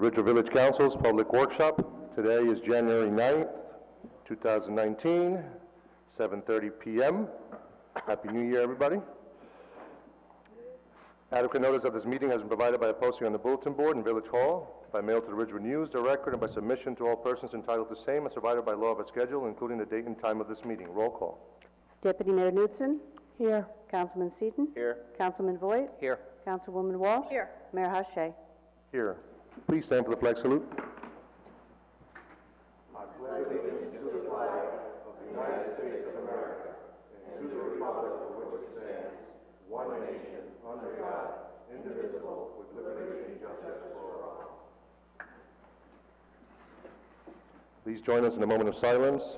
Ridgewood Village Council's public workshop. Today is January 9th, 2019, 7:30 p.m. Happy New Year, everybody. Adequate notice of this meeting has been provided by a posting on the bulletin board in Village Hall, by mail to the Ridgewood News, the Record, and by submission to all persons entitled to same as provided by law of a schedule, including the date and time of this meeting. Roll call. Deputy Mayor Knudsen? Here. Councilman Seaton? Here. Councilman Voigt? Here. Councilwoman Walsh? Here. Mayor Hache? Here. Please stand for the flag salute. I pledge allegiance to the flag of the United States of America and to the republic for which it stands, one nation, under God, indivisible, with liberty and justice for all. Please join us in a moment of silence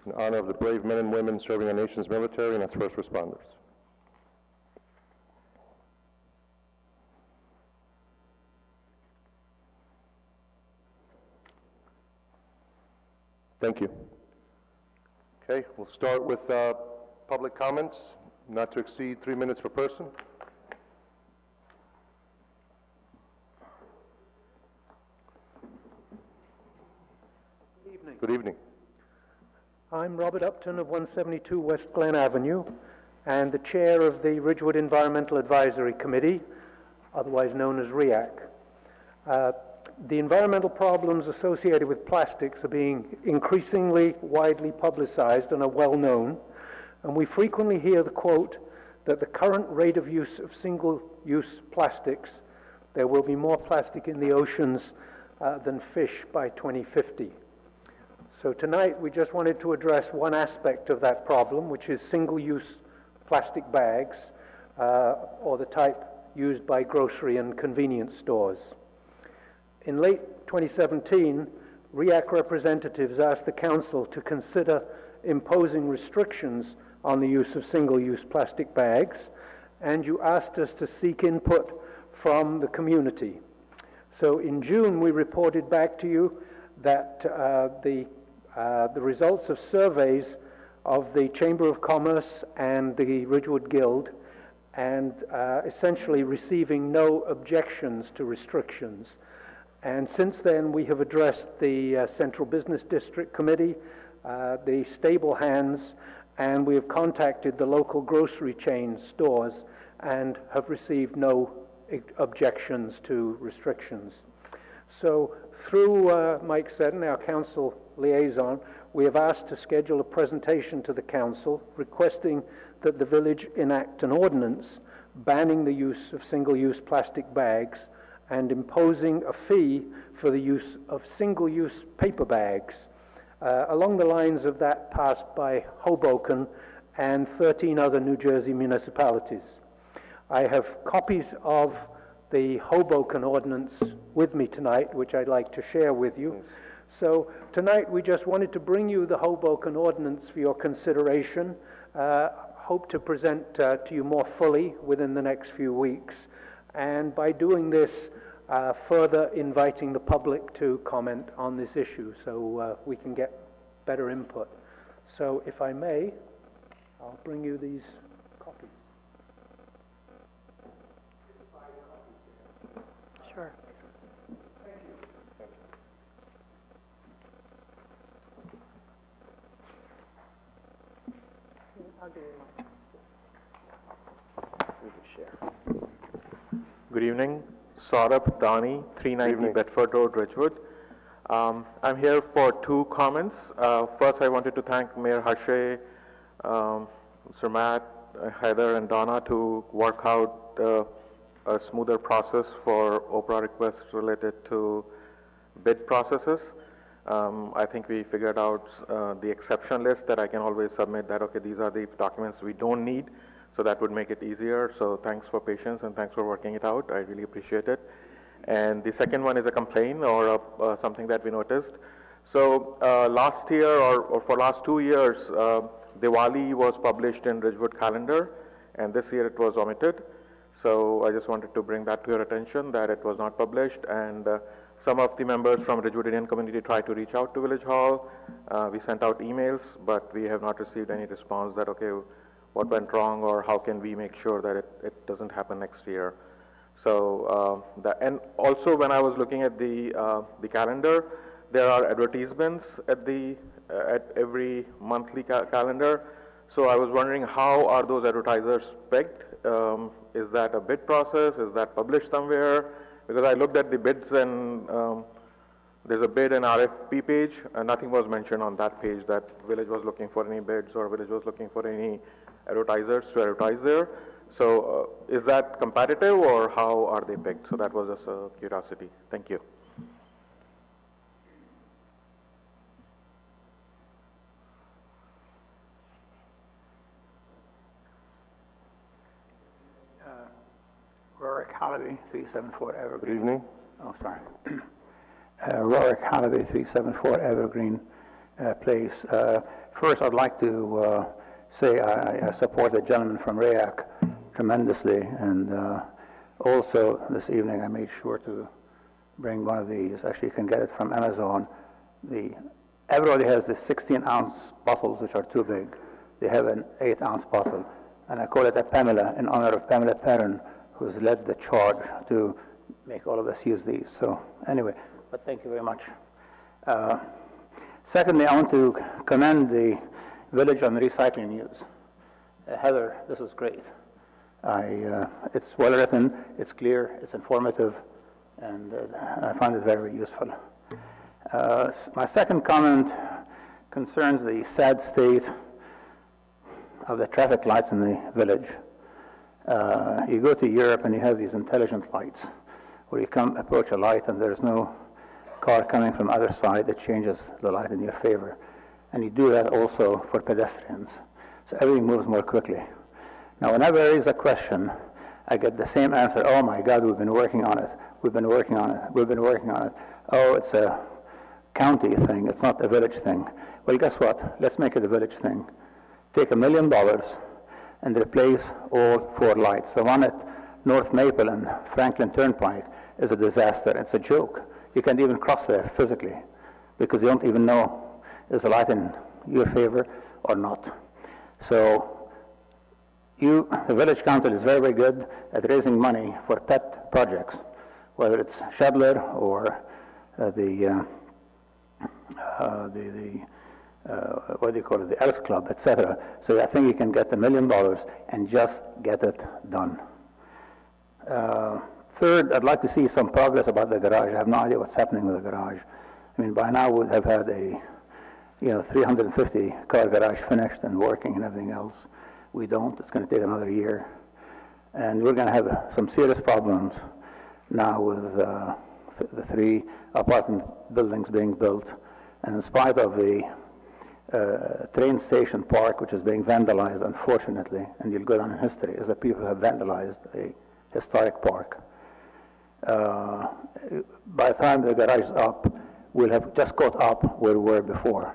in honor of the brave men and women serving our nation's military and its first responders. Thank you. Okay, we'll start with public comments, not to exceed 3 minutes per person. Good evening. Good evening. I'm Robert Upton of 172 West Glen Avenue and the chair of the Ridgewood Environmental Advisory Committee, otherwise known as REAC. The environmental problems associated with plastics are being increasingly widely publicized and are well known, and we frequently hear the quote that the current rate of use of single-use plastics, there will be more plastic in the oceans than fish by 2050. So tonight we just wanted to address one aspect of that problem, which is single-use plastic bags, or the type used by grocery and convenience stores. In late 2017, REAC representatives asked the Council to consider imposing restrictions on the use of single-use plastic bags, and you asked us to seek input from the community. So in June, we reported back to you that the results of surveys of the Chamber of Commerce and the Ridgewood Guild, and essentially receiving no objections to restrictions. And since then, we have addressed the Central Business District Committee, the Stable Hands, and we have contacted the local grocery chain stores and have received no objections to restrictions. So through Mike Seddon, our council liaison, we have asked to schedule a presentation to the council requesting that the village enact an ordinance banning the use of single-use plastic bags and imposing a fee for the use of single-use paper bags, along the lines of that passed by Hoboken and 13 other New Jersey municipalities. I have copies of the Hoboken ordinance with me tonight, which I'd like to share with you. Yes. So tonight we just wanted to bring you the Hoboken ordinance for your consideration. Hope to present to you more fully within the next few weeks. And by doing this, further inviting the public to comment on this issue so we can get better input. So if I may, I'll bring you these copies. Sure. Thank you. I'll give you mine. We can share. Good evening. Saurabh Dani, 390 Bedford Road, Ridgewood. I'm here for two comments. First, I wanted to thank Mayor Hache, Sir Matt, Heather, and Donna to work out a smoother process for Oprah requests related to bid processes. I think we figured out the exception list that I can always submit that, okay, these are the documents we don't need. So that would make it easier. So thanks for patience and thanks for working it out. I really appreciate it. And the second one is a complaint or something that we noticed. So last year or for last 2 years, Diwali was published in Ridgewood calendar, and this year it was omitted. So I just wanted to bring that to your attention that it was not published. And some of the members from Ridgewood Indian community tried to reach out to Village Hall. We sent out emails, but we have not received any response that, okay, what went wrong or how can we make sure that it doesn't happen next year. So and also when I was looking at the calendar, there are advertisements at every monthly calendar. So I was wondering, how are those advertisers picked? Is that a bid process? Is that published somewhere? Because I looked at the bids and there's a bid and RFP page, and nothing was mentioned on that page that village was looking for any bids or village was looking for any advertisers to advertise there. So is that competitive, or how are they picked? So that was just a curiosity. Thank you. Rorick Holiday, 374 Evergreen. Good evening. Oh, sorry. Rorick Holiday, 374 Evergreen Place. First, I'd like to say I support the gentleman from REAC tremendously, and also this evening I made sure to bring one of these. Actually, you can get it from Amazon. Everybody has the 16-ounce bottles, which are too big. They have an 8-ounce bottle, and I call it a Pamela in honor of Pamela Perrin, who's led the charge to make all of us use these. So anyway, but thank you very much. Secondly, I want to commend the Village on Recycling News. Heather, this was great. It's well written, it's clear, it's informative, and I find it very useful. My second comment concerns the sad state of the traffic lights in the village. You go to Europe and you have these intelligent lights where you approach a light and there's no car coming from the other side that changes the light in your favor. And you do that also for pedestrians. So everything moves more quickly. Now, whenever there is a question, I get the same answer: oh my God, we've been working on it, we've been working on it, we've been working on it. Oh, it's a county thing, it's not a village thing. Well, guess what? Let's make it a village thing. Take $1 million and replace all 4 lights. The one at North Maple and Franklin Turnpike is a disaster. It's a joke. You can't even cross there physically because you don't even know is the light in your favor or not. So the village council is very, very good at raising money for pet projects, whether it's Shadler or what do you call it, the Elks Club, etc. So I think you can get $1 million and just get it done. Third, I'd like to see some progress about the garage. I have no idea what's happening with the garage. I mean, by now we'd have had a 350 car garage finished and working and everything else. We don't. It's going to take another year. And we're going to have some serious problems now with the 3 apartment buildings being built. And in spite of the train station park, which is being vandalized, unfortunately, and you'll go down in history, is that people have vandalized a historic park. By the time the garage is up, we'll have just caught up where we were before.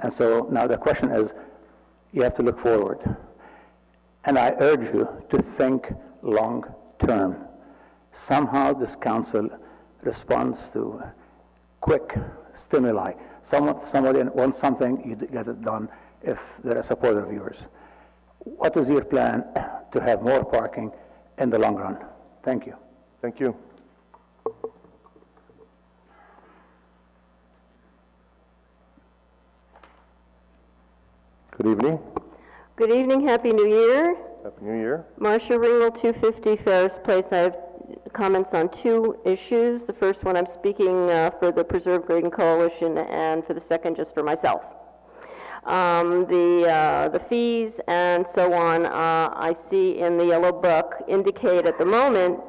And so now the question is, you have to look forward. And I urge you to think long term. Somehow this council responds to quick stimuli. Somebody wants something, you get it done if they're a supporter of yours. What is your plan to have more parking in the long run? Thank you. Thank you. Good evening. Good evening, Happy New Year. Happy New Year. Marcia Ringel, 250 Ferris Place. I have comments on 2 issues. The first one I'm speaking for the Preserve Green Coalition, and for the second just for myself. The fees and so on, I see in the yellow book indicate at the moment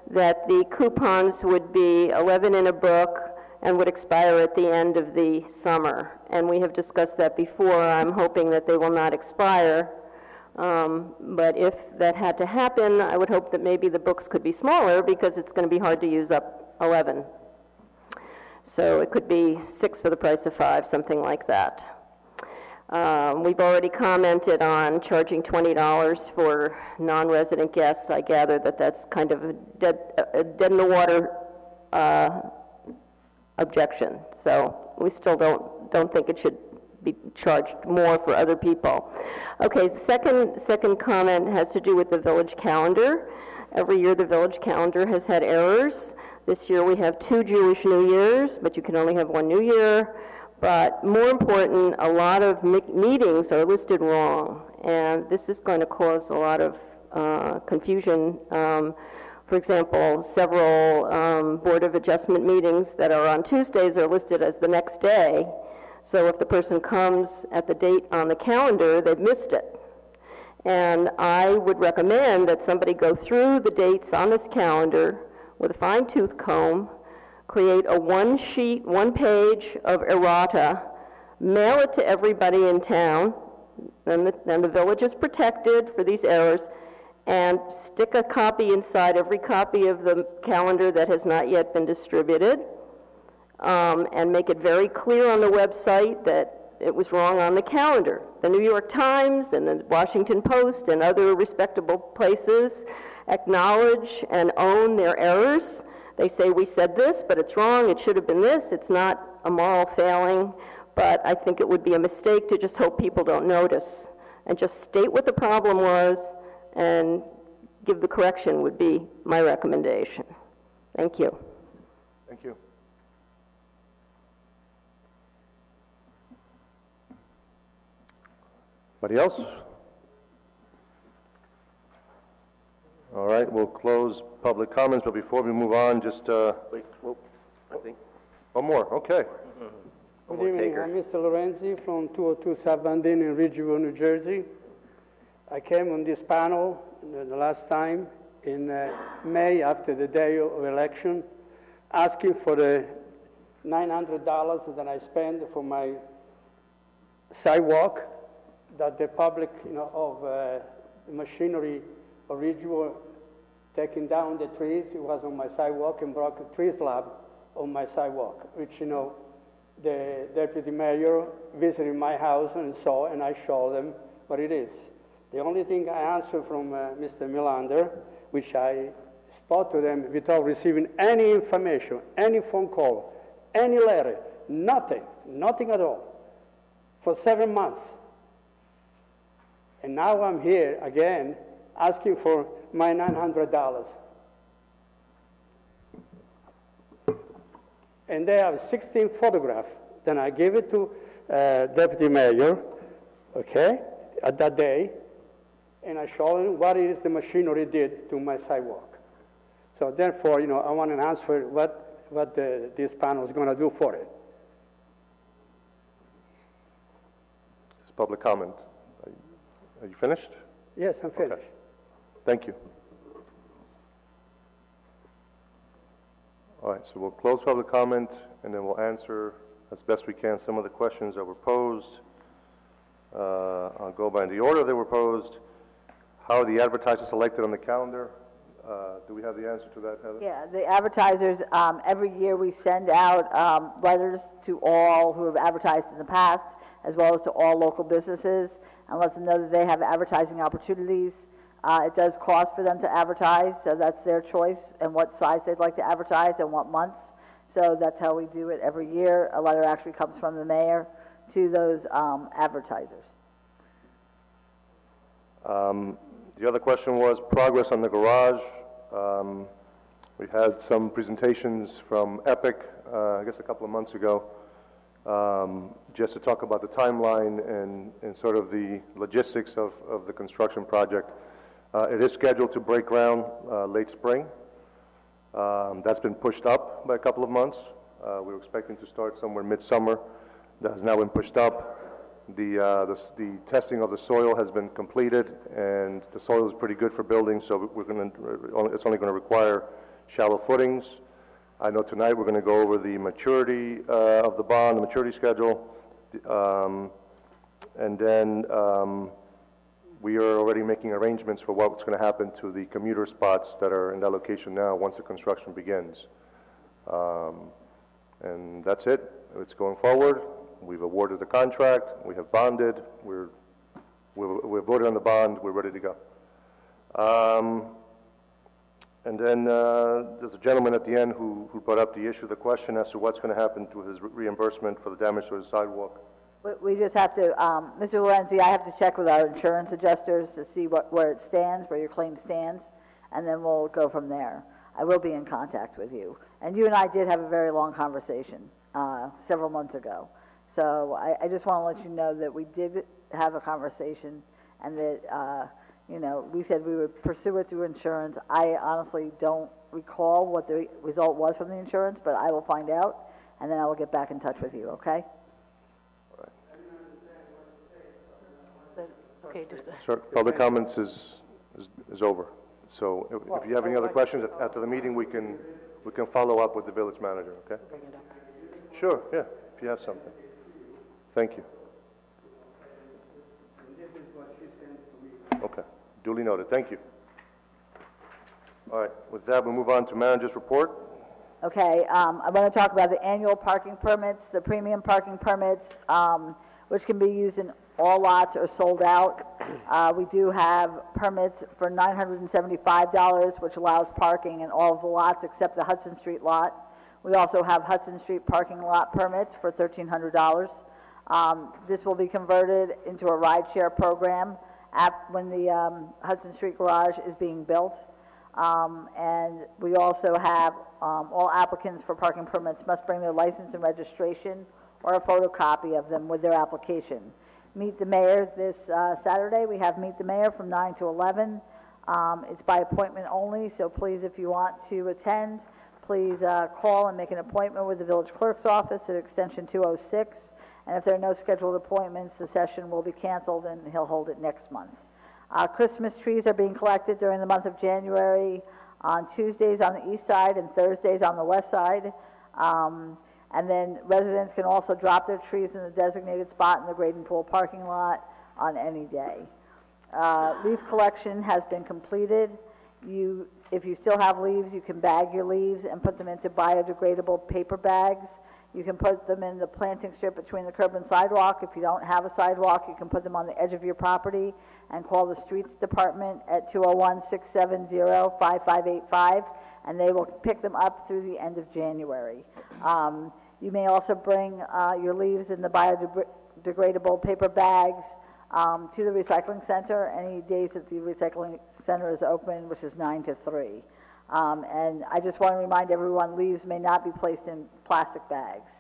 that the coupons would be 11 in a book and would expire at the end of the summer. And we have discussed that before. I'm hoping that they will not expire. But if that had to happen, I would hope that maybe the books could be smaller because it's going to be hard to use up 11. So it could be 6 for the price of 5, something like that. We've already commented on charging $20 for non-resident guests. I gather that that's kind of a dead in the water objection. So we still don't think it should be charged more for other people. Okay, second comment has to do with the village calendar. Every year the village calendar has had errors. This year we have 2 Jewish New Years, but you can only have 1 New Year. But more important, a lot of meetings are listed wrong, and this is going to cause a lot of confusion. For example, several Board of Adjustment meetings that are on Tuesdays are listed as the next day. So if the person comes at the date on the calendar, they've missed it. And I would recommend that somebody go through the dates on this calendar with a fine-tooth comb, create a one-sheet, one-page of errata, mail it to everybody in town, and the village is protected for these errors, and stick a copy inside every copy of the calendar that has not yet been distributed, and make it very clear on the website that it was wrong on the calendar. The New York Times and the Washington Post and other respectable places acknowledge and own their errors. They say, we said this, but it's wrong, it should have been this. It's not a moral failing, but I think it would be a mistake to just hope people don't notice. And just state what the problem was and give the correction would be my recommendation. Thank you. Thank you. Anybody else? All right, we'll close public comments, but before we move on, just, Wait, well, I think. one more, okay. Good evening, I'm Mr. Lorenzi from 202 South Van Dine in Ridgewood, New Jersey. I came on this panel the last time in May after the day of election, asking for the $900 that I spent for my sidewalk, that the public, of machinery of Ridgewood taking down the trees. It was on my sidewalk and broke a tree slab on my sidewalk, which, the deputy mayor visited my house and saw, and I showed them what it is. The only thing I answered from Mr. Melander, which I spoke to them without receiving any information, any phone call, any letter, nothing at all, for 7 months. And now I'm here again asking for my $900. And they have 16 photographs. Then I gave it to Deputy Mayor, okay, at that day, and I showed him what it is the machinery did to my sidewalk. So therefore, I want an answer what this panel is going to do for it. It's public comment. Are you finished? Yes, I'm finished. Okay. Thank you. All right, so we'll close public comment, and then we'll answer as best we can some of the questions that were posed. I'll go by the order they were posed. How are the advertisers selected on the calendar? Do we have the answer to that, Heather? Yeah, the advertisers, every year we send out letters to all who have advertised in the past, as well as to all local businesses, and let them know that they have advertising opportunities. It does cost for them to advertise, so that's their choice and what size they'd like to advertise and what months. So that's how we do it every year. A letter actually comes from the mayor to those advertisers. The other question was progress on the garage. We had some presentations from Epic, I guess a couple of months ago, just to talk about the timeline and sort of the logistics of the construction project. It is scheduled to break ground late spring. That's been pushed up by a couple of months. We were expecting to start somewhere midsummer. That has now been pushed up. The testing of the soil has been completed, and the soil is pretty good for building, so it's only going to require shallow footings. I know tonight we're going to go over the maturity of the bond, the maturity schedule, and then we are already making arrangements for what's going to happen to the commuter spots that are in that location now once the construction begins. And that's it. It's going forward. We've awarded the contract. We have bonded. We're voted on the bond. We're ready to go. And then there's a gentleman at the end who brought up the issue, the question as to what's going to happen to his reimbursement for the damage to his sidewalk. We just have to, Mr. Lorenzi, I have to check with our insurance adjusters to see where it stands, where your claim stands. and then we'll go from there. I will be in contact with you. And you and I did have a very long conversation several months ago. So I just want to let you know that we did have a conversation, and that, you know, we said we would pursue it through insurance. I honestly don't recall what the result was from the insurance, but I will find out, and then I will get back in touch with you, okay? Okay, just Sir, public comments is over. So if you have any other questions after the meeting, we can follow up with the village manager, okay? Sure, yeah, if you have something. Thank you. Okay, duly noted. Thank you. All right, with that, we'll move on to manager's report. Okay, I want to talk about the annual parking permits, the premium parking permits, which can be used in all lots or sold out. We do have permits for $975, which allows parking in all of the lots except the Hudson Street lot. We also have Hudson Street parking lot permits for $1,300. This will be converted into a rideshare program when the Hudson Street garage is being built. And we also have all applicants for parking permits must bring their license and registration or a photocopy of them with their application. Meet the Mayor this Saturday. We have Meet the Mayor from 9 to 11. It's by appointment only, so please, if you want to attend, please call and make an appointment with the village clerk's office at extension 206. And if there are no scheduled appointments, the session will be canceled and he'll hold it next month. Christmas trees are being collected during the month of January on Tuesdays on the east side and Thursdays on the west side. And then residents can also drop their trees in the designated spot in the Graden Pool parking lot on any day. Leaf collection has been completed. If you still have leaves, you can bag your leaves and put them into biodegradable paper bags. You can put them in the planting strip between the curb and sidewalk. If you don't have a sidewalk, you can put them on the edge of your property and call the streets department at 201-670-5585, and they will pick them up through the end of January. You may also bring your leaves in the biodegradable paper bags to the recycling center any days that the recycling center is open, which is 9 to 3. And I just want to remind everyone, leaves may not be placed in plastic bags.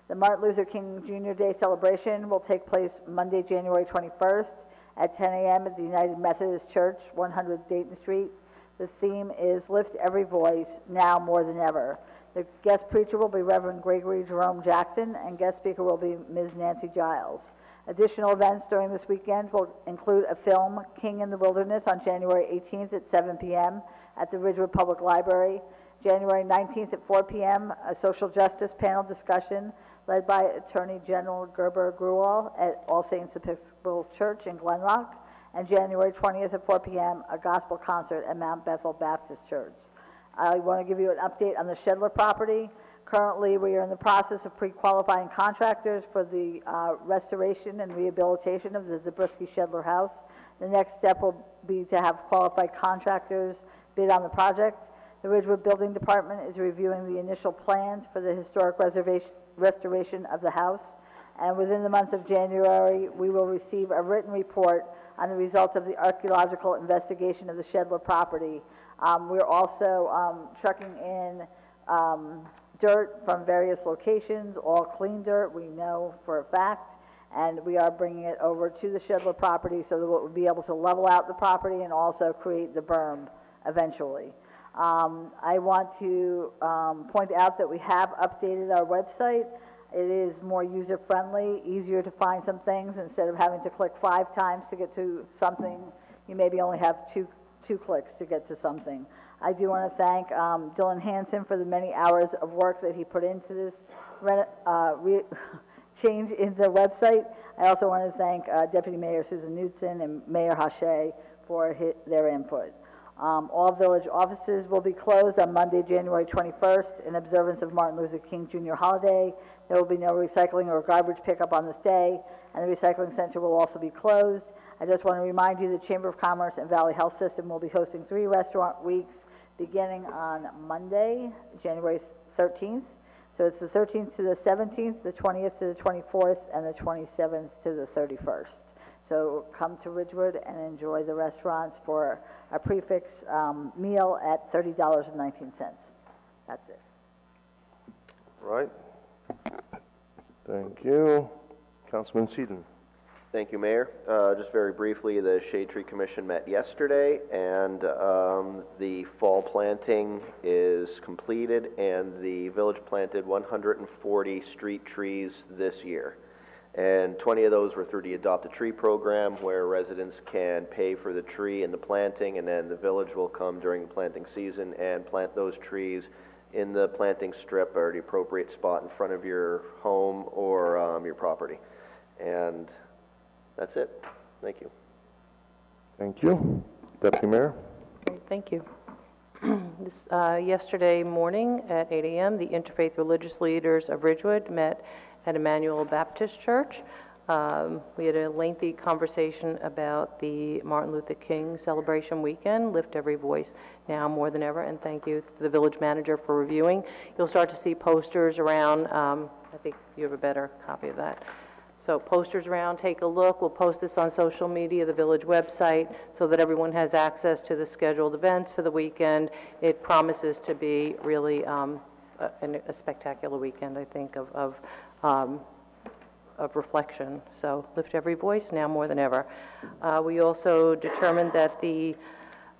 The Martin Luther King Jr. Day celebration will take place Monday, January 21st at 10 a.m. at the United Methodist Church, 100 Dayton Street. The theme is Lift Every Voice, Now More Than Ever. The guest preacher will be Reverend Gregory Jerome Jackson, and guest speaker will be Ms. Nancy Giles. Additional events during this weekend will include a film, King in the Wilderness, on January 18th at 7 p.m. at the Ridgewood Public Library. January 19th at 4 p.m., a social justice panel discussion led by Attorney General Gerber Gruwal at All Saints Episcopal Church in Glen Rock. And January 20th at 4 p.m., a gospel concert at Mount Bethel Baptist Church. I want to give you an update on the Shedler property. Currently, we are in the process of pre-qualifying contractors for the restoration and rehabilitation of the Zabriskie-Shedler house. The next step will be to have qualified contractors bid on the project. The Ridgewood Building Department is reviewing the initial plans for the historic restoration of the house. And within the month of January, we will receive a written report on the results of the archaeological investigation of the Shedler property. We're also trucking in dirt from various locations, all clean dirt, we know for a fact, and we are bringing it over to the Shedler property so that we'll be able to level out the property and also create the berm eventually. I want to point out that we have updated our website. It is more user-friendly, easier to find some things. Instead of having to click 5 times to get to something, you maybe only have two clicks to get to something. I do want to thank Dylan Hansen for the many hours of work that he put into this change in the website. I also want to thank Deputy Mayor Susan Knudsen and Mayor Hache for their input. All village offices will be closed on Monday, January 21st in observance of Martin Luther King Jr. holiday. There will be no recycling or garbage pickup on this day, and the recycling center will also be closed. I just want to remind you the Chamber of Commerce and Valley Health System will be hosting 3 restaurant weeks beginning on Monday, January 13th. So it's the 13th to the 17th, the 20th to the 24th, and the 27th to the 31st. So come to Ridgewood and enjoy the restaurants for a prefix meal at $30.19. That's it. Right. Thank you. Councilman Seaton. Thank you, Mayor. Just very briefly, the Shade Tree Commission met yesterday, and the fall planting is completed, and the village planted 140 street trees this year. And 20 of those were through the Adopt a Tree program, where residents can pay for the tree and the planting, and then the village will come during the planting season and plant those trees in the planting strip or the appropriate spot in front of your home or your property. And that's it. Thank you. Thank you. Deputy Mayor. Great, thank you. Yesterday morning at 8 a.m., the interfaith religious leaders of Ridgewood met at Emmanuel Baptist Church. We had a lengthy conversation about the Martin Luther King celebration weekend, Lift Every Voice Now More Than Ever, and thank you to the village manager for reviewing. You'll start to see posters around. I think you have a better copy of that. So posters around, take a look. We'll post this on social media, the village website, so that everyone has access to the scheduled events for the weekend. It promises to be really a spectacular weekend, I think, of reflection. So lift every voice now more than ever. We also determined that the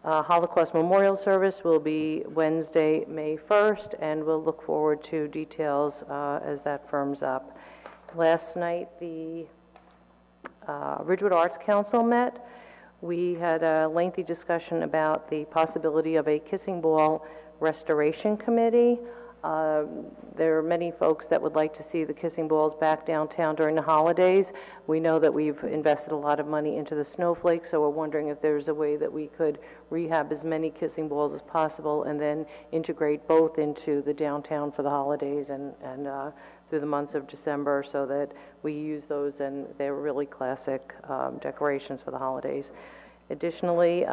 Holocaust Memorial Service will be Wednesday, May 1st, and we'll look forward to details as that firms up. Last night, the Ridgewood Arts Council met. We had a lengthy discussion about the possibility of a kissing ball restoration committee. There are many folks that would like to see the kissing balls back downtown during the holidays. We know that we've invested a lot of money into the snowflakes, so we're wondering if there's a way that we could rehab as many kissing balls as possible and then integrate both into the downtown for the holidays and through the months of December, so that we use those, and they're really classic decorations for the holidays. Additionally,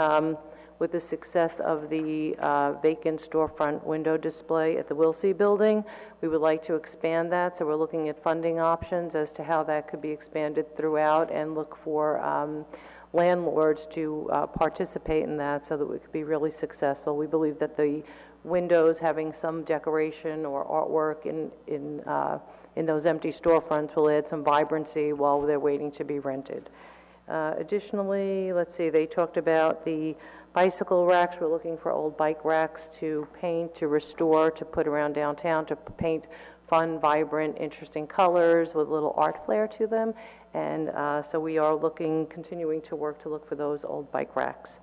with the success of the vacant storefront window display at the Wilsey Building, we would like to expand that, so we're looking at funding options as to how that could be expanded throughout, and look for landlords to participate in that so that we could be really successful. We believe that the windows having some decoration or artwork in those empty storefronts will add some vibrancy while they're waiting to be rented. Additionally, let's see, they talked about the bicycle racks. We're looking for old bike racks to paint, to restore, to put around downtown, to paint fun, vibrant, interesting colors with a little art flair to them. And so we are continuing to work to look for those old bike racks.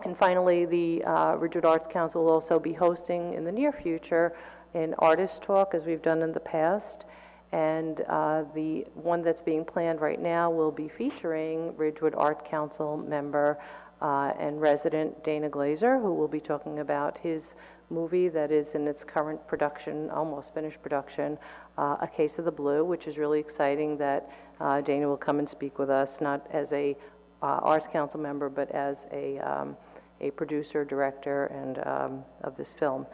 And finally, the Ridgewood Arts Council will also be hosting in the near future an artist talk, as we've done in the past. And the one that's being planned right now will be featuring Ridgewood Art Council member and resident Dana Glazer, who will be talking about his movie that is in its current production, almost finished production, A Case of the Blue, which is really exciting that Dana will come and speak with us, not as a Arts Council member, but as a producer, director, and of this film.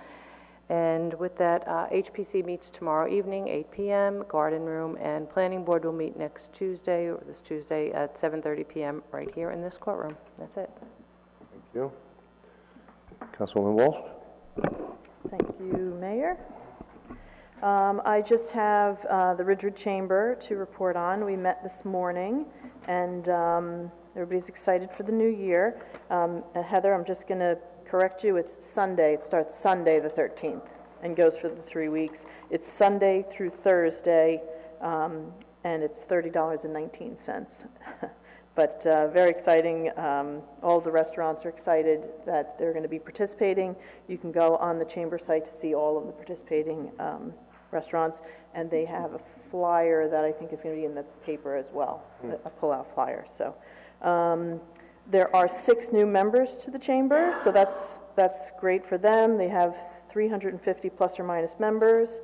And with that, HPC meets tomorrow evening, 8 p.m., Garden Room, and Planning Board will meet next Tuesday, or this Tuesday, at 7:30 p.m. right here in this courtroom. That's it. Thank you. Councilwoman Walsh. Thank you, Mayor. I just have the Ridgewood Chamber to report on. We met this morning, and everybody's excited for the new year. Heather, I'm just going to correct you. It's Sunday. It starts Sunday the 13th and goes for the 3 weeks. It's Sunday through Thursday, and it's $30.19. But very exciting. All the restaurants are excited that they're going to be participating. You can go on the chamber site to see all of the participating restaurants, and they have a flyer that I think is going to be in the paper as well, a pull-out flyer. So there are 6 new members to the chamber, so that's great for them. They have 350 plus or minus members.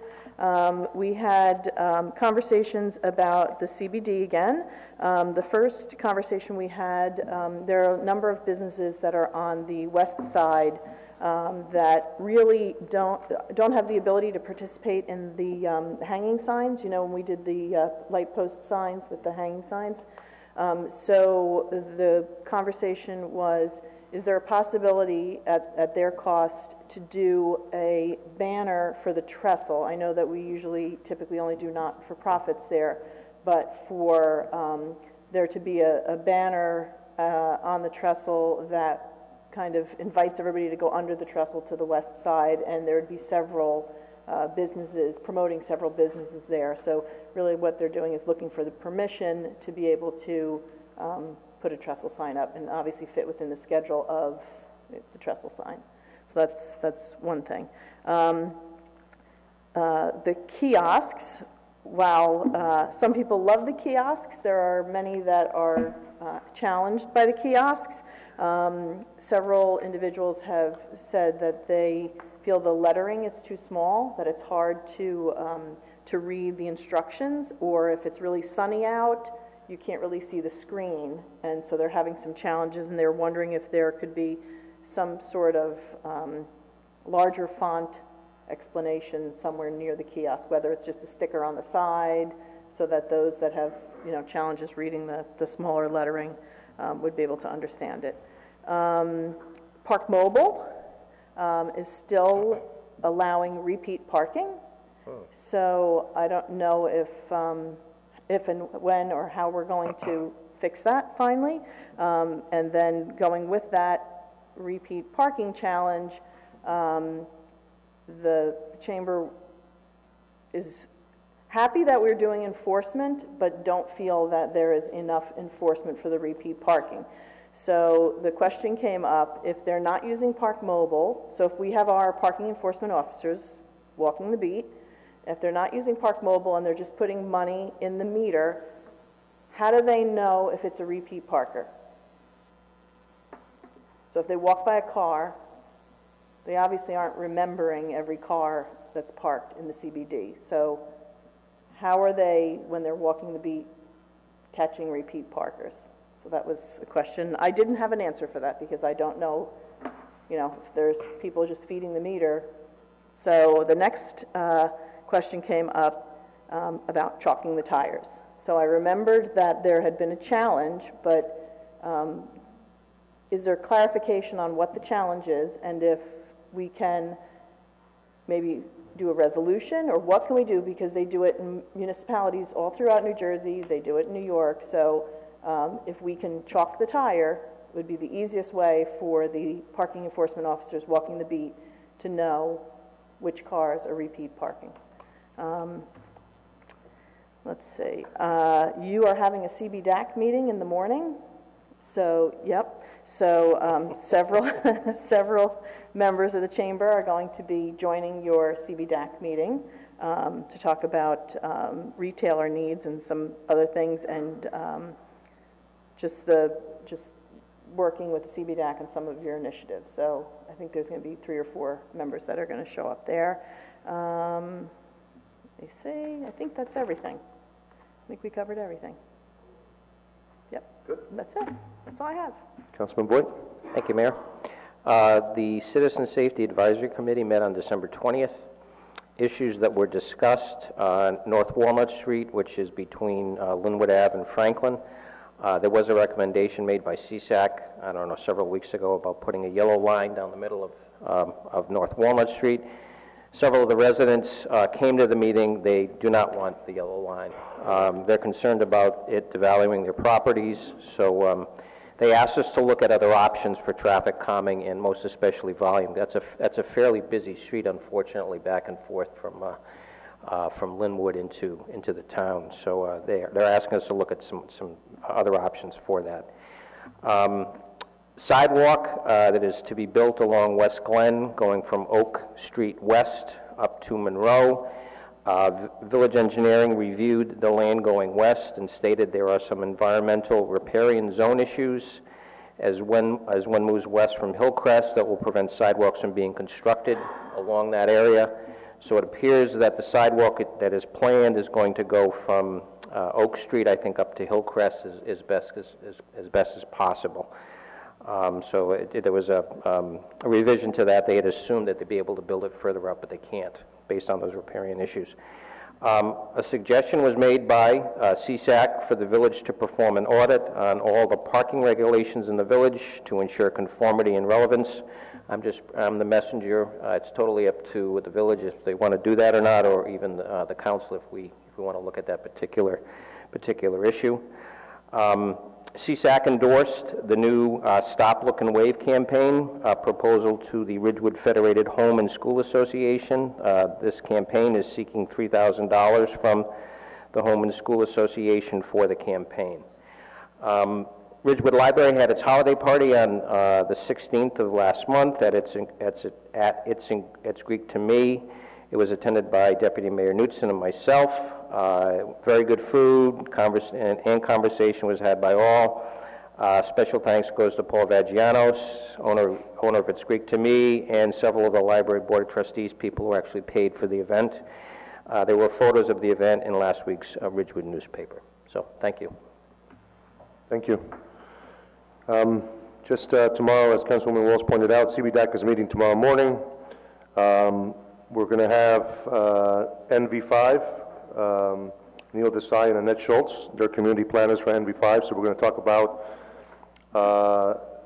We had conversations about the CBD again. The first conversation we had, there are a number of businesses that are on the west side that really don't have the ability to participate in the hanging signs. You know, when we did the light post signs with the hanging signs. So the conversation was, is there a possibility at their cost to do a banner for the trestle? I know that we typically only do not-for-profits there, but for there to be a banner on the trestle that kind of invites everybody to go under the trestle to the west side, and there would be several businesses, promoting several businesses there. So really what they're doing is looking for the permission to be able to put a trestle sign up and obviously fit within the schedule of the trestle sign. So that's one thing. The kiosks, while some people love the kiosks, there are many that are challenged by the kiosks. Several individuals have said that they feel the lettering is too small, that it's hard to read the instructions, or if it's really sunny out, you can't really see the screen, and so they're having some challenges, and they're wondering if there could be some sort of larger font explanation somewhere near the kiosk, whether it's just a sticker on the side, so that those that have challenges reading the smaller lettering would be able to understand it. Park Mobile is still allowing repeat parking, so I don't know if and when or how we're going to fix that finally. And then going with that repeat parking challenge, the chamber is happy that we're doing enforcement, but don't feel that there is enough enforcement for the repeat parking. So the question came up, if they're not using Park Mobile, so if we have our parking enforcement officers walking the beat, if they're not using Park Mobile and they're just putting money in the meter, how do they know if it's a repeat parker? So if they walk by a car, they obviously aren't remembering every car that's parked in the CBD. So how are they, when they're walking the beat, catching repeat parkers? So that was a question. I didn't have an answer for that because I don't know, if there's people just feeding the meter. So the next question came up about chalking the tires. So I remembered that there had been a challenge, but is there clarification on what the challenge is, and if we can maybe do a resolution, or what can we do, because they do it in municipalities all throughout New Jersey, they do it in New York, so if we can chalk the tire, it would be the easiest way for the parking enforcement officers walking the beat to know which cars are repeat parking. Let's see. You are having a CBDAC meeting in the morning. So, yep. So several members of the chamber are going to be joining your CBDAC meeting to talk about retailer needs and some other things, and just working with the CBDAC and some of your initiatives. So I think there's going to be 3 or 4 members that are going to show up there. Let me see. I think that's everything. I think we covered everything. Yep. Good. That's it. That's all I have. Councilman Boyd? Thank you, Mayor. The Citizen Safety Advisory Committee met on December 20th. Issues that were discussed, North Walnut Street, which is between Linwood Ave and Franklin. There was a recommendation made by CSAC, I don't know, several weeks ago about putting a yellow line down the middle of North Walnut Street. Several of the residents came to the meeting. They do not want the yellow line. They're concerned about it devaluing their properties, so they asked us to look at other options for traffic calming and most especially volume. That's a fairly busy street, unfortunately, back and forth from Linwood into the town. So they're asking us to look at some other options for that. Sidewalk that is to be built along West Glen, going from Oak Street West up to Monroe. Village Engineering reviewed the land going west and stated there are some environmental riparian zone issues as one moves west from Hillcrest that will prevent sidewalks from being constructed along that area. So it appears that the sidewalk that is planned is going to go from Oak Street, I think, up to Hillcrest as best as possible. So there was a revision to that. They had assumed that they'd be able to build it further up, but they can't, based on those riparian issues. A suggestion was made by CSAC for the village to perform an audit on all the parking regulations in the village to ensure conformity and relevance. I'm the messenger. It's totally up to the village if they want to do that or not, or even the council if we want to look at that particular issue. CSAC endorsed the new Stop, Look, and Wave campaign proposal to the Ridgewood Federated Home and School Association. This campaign is seeking $3,000 from the Home and School Association for the campaign. Ridgewood Library had its holiday party on the 16th of last month at It's Greek to Me. It was attended by Deputy Mayor Knutson and myself. Very good food, and conversation was had by all. Special thanks goes to Paul Vagianos, owner of It's Greek to Me, and several of the library board of trustees, people who actually paid for the event. There were photos of the event in last week's Ridgewood newspaper. So, thank you. Thank you. Just tomorrow, as Councilwoman Walsh pointed out, CBDAC is meeting tomorrow morning. We're going to have NV5, Neil Desai and Annette Schultz. They're community planners for NV5, so we're going to talk about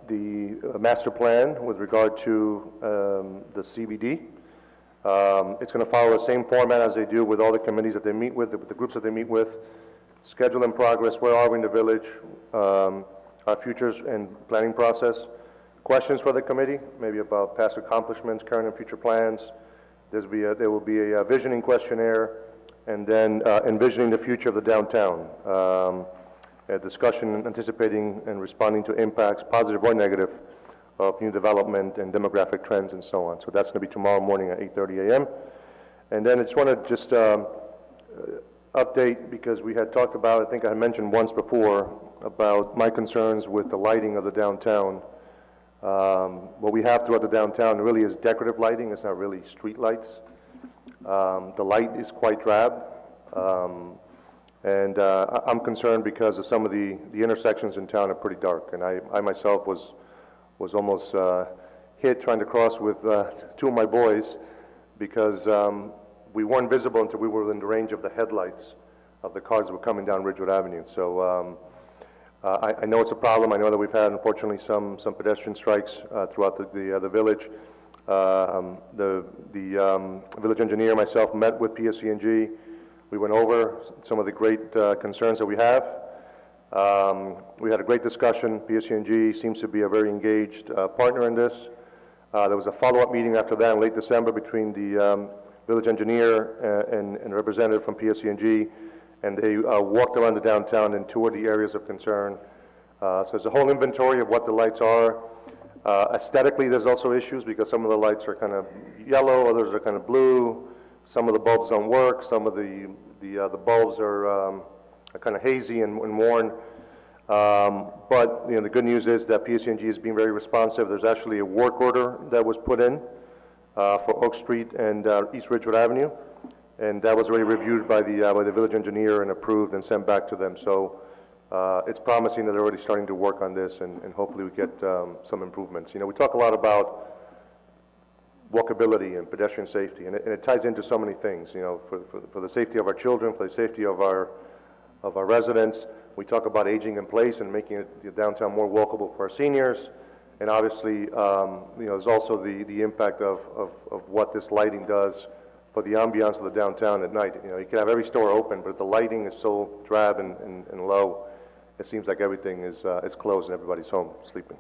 the master plan with regard to the CBD. It's going to follow the same format as they do with all the committees that they meet with the groups that they meet with. Schedule and progress, where are we in the village, our futures and planning process. Questions for the committee, maybe about past accomplishments, current and future plans. There will be a visioning questionnaire, and then envisioning the future of the downtown. A discussion anticipating and responding to impacts, positive or negative, of new development and demographic trends and so on. So that's going to be tomorrow morning at 8:30 a.m. And then I just want to update, because we had talked about, I think I had mentioned once before, about my concerns with the lighting of the downtown. What we have throughout the downtown really is decorative lighting. It's not really street lights. The light is quite drab. And I'm concerned because of some of the intersections in town are pretty dark. And I myself was almost hit trying to cross with two of my boys, because we weren't visible until we were within the range of the headlights of the cars that were coming down Ridgewood Avenue. So I know it's a problem. I know that we've had, unfortunately, some pedestrian strikes throughout the village. The village engineer and myself met with PSC&G. We went over some of the great concerns that we have. We had a great discussion. PSC&G seems to be a very engaged partner in this. There was a follow-up meeting after that in late December between the village engineer and a representative from PSC&G, and they walked around the downtown and toured the areas of concern. So there's a whole inventory of what the lights are. Aesthetically, there's also issues, because some of the lights are kind of yellow, others are kind of blue. Some of the bulbs don't work. Some of the bulbs are kind of hazy and worn. But the good news is that PSC&G is being very responsive. There's actually a work order that was put in for Oak Street and East Ridgewood Avenue, and that was already reviewed by the village engineer and approved and sent back to them. So it's promising that they're already starting to work on this, and hopefully we get some improvements. We talk a lot about walkability and pedestrian safety, and it ties into so many things. For the safety of our children, for the safety of our residents. We talk about aging in place and making the downtown more walkable for our seniors, and obviously, there's also the impact of what this lighting does for the ambiance of the downtown at night. You can have every store open, but if the lighting is so drab and low, it seems like everything is closed and everybody's home sleeping.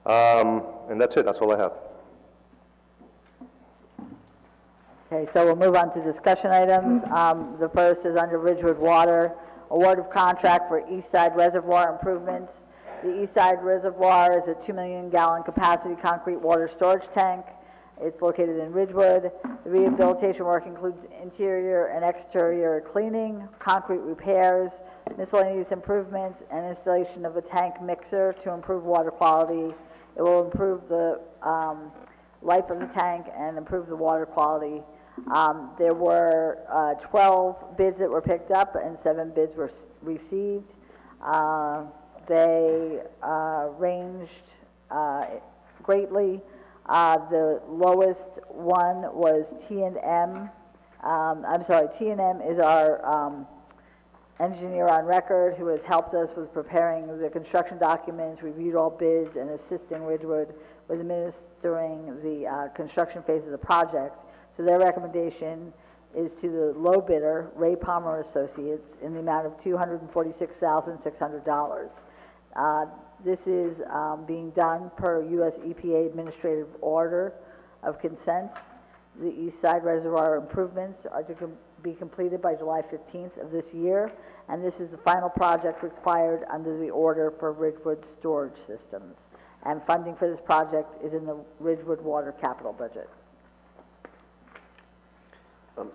And that's it. That's all I have. Okay, so we'll move on to discussion items. The first is under Ridgewood Water, award of contract for East Side Reservoir improvements. The East Side Reservoir is a 2 million gallon capacity concrete water storage tank. It's located in Ridgewood. The rehabilitation work includes interior and exterior cleaning, concrete repairs, miscellaneous improvements, and installation of a tank mixer to improve water quality. It will improve the life of the tank and improve the water quality. There were 12 bids that were picked up and 7 bids were received. They ranged greatly. The lowest one was T&M. I'm sorry, T&M is our engineer on record who has helped us with preparing the construction documents, reviewed all bids, and assisting Ridgewood with administering the construction phase of the project. So their recommendation is to the low bidder, Ray Palmer Associates, in the amount of $246,600. This is being done per U.S. EPA Administrative Order of Consent. The East Side Reservoir improvements are to be completed by July 15th of this year, and this is the final project required under the order for Ridgewood storage systems. And funding for this project is in the Ridgewood Water capital budget.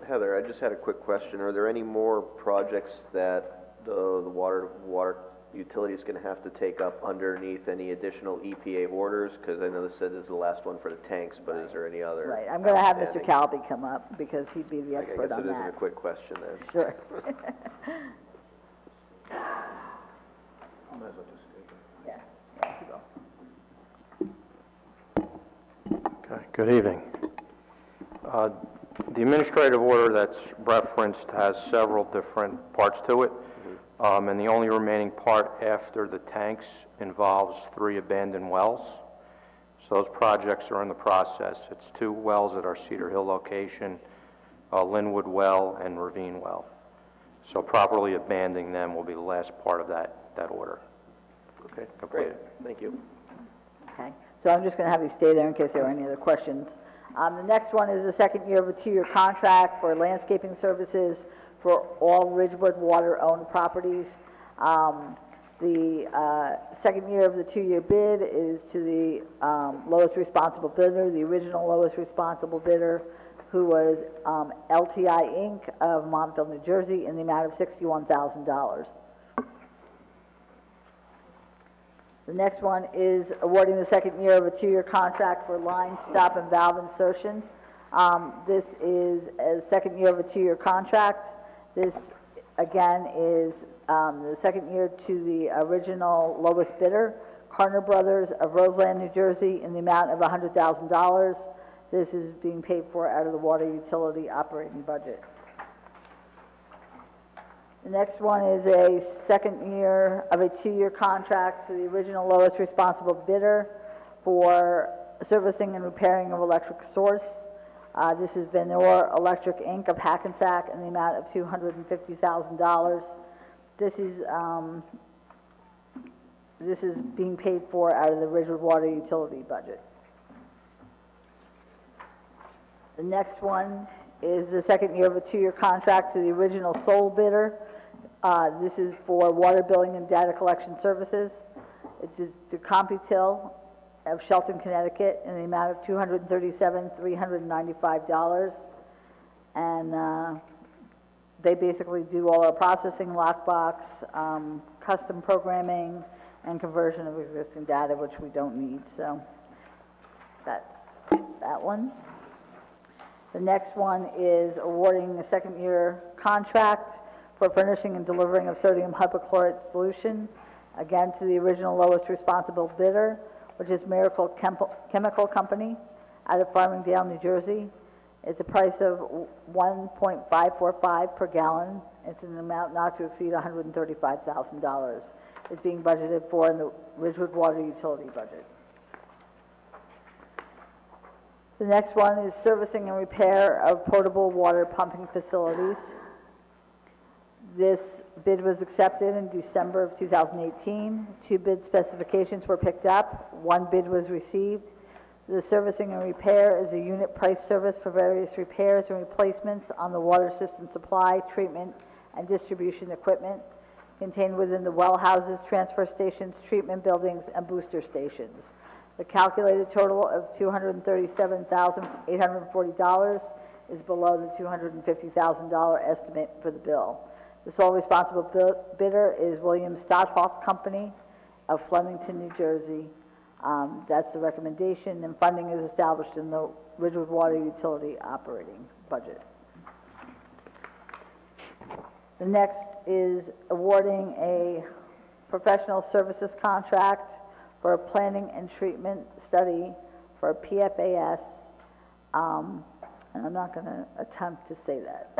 Heather, I just had a quick question. Are there any more projects that the water utility is going to have to take up underneath any additional EPA orders? Because I know this said this is the last one for the tanks, but is there any other? Right. I'm going to have Mr. Calby come up because he'd be the expert on that. I guess it isn't a quick question then. Sure. Might as well just take it. Yeah, you go. Okay, good evening. The administrative order that's referenced has several different parts to it, and the only remaining part after the tanks involves 3 abandoned wells. So those projects are in the process. It's 2 wells at our Cedar Hill location, Linwood well and Ravine well. So properly abandoning them will be the last part of that order. Okay, completed. Great. Thank you. Okay. So I'm just going to have you stay there in case there are any other questions. The next one is the second year of a 2-year contract for landscaping services for all Ridgewood water-owned properties. The second year of the 2-year bid is to the lowest responsible bidder, the original lowest responsible bidder, who was LTI Inc. of Montville, New Jersey, in the amount of $61,000. The next one is awarding the second year of a 2-year contract for line, stop, and valve insertion. This is a second year of a 2-year contract. This, again, is the second year to the original lowest bidder, Carter Brothers of Roseland, New Jersey, in the amount of $100,000. This is being paid for out of the water utility operating budget. The next one is a second year of a 2-year contract to the original lowest responsible bidder for servicing and repairing of electric source. This is Venor Electric Inc. of Hackensack in the amount of $250,000. This is being paid for out of the Ridgewood Water utility budget. The next one is the second year of a 2-year contract to the original sole bidder. This is for water billing and data collection services. It is to Computil of Shelton, Connecticut, in the amount of $237,395. And they basically do all our processing, lockbox, custom programming, and conversion of existing data, which we don't need. So that's that one. The next one is awarding a second-year contract for furnishing and delivering of sodium hypochlorite solution, again to the original lowest responsible bidder, which is Miracle Chemical Company out of Farmingdale, New Jersey. It's a price of $1.545 per gallon. It's an amount not to exceed $135,000. It's being budgeted for in the Ridgewood Water utility budget. The next one is servicing and repair of potable water pumping facilities. This bid was accepted in December of 2018. 2 bid specifications were picked up. 1 bid was received. The servicing and repair is a unit price service for various repairs and replacements on the water system supply, treatment, and distribution equipment contained within the well houses, transfer stations, treatment buildings, and booster stations. The calculated total of $237,840 is below the $250,000 estimate for the bill. The sole responsible bidder is William Stothoff Company of Flemington, New Jersey. That's the recommendation, and funding is established in the Ridgewood Water utility operating budget. The next is awarding a professional services contract for a planning and treatment study for PFAS, and I'm not going to attempt to say that.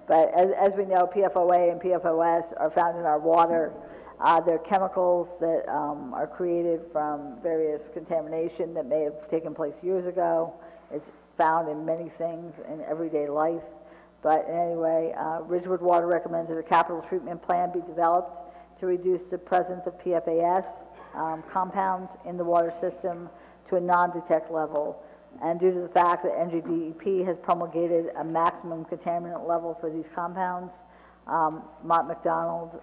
But as we know, PFOA and PFOS are found in our water. They're chemicals that are created from various contamination that may have taken place years ago. It's found in many things in everyday life. But anyway, Ridgewood Water recommends that a capital treatment plan be developed to reduce the presence of PFAS compounds in the water system to a non-detect level. And due to the fact that NJDEP has promulgated a maximum contaminant level for these compounds, Mott McDonald,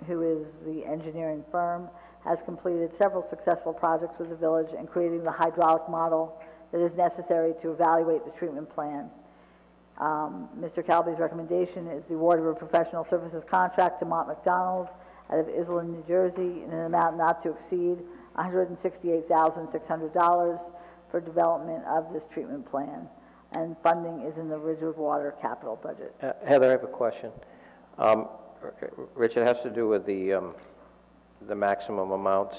who is the engineering firm, has completed several successful projects with the village in creating the hydraulic model that is necessary to evaluate the treatment plan. Mr. Calby's recommendation is the award of a professional services contract to Mott McDonald out of Iselin, New Jersey, in an amount not to exceed $168,600 for development of this treatment plan. And funding is in the Ridgewood Water capital budget. Heather, I have a question. Rich, it has to do with the maximum amounts.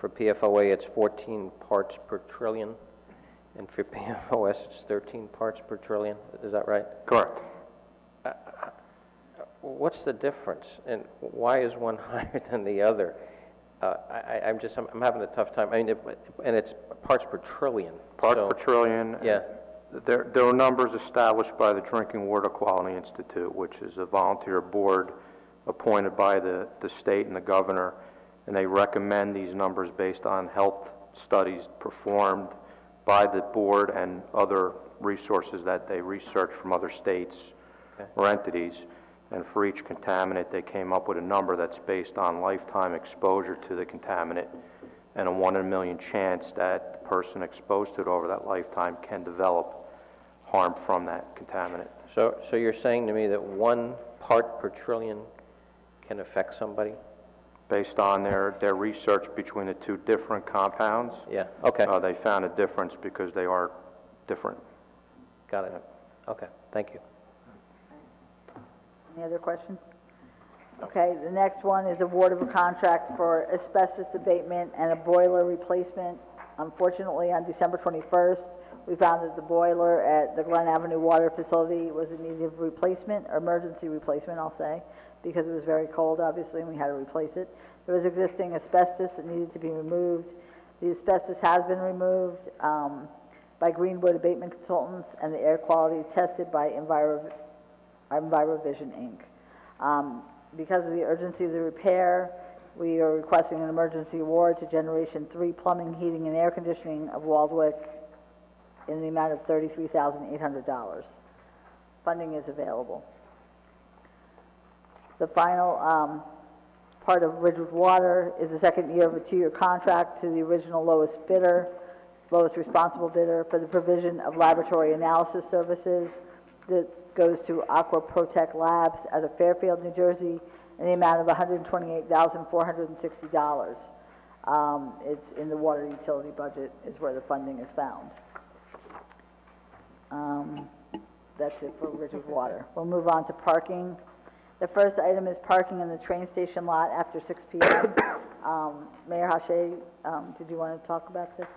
For PFOA, it's 14 parts per trillion, and for PFOS, it's 13 parts per trillion. Is that right? Correct. What's the difference, and why is one higher than the other? I'm having a tough time. I mean, and it's parts per trillion. Parts per trillion. Yeah. There are numbers established by the Drinking Water Quality Institute, which is a volunteer board appointed by the state and the governor, and they recommend these numbers based on health studies performed by the board and other resources that they research from other states or entities. And for each contaminant, they came up with a number that's based on lifetime exposure to the contaminant and a 1 in a million chance that the person exposed to it over that lifetime can develop harm from that contaminant. So you're saying to me that 1 part per trillion can affect somebody? Based on their research between the two different compounds, Yeah, okay. They found a difference because they are different. Got it. Okay, thank you. Any other questions? Okay, the next one is award of a contract for asbestos abatement and a boiler replacement. Unfortunately, on December 21st, we found that the boiler at the Glen Avenue Water Facility was in need of replacement, or emergency replacement, I'll say, because it was very cold, obviously, and we had to replace it. There was existing asbestos that needed to be removed. The asbestos has been removed by Greenwood Abatement Consultants, and the air quality tested by EnviroVision, Inc. Because of the urgency of the repair, we are requesting an emergency award to Generation 3 Plumbing, Heating, and Air Conditioning of Waldwick in the amount of $33,800. Funding is available. The final part of Ridgewood Water is the second year of a 2-year contract to the original lowest responsible bidder for the provision of laboratory analysis services that goes to Aqua Protect Labs out of Fairfield, New Jersey, in the amount of $128,460. It's in the water utility budget is where the funding is found. That's it for Ridgewood Water. We'll move on to parking. The first item is parking in the train station lot after 6 p.m. Mayor Hache, did you want to talk about this?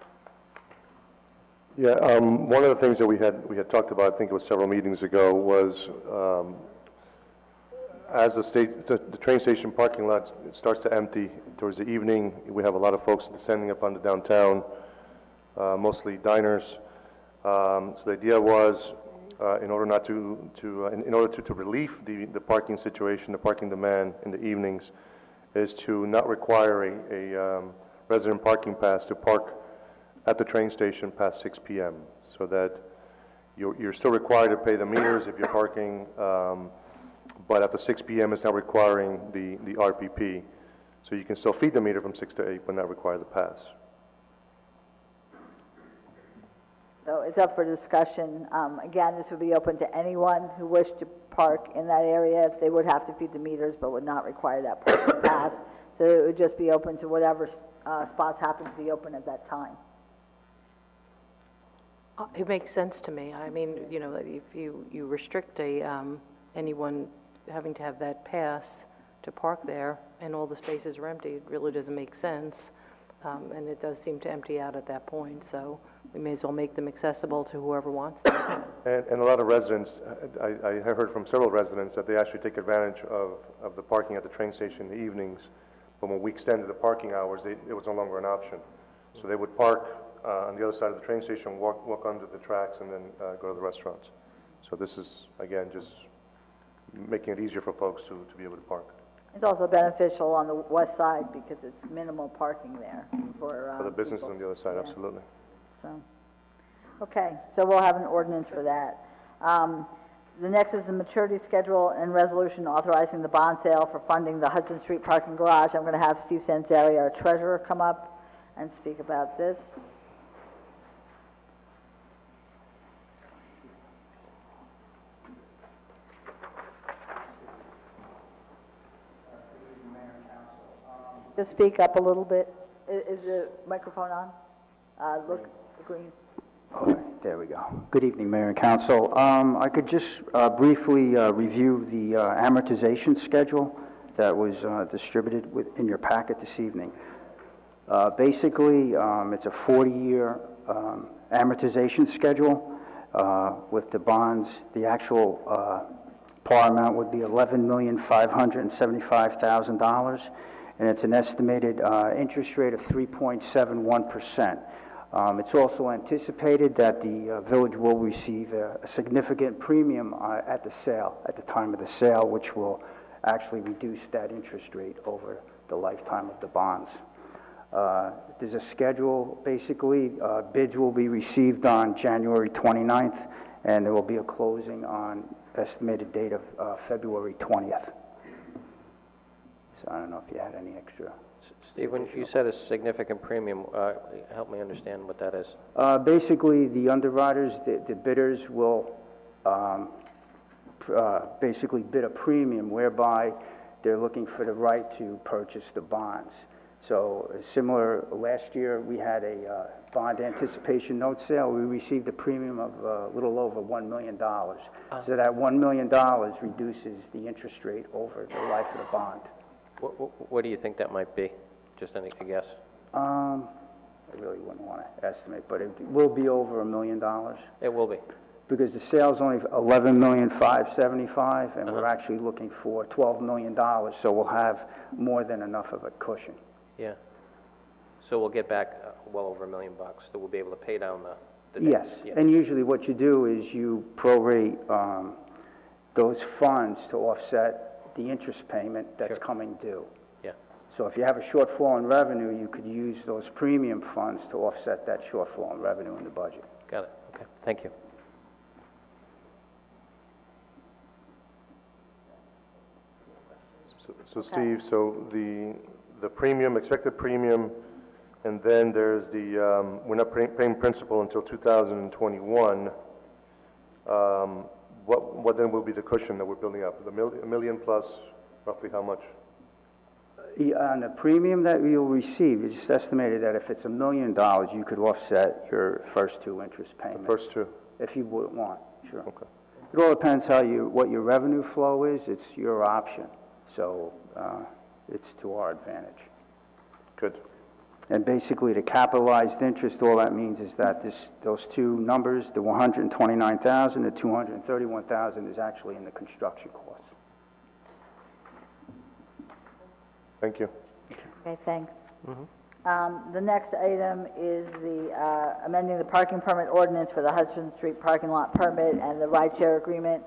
Yeah, one of the things that we had talked about, I think it was several meetings ago, was as the train station parking lot starts to empty towards the evening, we have a lot of folks descending upon the downtown, mostly diners. So the idea was, in order to relieve the parking situation, the parking demand in the evenings, is to not require a resident parking pass to park at the train station past 6 p.m. so that you're still required to pay the meters if you're parking, but after 6 p.m. it's now requiring the RPP. So you can still feed the meter from 6 to 8 but not require the pass. So it's up for discussion. Again, this would be open to anyone who wished to park in that area. They would have to feed the meters but would not require that parking pass. So it would just be open to whatever spots happen to be open at that time. It makes sense to me. I mean, you know, if you restrict anyone having to have that pass to park there and all the spaces are empty, it really doesn't make sense. And it does seem to empty out at that point, so we may as well make them accessible to whoever wants them. And a lot of residents, I have heard from several residents that they actually take advantage of the parking at the train station in the evenings, but when we extended the parking hours, it was no longer an option. So they would park on the other side of the train station, walk under the tracks, and then go to the restaurants. So this is, again, just making it easier for folks to be able to park. It's also beneficial on the west side because it's minimal parking there for For the businesses people. on the other side, Yeah. absolutely. So, okay, so we'll have an ordinance for that. The next is the maturity schedule and resolution authorizing the bond sale for funding the Hudson Street parking garage. I'm going to have Steve Sanzari, our treasurer, come up and speak about this. Just speak up a little bit. Is the microphone on? Look green. All right, there we go. Good evening, Mayor and Council. I could just briefly review the amortization schedule that was distributed in your packet this evening. Basically, it's a 40-year amortization schedule with the bonds. The actual par amount would be $11,575,000. And it's an estimated interest rate of 3.71%. It's also anticipated that the village will receive a significant premium at the sale, at the time of the sale, which will actually reduce that interest rate over the lifetime of the bonds. There's a schedule, basically, bids will be received on January 29th, and there will be a closing on estimated date of February 20th. So I don't know if you had any extra. Steve, when you said a significant premium, help me understand what that is. Basically, the underwriters, the bidders will basically bid a premium whereby they're looking for the right to purchase the bonds. So similar, last year we had a bond anticipation note sale. We received a premium of a little over $1 million. So that $1 million reduces the interest rate over the life of the bond. What do you think that might be? Just any guess? I really wouldn't want to estimate, but it will be over $1 million. It will be. Because the sale's only $11,575,000, and we're actually looking for $12 million, so we'll have more than enough of a cushion. Yeah. So we'll get back well over $1 million that we'll be able to pay down the debt. Yes, yeah. And usually what you do is you prorate those funds to offset the interest payment that's coming due. Yeah. So if you have a shortfall in revenue, you could use those premium funds to offset that shortfall in revenue in the budget. Got it. Okay. Thank you. So Steve, so the premium, expected premium, and then there's the, we're not paying principal until 2021. What then will be the cushion that we're building up? A million plus, roughly how much? On the premium that you'll receive, it's just estimated that if it's $1 million, you could offset your first two interest payments. The first two? If you would want, sure. Okay. It all depends what your revenue flow is. It's your option. So it's to our advantage. Good. And basically, the capitalized interest, all that means is that those two numbers, the $129,000, the $231,000, is actually in the construction costs. Thank you. Okay, thanks. The next item is the amending the parking permit ordinance for the Hudson Street parking lot permit and the rideshare agreement.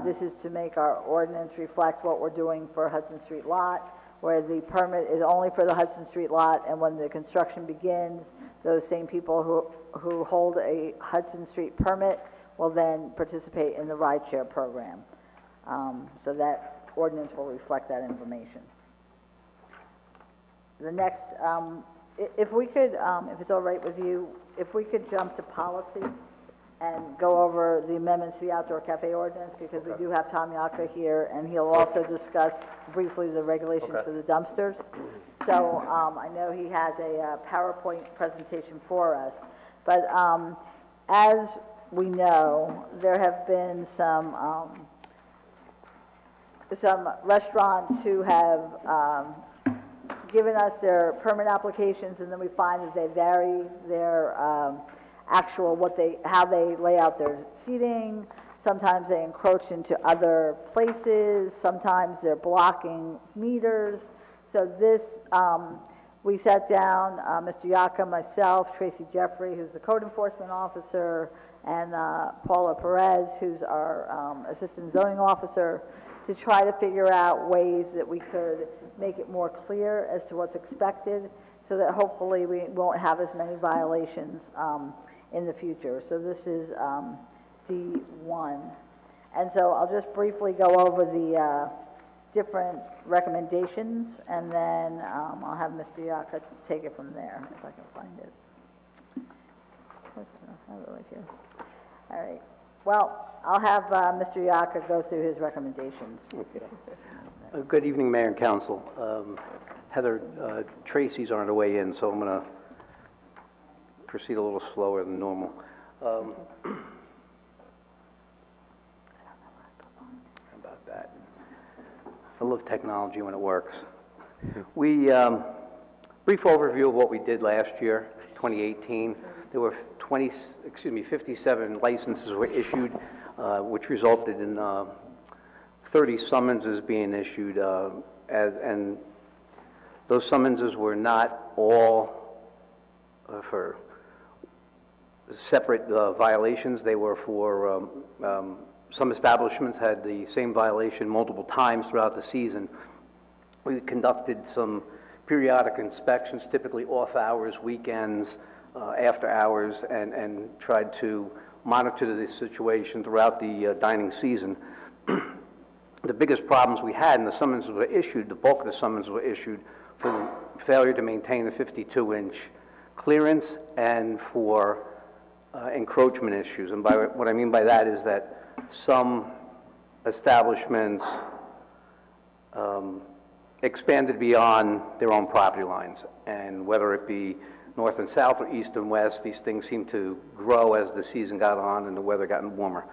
This is to make our ordinance reflect what we're doing for Hudson Street lot, where the permit is only for the Hudson Street lot, and when the construction begins, those same people who hold a Hudson Street permit will then participate in the rideshare program. So that ordinance will reflect that information. The next, if we could, if it's all right with you, if we could jump to policy and go over the amendments to the outdoor cafe ordinance, because we do have Tom Yaka here, and he'll also discuss briefly the regulations for the dumpsters. So I know he has a PowerPoint presentation for us, but as we know, there have been some restaurants who have given us their permit applications, and then we find that they vary their how they lay out their seating. Sometimes they encroach into other places. Sometimes they're blocking meters. So this, we sat down, Mr. Yaka, myself, Tracy Jeffrey, who's the code enforcement officer, and Paula Perez, who's our assistant zoning officer, to try to figure out ways that we could make it more clear as to what's expected, so that hopefully we won't have as many violations in the future. So this is D1. And so I'll just briefly go over the different recommendations, and then I'll have Mr. Yaka take it from there, if I can find it. I have it right here. All right. Well, I'll have Mr. Yaka go through his recommendations. Okay. Good evening, Mayor and Council. Heather, Tracy's on her way in, so I'm going to proceed a little slower than normal. About that. I love technology when it works. We, brief overview of what we did last year, 2018. There were 57 licenses were issued, which resulted in 30 summonses being issued, and those summonses were not all for separate violations. They were for some establishments had the same violation multiple times throughout the season. We conducted some periodic inspections, typically off hours, weekends, after hours, and tried to monitor the situation throughout the dining season. The biggest problems we had, and the summonses were issued, the bulk of the summonses were issued for the failure to maintain the 52-inch clearance and for encroachment issues. And by what I mean by that is that some establishments expanded beyond their own property lines, and whether it be north and south or east and west, these things seem to grow as the season got on and the weather got warmer.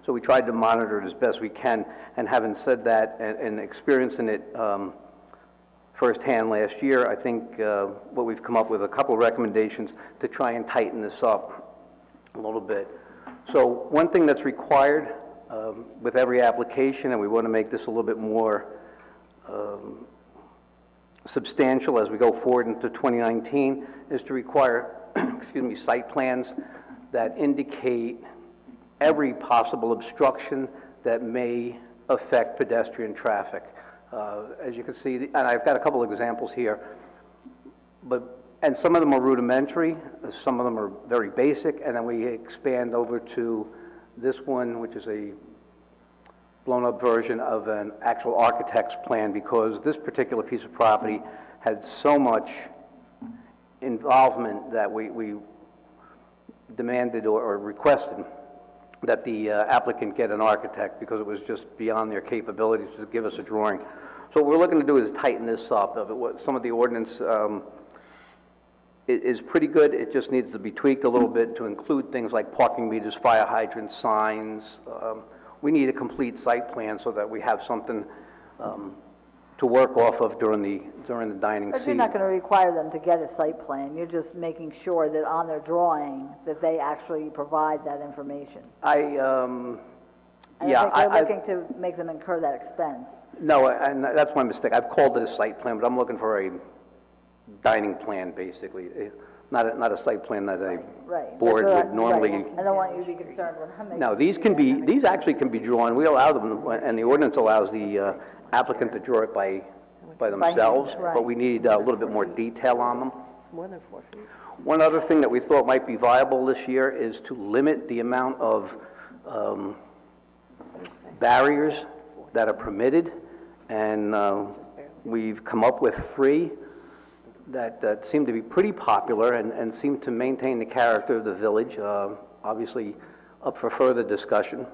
So we tried to monitor it as best we can, and having said that and experiencing it firsthand last year, I think what we've come up with a couple of recommendations to try and tighten this up a little bit. So one thing that's required with every application, and we want to make this a little bit more substantial as we go forward into 2019, is to require site plans that indicate every possible obstruction that may affect pedestrian traffic. As you can see, and I've got a couple of examples here, and some of them are rudimentary, some of them are very basic, and then we expand over to this one, which is a blown-up version of an actual architect's plan, because this particular piece of property had so much involvement that we demanded or requested that the applicant get an architect, because it was just beyond their capabilities to give us a drawing. So what we're looking to do is tighten this up. Some of the ordinance is pretty good. It just needs to be tweaked a little bit to include things like parking meters, fire hydrants, signs. We need a complete site plan so that we have something to work off of during the dining But season. you're not going to require them to get a site plan. You're just making sure that on their drawing that they actually provide that information. I think you're looking to make them incur that expense. No, and that's my mistake. I've called it a site plan, but I'm looking for a dining plan, basically. Not a site plan that a board would normally. Right. I don't want you to be concerned when I'm making. No, these actually can be drawn. We allow them, and the ordinance allows the applicant to draw it by themselves, right. But we need a little bit more detail on them. More than 4 feet. One other thing that we thought might be viable this year is to limit the amount of barriers that are permitted, and we've come up with 3 that seem to be pretty popular and seem to maintain the character of the village, obviously up for further discussion.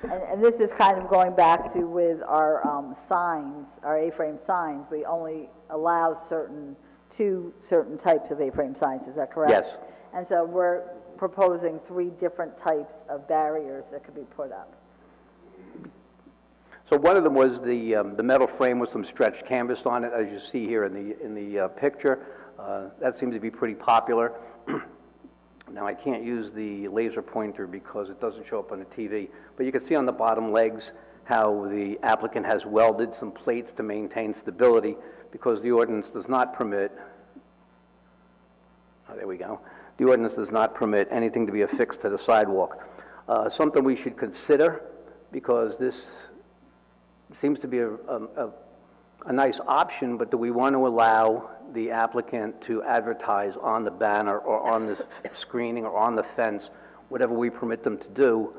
And this is kind of going back to with our signs, our A-frame signs. We only allow certain types of A-frame signs, is that correct? Yes. And so we're proposing 3 different types of barriers that could be put up. So one of them was the metal frame with some stretched canvas on it, as you see here in the picture. That seems to be pretty popular. Now, I can't use the laser pointer because it doesn't show up on the TV, but you can see on the bottom legs how the applicant has welded some plates to maintain stability because the ordinance does not permit, there we go, the ordinance does not permit anything to be affixed to the sidewalk. Something we should consider, because this seems to be a nice option, but do we want to allow the applicant to advertise on the banner or on the screening or on the fence, whatever we permit them to do,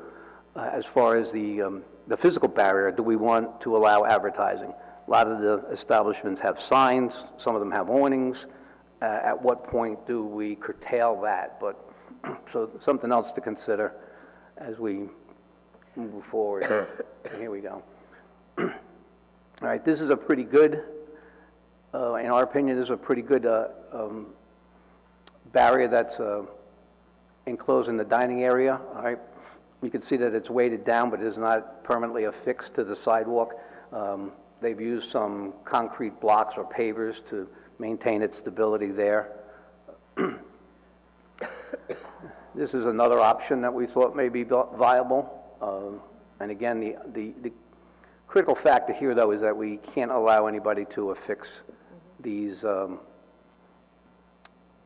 as far as the physical barrier? Do we want to allow advertising? A lot of the establishments have signs, some of them have awnings. At what point do we curtail that? But so something else to consider as we move forward. Here we go. All right, this is a pretty good, in our opinion, this is a pretty good barrier that's enclosed in the dining area. All right, you can see that it's weighted down, but it is not permanently affixed to the sidewalk. They've used some concrete blocks or pavers to maintain its stability there. This is another option that we thought may be viable. And again, the critical factor here, though, is that we can't allow anybody to affix these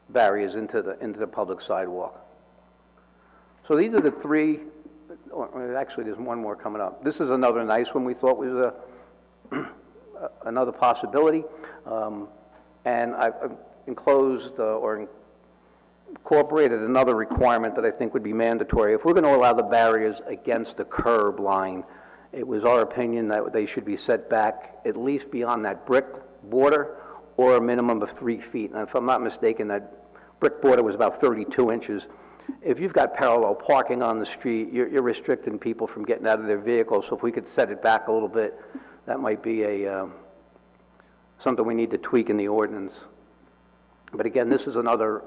barriers into the public sidewalk. So these are the 3. Actually, there's one more coming up. This is another nice one we thought was another possibility. And I've enclosed or incorporated another requirement that I think would be mandatory. If we're going to allow the barriers against the curb line, it was our opinion that they should be set back at least beyond that brick border or a minimum of 3 feet. And if I'm not mistaken, that brick border was about 32 inches. If you've got parallel parking on the street, you're restricting people from getting out of their vehicles. So if we could set it back a little bit, that might be something we need to tweak in the ordinance. But again, this is another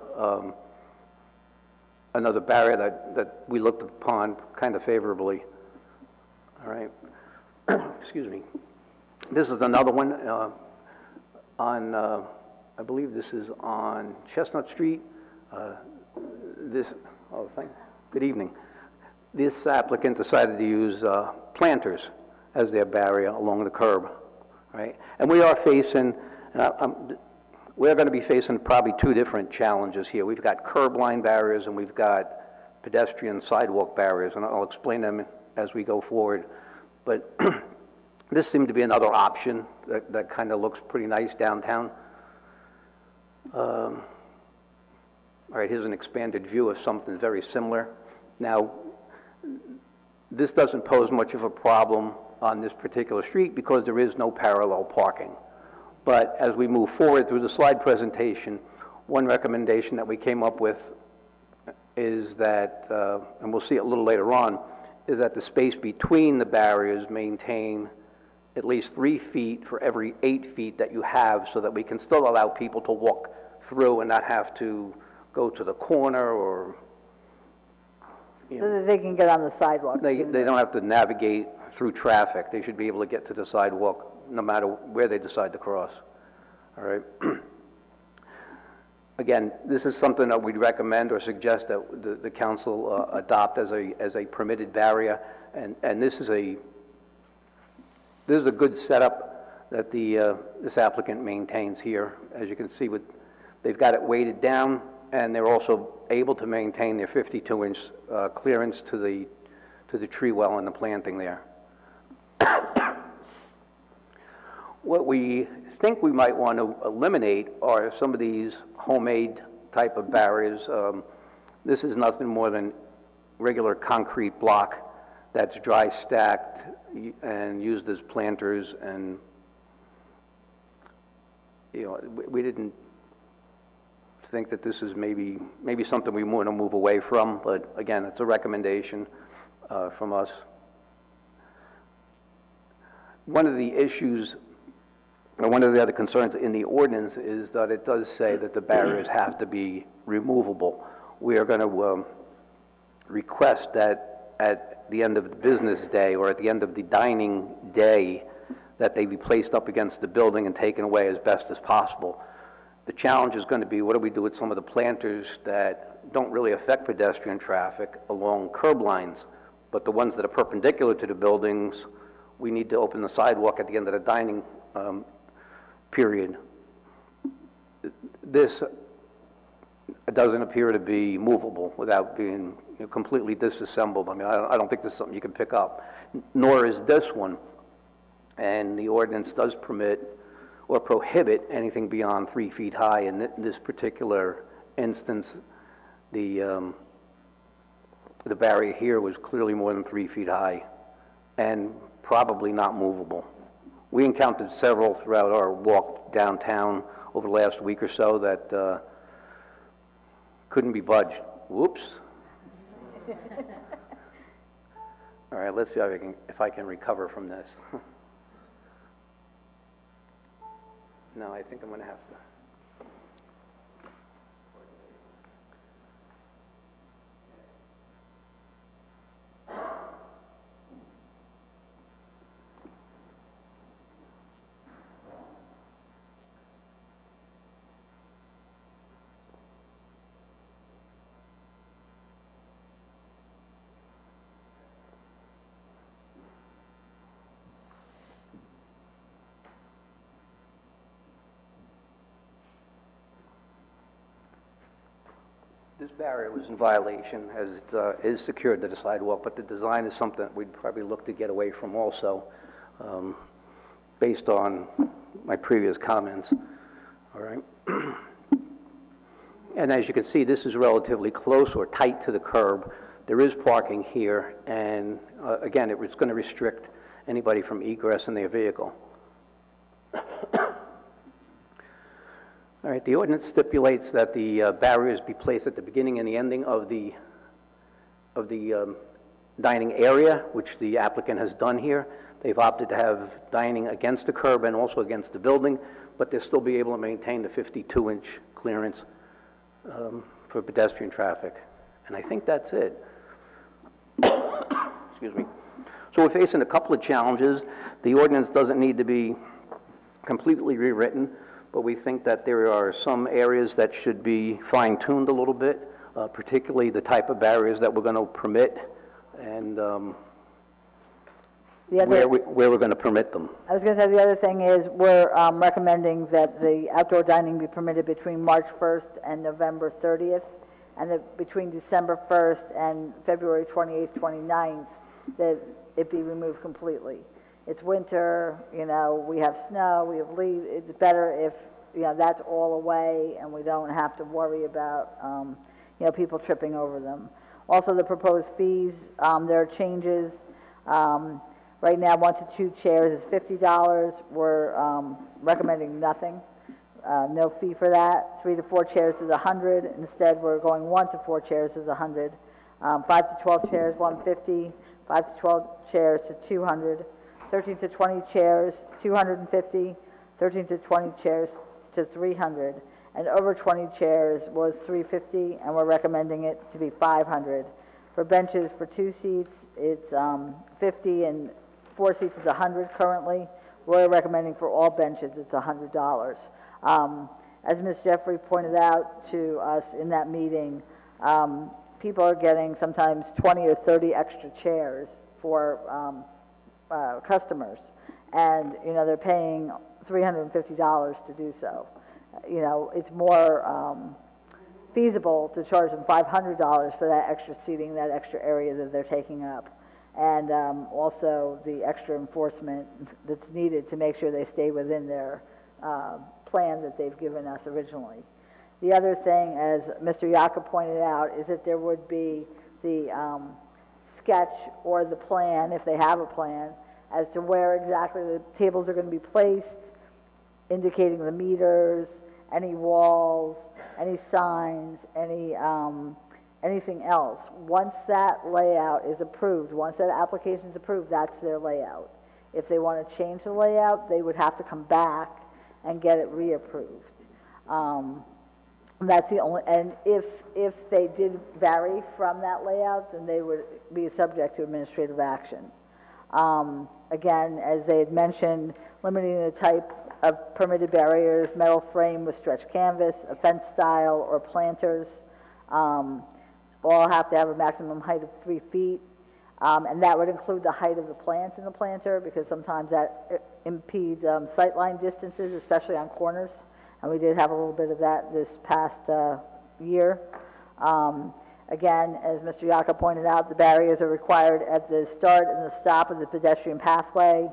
barrier that we looked upon kind of favorably. All right. Excuse me. This is another one on, I believe this is on Chestnut Street. Good evening. This applicant decided to use planters as their barrier along the curb, right? And we are facing, we're going to be facing probably 2 different challenges here. We've got curb line barriers and we've got pedestrian sidewalk barriers, and I'll explain them as we go forward. But this seemed to be another option that kind of looks pretty nice downtown. All right, here's an expanded view of something very similar. Now, this doesn't pose much of a problem on this particular street because there is no parallel parking. But as we move forward through the slide presentation, one recommendation that we came up with is that, and we'll see it a little later on, is that the space between the barriers maintain at least 3 feet for every 8 feet that you have, so that we can still allow people to walk through and not have to go to the corner or, So that they can get on the sidewalk. They don't have to navigate through traffic. They should be able to get to the sidewalk no matter where they decide to cross. All right. Again, this is something that we'd recommend or suggest that the council adopt as a permitted barrier, and this is a good setup that this applicant maintains here. As you can see, they've got it weighted down, and they're also able to maintain their 52-inch clearance to the tree well and the planting there. What we think we might want to eliminate are some of these homemade type of barriers. This is nothing more than regular concrete block that's dry stacked and used as planters, and we didn't think that this is maybe something we want to move away from, but again, it's a recommendation from us. One of the issues, or one of the other concerns in the ordinance, is that it does say that the barriers have to be removable. we are going to request that at the end of the business day or at the end of the dining day that they be placed up against the building and taken away as best as possible. The challenge is going to be, what do we do with some of the planters that don't really affect pedestrian traffic along curb lines, but the ones that are perpendicular to the buildings, we need to open the sidewalk at the end of the dining period. This doesn't appear to be movable without being completely disassembled. I mean, I don't think this is something you can pick up, nor is this one. And the ordinance does permit or prohibit anything beyond 3 feet high. In this particular instance, the barrier here was clearly more than 3 feet high and probably not movable. We encountered several throughout our walk downtown over the last week or so that couldn't be budged. Whoops. All right, let's see if I can recover from this. No, I think I'm going to have to. This barrier was in violation as it is secured to the sidewalk, but the design is something that we'd probably look to get away from also, based on my previous comments. All right. And as you can see, this is relatively close or tight to the curb. There is parking here, and again, it was going to restrict anybody from egress in their vehicle. All right, the ordinance stipulates that the barriers be placed at the beginning and the ending of the dining area, which the applicant has done here. They've opted to have dining against the curb and also against the building, but they'll still be able to maintain the 52-inch clearance for pedestrian traffic. And I think that's it. Excuse me. So we're facing a couple of challenges. The ordinance doesn't need to be completely rewritten, but we think that there are some areas that should be fine-tuned a little bit, particularly the type of barriers that we're going to permit and where we're going to permit them. I was going to say the other thing is we're recommending that the outdoor dining be permitted between March 1st and November 30th, and that between December 1st and February 28th, 29th, that it be removed completely. It's winter, we have snow, we have leaves. It's better if, that's all away and we don't have to worry about, people tripping over them. Also, the proposed fees, there are changes. Right now, 1 to 2 chairs is $50. We're recommending nothing, no fee for that. 3 to 4 chairs is $100. Instead, we're going 1 to 4 chairs is $100. 5 to 12 chairs, $150. 5 to 12 chairs to $200. 13 to 20 chairs, $250, 13 to 20 chairs to $300, and over 20 chairs was $350, and we're recommending it to be $500. For benches for 2 seats, it's $50, and 4 seats is $100 currently. We're recommending for all benches it's $100. As Ms. Jeffrey pointed out to us in that meeting, people are getting sometimes 20 or 30 extra chairs for customers, and they're paying $350 to do so. It's more feasible to charge them $500 for that extra seating, that extra area that they're taking up, and also the extra enforcement that's needed to make sure they stay within their plan that they've given us originally. The other thing, as Mr. Yaka pointed out, is that there would be the sketch or the plan, if they have a plan, as to where exactly the tables are going to be placed, indicating the meters, any walls, any signs, anything else. Once that layout is approved, once that application is approved, that's their layout. If they want to change the layout, they would have to come back and get it reapproved. That's the only, and if they did vary from that layout, then they would be subject to administrative action. Again, as they had mentioned, limiting the type of permitted barriers, metal frame with stretched canvas, a fence style, or planters, all have to have a maximum height of 3 feet. And that would include the height of the plants in the planter, because sometimes that impedes sightline distances, especially on corners. And we did have a little bit of that this past year. Again, as Mr. Yaka pointed out, the barriers are required at the start and the stop of the pedestrian pathway.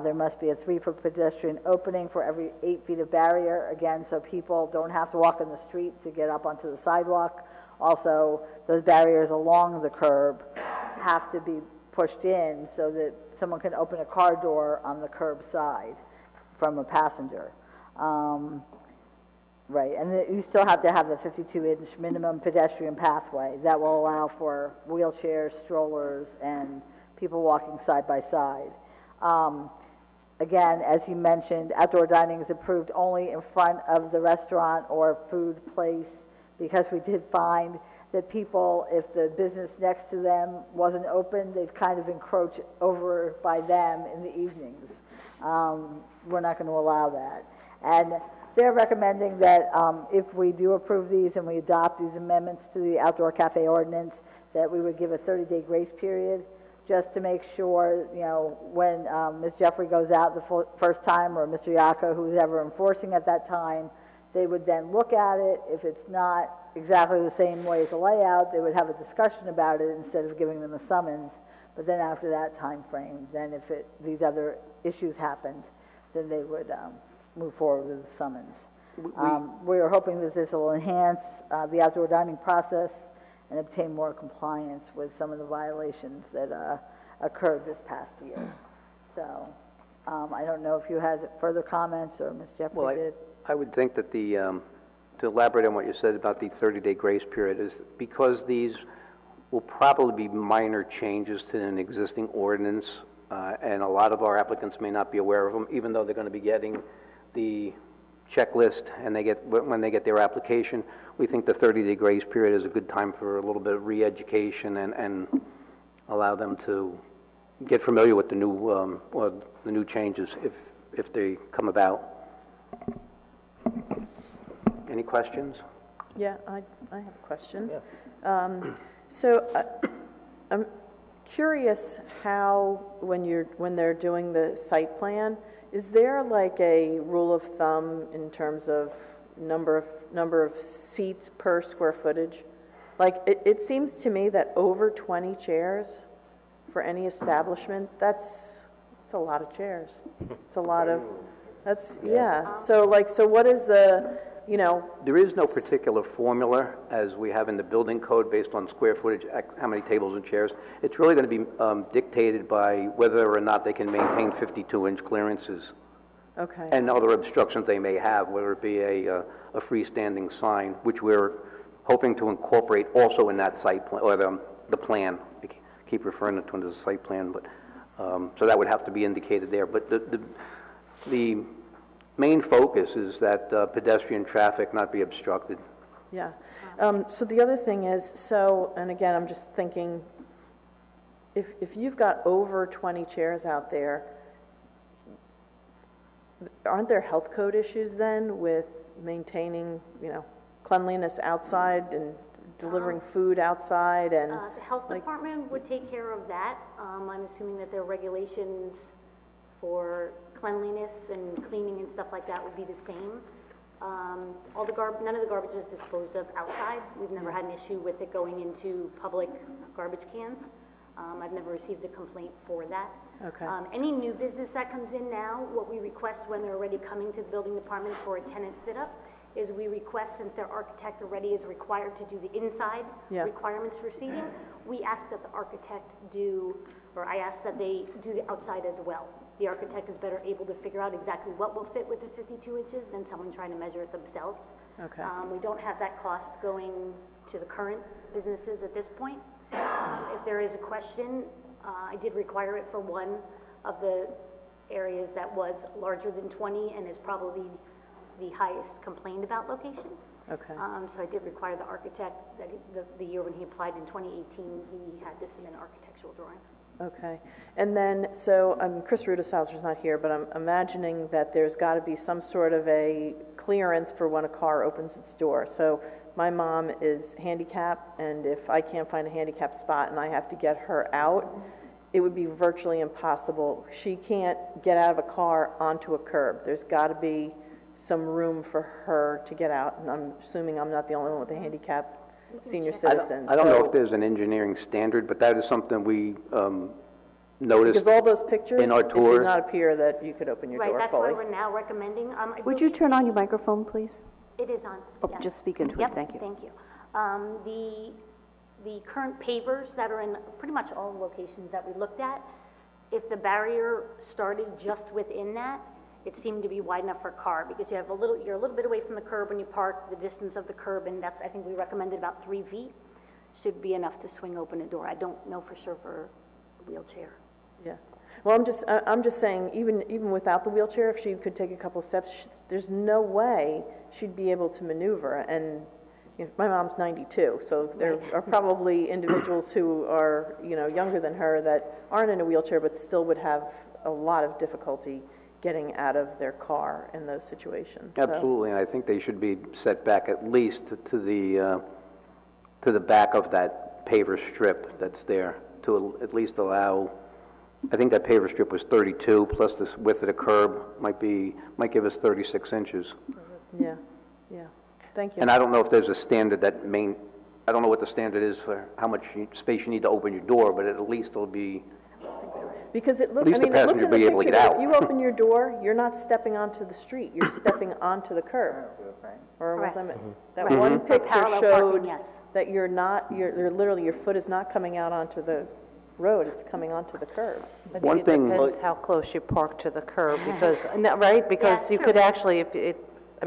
There must be a 3-foot pedestrian opening for every 8 feet of barrier, again, so people don't have to walk in the street to get up onto the sidewalk. Also, those barriers along the curb have to be pushed in so that someone can open a car door on the curb side from a passenger. Right, and you still have to have the 52-inch minimum pedestrian pathway. That will allow for wheelchairs, strollers, and people walking side by side. Again, as he mentioned, outdoor dining is approved only in front of the restaurant or food place, because we did find that people, if the business next to them wasn't open, they'd kind of encroach over by them in the evenings. We're not going to allow that. And they're recommending that if we do approve these and we adopt these amendments to the outdoor cafe ordinance, that we would give a 30-day grace period, just to make sure, you know, when Ms. Jeffrey goes out the first time, or Mr. Yaka, who's ever enforcing at that time, they would then look at it. If it's not exactly the same way as the layout, they would have a discussion about it instead of giving them a summons. But then after that time frame, then if these other issues happened, then they would move forward with the summons. We are hoping that this will enhance the outdoor dining process and obtain more compliance with some of the violations that occurred this past year. So I don't know if you had further comments, or Ms. Jeffrey did. I would think that to elaborate on what you said about the 30-day grace period, is because these will probably be minor changes to an existing ordinance, and a lot of our applicants may not be aware of them, even though they're going to be getting the checklist and when they get their application. We think the 30-day grace period is a good time for a little bit of re-education and allow them to get familiar with the new changes if they come about. Any questions? Yeah, I have a question. Yeah. So I'm curious how, when they're doing the site plan, is there like a rule of thumb in terms of number of seats per square footage? Like it seems to me that over 20 chairs for any establishment, that's a lot of chairs. It's a lot of, yeah. So what is the, you know? There is no particular formula as we have in the building code based on square footage, how many tables and chairs. It's really going to be dictated by whether or not they can maintain 52-inch clearances. Okay. And other obstructions they may have, whether it be a freestanding sign, which we're hoping to incorporate also in that site plan, or the plan. I keep referring to it as a site plan, but so that would have to be indicated there. But the main focus is that pedestrian traffic not be obstructed. Yeah. So the other thing is, and again, I'm just thinking, if you've got over 20 chairs out there, aren't there health code issues then with maintaining, cleanliness outside and delivering food outside? And the health department would take care of that. I'm assuming that there are regulations for cleanliness and cleaning and stuff like that would be the same. None of the garbage is disposed of outside. We've never had an issue with it going into public garbage cans. I've never received a complaint for that. Okay. Any new business that comes in now, what we request when they're already coming to the building department for a tenant fit-up is we request, since their architect already is required to do the inside requirements for seating, we ask that the architect I ask that they do the outside as well. The architect is better able to figure out exactly what will fit with the 52 inches than someone trying to measure it themselves. Okay. We don't have that cost going to the current businesses at this point. If there is a question, I did require it for one of the areas that was larger than 20 and is probably the highest complained about location. Okay. So I did require the architect, that the year when he applied in 2018, he had to submit an architectural drawing. Okay. And then, so Chris Rudishauser's not here, but I'm imagining that there's got to be some sort of a clearance for when a car opens its door. So my mom is handicapped, and if I can't find a handicap spot and I have to get her out, it would be virtually impossible. She can't get out of a car onto a curb. There's got to be some room for her to get out, and I'm assuming I'm not the only one with a handicap senior citizen. I don't know if there's an engineering standard, but that is something we noticed because all those pictures, in our it tours. did not appear that you could open your door Right, fully. that's why we're now recommending. Would you turn on your microphone, please? It is on. Oh, yes. just speak into it, Yep, thank you. Thank you. The current pavers that are in pretty much all locations that we looked at, if the barrier started just within that, it seemed to be wide enough for a car, because you're a little bit away from the curb when you park, the distance of the curb, and that's, I think we recommended about 3 feet, should be enough to swing open a door. I don't know for sure for a wheelchair. Yeah. Well, I'm just saying, even without the wheelchair, if she could take a couple steps, there's no way she'd be able to maneuver. And you know, my mom's 92, so there are probably individuals who are, you know, younger than her that aren't in a wheelchair but still would have a lot of difficulty getting out of their car in those situations. Absolutely, and I think they should be set back at least to the back of that paver strip that's there, to at least allow. I think that paver strip was 32 plus the width of the curb might give us 36 inches. Yeah. Thank you. And I don't know if there's a standard I don't know what the standard is for how much space you need to open your door, but at least it'll be. Because it At least the it passenger looked in will be the able to picture get that out. if you open your door, you're not stepping onto the street, you're stepping onto the curb. Or was I, that Right. one picture Parallel showed parking, yes. that you're literally, your foot is not coming out onto the road, it's coming onto the curb. I think it depends how close you park to the curb, because, right, because you could actually,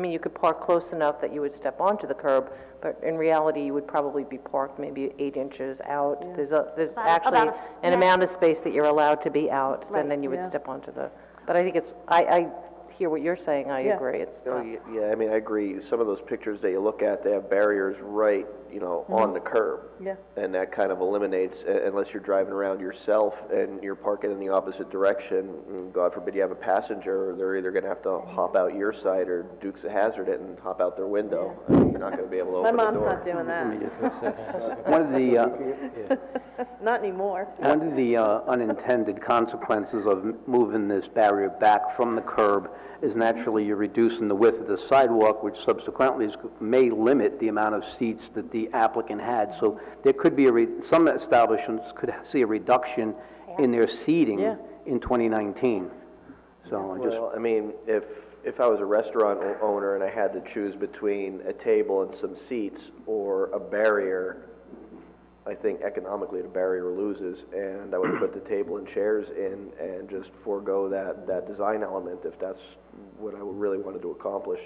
you could park close enough that you would step onto the curb, but in reality, you would probably be parked maybe 8 inches out. There's actually an amount of space that you're allowed to be out, and then you would step onto the, but I think I hear what you're saying, I agree, it's tough. Yeah, I mean, I agree. Some of those pictures that you look at, they have barriers right, on the curb. Yeah. And that kind of eliminates, unless you're driving around yourself and you're parking in the opposite direction, and God forbid you have a passenger, they're either going to have to hop out your side or Dukes of Hazzard it and hop out their window. I mean, you're not going to be able to open the door. My mom's not doing that. One of the Not anymore. One of the unintended consequences of moving this barrier back from the curb is naturally you're reducing the width of the sidewalk, which subsequently may limit the amount of seats that the applicant had. So there could be some establishments could see a reduction in their seating in 2019. Well, I mean, if I was a restaurant owner and I had to choose between a table and some seats or a barrier, I think economically the barrier loses, and I would put the table and chairs in and just forego that design element if that's what I really wanted to accomplish.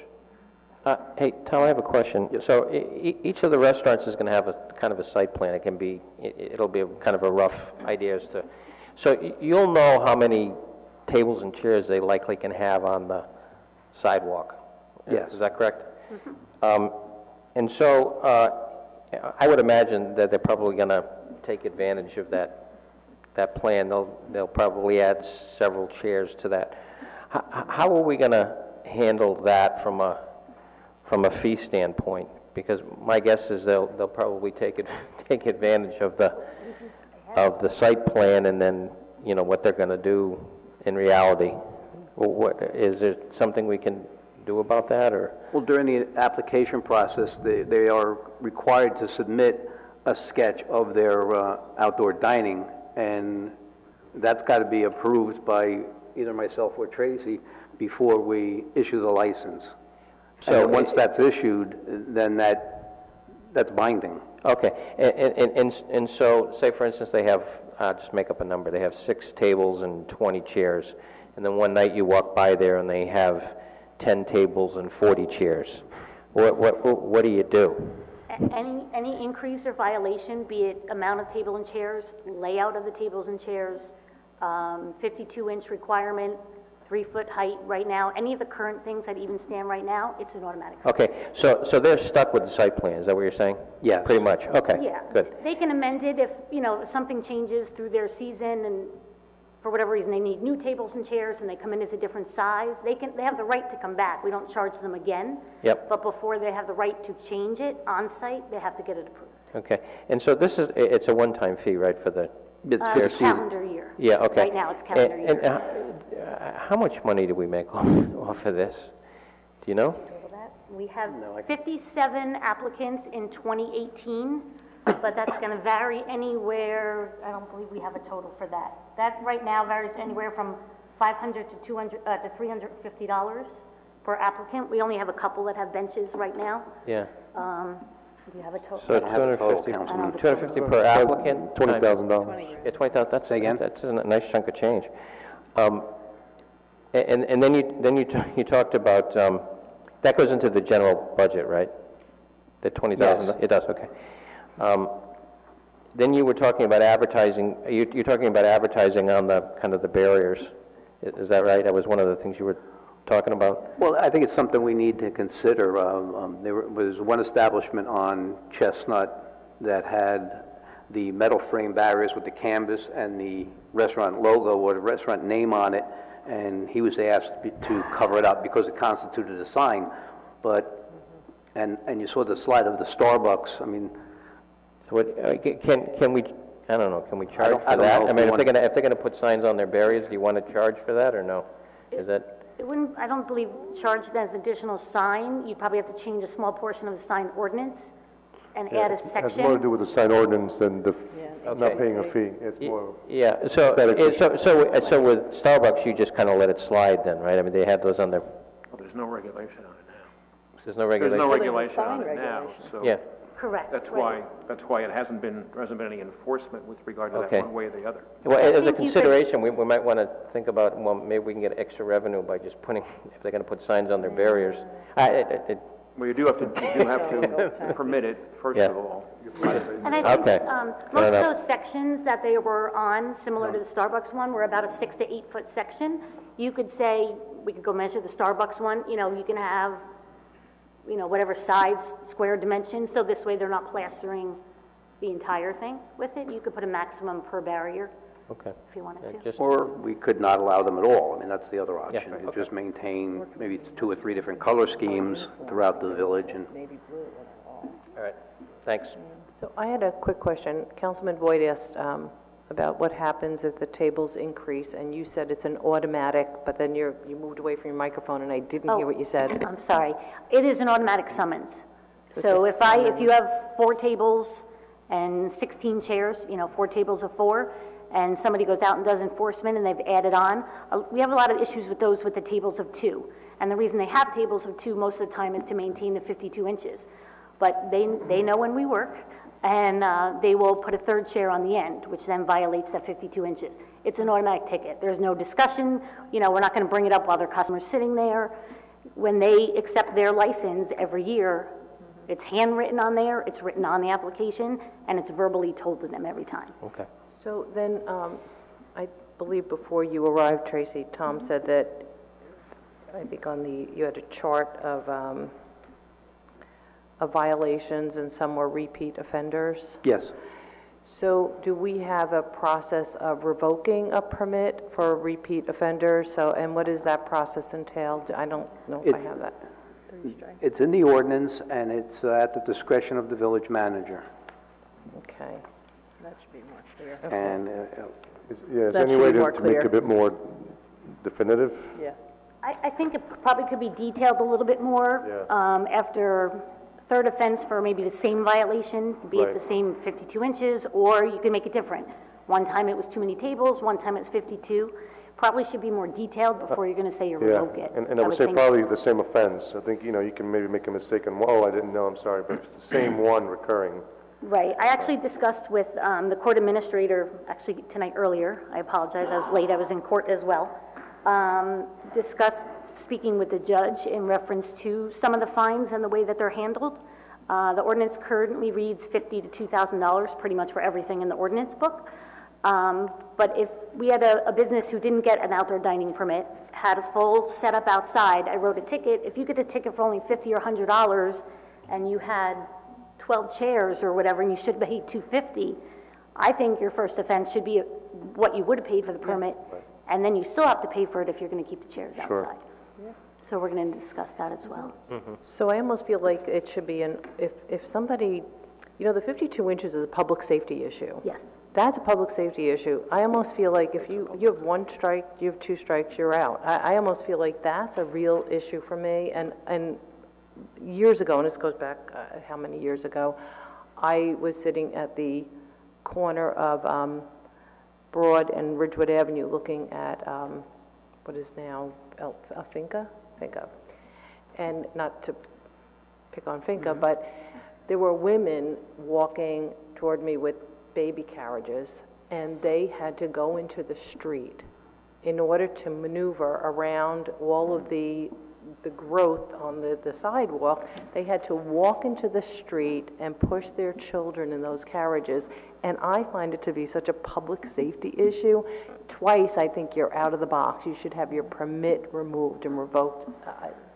Hey, Tom, I have a question. Yes. So each of the restaurants is going to have a kind of a site plan. It'll be kind of a rough idea as to, so you'll know how many tables and chairs they likely can have on the sidewalk. Yes. Is that correct? Mm-hmm. And so I would imagine that they're probably going to take advantage of that plan. They'll probably add several chairs to that. How are we going to handle that from a fee standpoint? Because my guess is they'll probably take advantage of the site plan, and then what they're going to do in reality. Is there something we can do about that, or? Well, during the application process, they are required to submit a sketch of their outdoor dining, and that's got to be approved by either myself or Tracy before we issue the license. So once that's issued, then that's binding. Okay, and so, say for instance they have, just make up a number, they have 6 tables and 20 chairs, and then one night you walk by there and they have 10 tables and 40 chairs. What do you do? Any increase or violation, be it amount of table and chairs, layout of the tables and chairs, 52-inch requirement, 3-foot height right now. Any of the current things that even stand right now, it's an automatic sign. Okay, so they're stuck with the site plan, is that what you're saying? Yeah. Pretty much, okay, Yeah. good. They can amend it if, if something changes through their season and for whatever reason they need new tables and chairs and they come in as a different size, they have the right to come back. We don't charge them again. Yep. But before they have the right to change it on site, they have to get it approved. Okay, and so it's a one-time fee, right, for the chair season? Calendar year. Yeah, okay. Right now, it's calendar year. And how much money do we make off of this? Do you know? We have 57 applicants in 2018, but that's going to vary anywhere. I don't believe we have a total for that. That right now varies anywhere from $500 to $350 per applicant. We only have a couple that have benches right now. Yeah. Do you have a total? So 250 per applicant? $20,000. Yeah, 20,000, that's a nice chunk of change. And then you talked about, that goes into the general budget, right? The 20,000? Yes. It does, okay. Then you were talking about advertising, you're talking about advertising on the, kind of the barriers. Is that right? That was one of the things you were talking about? Well, I think it's something we need to consider. There was one establishment on Chestnut that had the metal frame barriers with the canvas and the restaurant logo or the restaurant name on it, and he was asked to cover it up because it constituted a sign. But, and you saw the slide of the Starbucks, I mean... Can we, I don't know, can we charge for I don't that? know I mean, if they're gonna put signs on their barriers, do you want to charge for that, or no? Is that... It wouldn't, I don't believe, charged as additional sign. You'd probably have to change a small portion of the sign ordinance and add a section. It has more to do with the sign ordinance than the, Okay. not paying a fee. It's more. Yeah, so with Starbucks, you just kind of let it slide then, right? I mean, they have those on their... Well, there's no regulation on it now. There's no regulation? There's no regulation on it now, so... Yeah. Correct. That's why there hasn't been any enforcement with regard to Okay. that one way or the other. Well, as a consideration, we might want to think about, well, maybe we can get extra revenue by just putting, if they're going to put signs on their barriers. Well, you do have to permit it, first of all. And I think most enough. of those sections that they were on, similar to the Starbucks one, were about a 6 to 8 foot section. You could say, we could go measure the Starbucks one, you can have, whatever size, square dimension, so this way they're not plastering the entire thing with it. You could put a maximum per barrier. Okay. If you wanted to. Or we could not allow them at all. I mean, that's the other option. Yeah, And just maintain maybe 2 or 3 different color schemes throughout the village. And All right, thanks. So I had a quick question. Councilman Boyd asked about what happens if the tables increase, and you said it's an automatic, but then you moved away from your microphone, and I didn't hear what you said. I'm sorry. It is an automatic summons. So So just if you have 4 tables and 16 chairs, 4 tables of 4, and somebody goes out and does enforcement and they've added on, we have a lot of issues with those with the tables of 2. And the reason they have tables of 2 most of the time is to maintain the 52 inches. But they know when we work, and they will put a 3rd chair on the end, which then violates that 52 inches. It's an automatic ticket. There's no discussion. We're not going to bring it up while their customer's sitting there. When they accept their license every year, it's handwritten on there, it's written on the application, and it's verbally told to them every time. Okay. So then, I believe before you arrived, Tracy, Tom said that, I think you had a chart of violations and some were repeat offenders. yes. So do we have a process of revoking a permit for repeat offenders? And what does that process entail? I don't know if I have that. It's in the ordinance, and it's at the discretion of the village manager. Okay. That should be more clear. And Is there That any should way be more to make clear. it a bit more definitive? Yeah. I think it probably could be detailed a little bit more after 3rd offense for maybe the same violation, be it Right. the same 52 inches, or you can make it different. One time it was too many tables, one time it's 52. Probably should be more detailed before you're going to say you Yeah, revoke it. and I would say think. probably the same offense. I think, you can maybe make a mistake and, I didn't know, I'm sorry, but if it's the same one recurring. Right. I actually discussed with the court administrator, actually tonight earlier. I apologize, I was late, I was in court as well. Discussed speaking with the judge in reference to some of the fines and the way that they're handled. The ordinance currently reads $50,000 to $2,000 pretty much for everything in the ordinance book. But if we had a business who didn't get an outdoor dining permit, had a full setup outside, I wrote a ticket. If you get a ticket for only $50 or $100 and you had 12 chairs or whatever and you should pay $250, I think your first offense should be what you would have paid for the permit, and then you still have to pay for it if you're going to keep the chairs outside. So we're going to discuss that as well. So I almost feel like it should be if somebody, the 52 inches is a public safety issue. Yes. That's a public safety issue. I almost feel like if you have one strike, you have two strikes, you're out. I almost feel like that's a real issue for me. And years ago, and this goes back how many years ago, I was sitting at the corner of Broad and Ridgewood Avenue looking at what is now Finca, and not to pick on Finca, but there were women walking toward me with baby carriages, and they had to go into the street in order to maneuver around all of the growth on the sidewalk. They had to walk into the street and push their children in those carriages, and I find it to be such a public safety issue. Twice, I think you're out of the box. You should have your permit removed and revoked,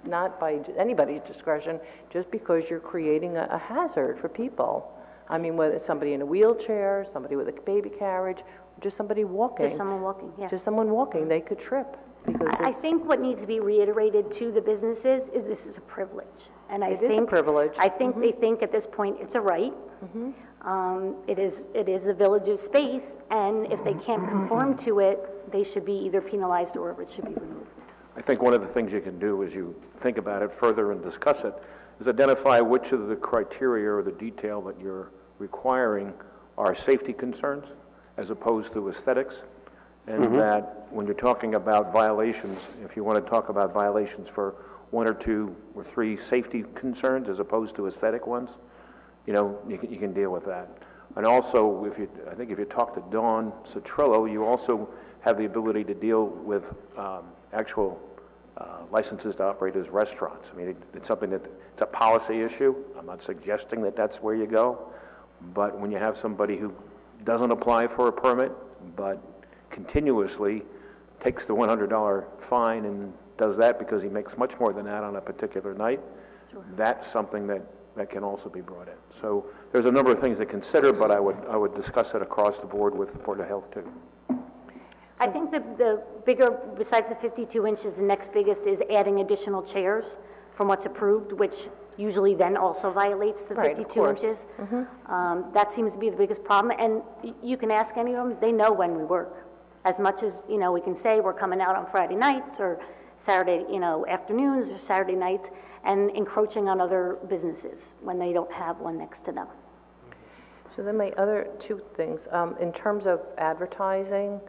not by anybody's discretion, just because you're creating a hazard for people. I mean, whether it's somebody in a wheelchair, somebody with a baby carriage, just somebody walking. Just someone walking, yeah. Just someone walking, they could trip. I think what needs to be reiterated to the businesses is this is a privilege. And It is a privilege. I think they think at this point it's a right. It is the village's space, and if they can't conform to it, they should be either penalized or it should be removed. I think one of the things you can do as you think about it further and discuss it is identify which of the criteria or the detail that you're requiring are safety concerns as opposed to aesthetics, and that when you're talking about violations, if you want to talk about violations for 1 or 2 or 3 safety concerns as opposed to aesthetic ones, you can deal with that. And also, I think if you talk to Dawn Citrillo, you also have the ability to deal with actual licenses to operate as restaurants. I mean, it's something it's a policy issue. I'm not suggesting that that's where you go, but when you have somebody who doesn't apply for a permit, but continuously takes the $100 fine and does that because he makes much more than that on a particular night, that's something that can also be brought in. So there's a number of things to consider, but I would discuss it across the board with the Board of Health too. I think the bigger, besides the 52 inches, the next biggest is adding additional chairs from what's approved, which usually then also violates the 52 inches. That seems to be the biggest problem, and you can ask any of them, they know when we work. As much as, we can say we're coming out on Friday nights or Saturday, afternoons or Saturday nights, and encroaching on other businesses when they don't have one next to them. So then my other 2 things, in terms of advertising,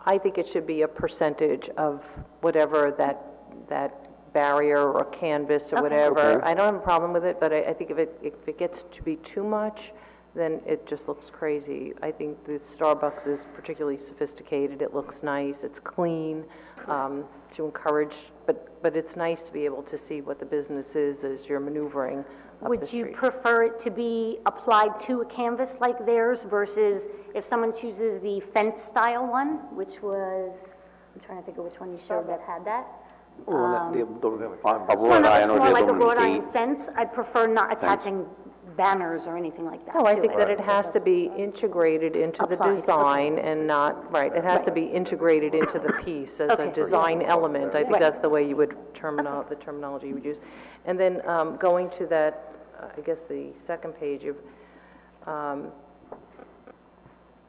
I think it should be a percentage of whatever that barrier or canvas or whatever. I don't have a problem with it, but I think if it gets to be too much, then it just looks crazy. I think the Starbucks is particularly sophisticated. It looks nice. It's clean to encourage, but it's nice to be able to see what the business is as you're maneuvering up the Would street. you prefer it to be applied to a canvas like theirs versus if someone chooses the fence style one, which was, I'm trying to think of which one you showed that had that. A wrought One iron that's or more the like a aluminum wrought iron gate. fence. I'd prefer not attaching banners or anything like that. No, I to think it. that it has to be integrated into the Applied, design and not, it has to be integrated into the piece as a design element. I think that's the way you would the terminology you would use. And then going to that, I guess the second page of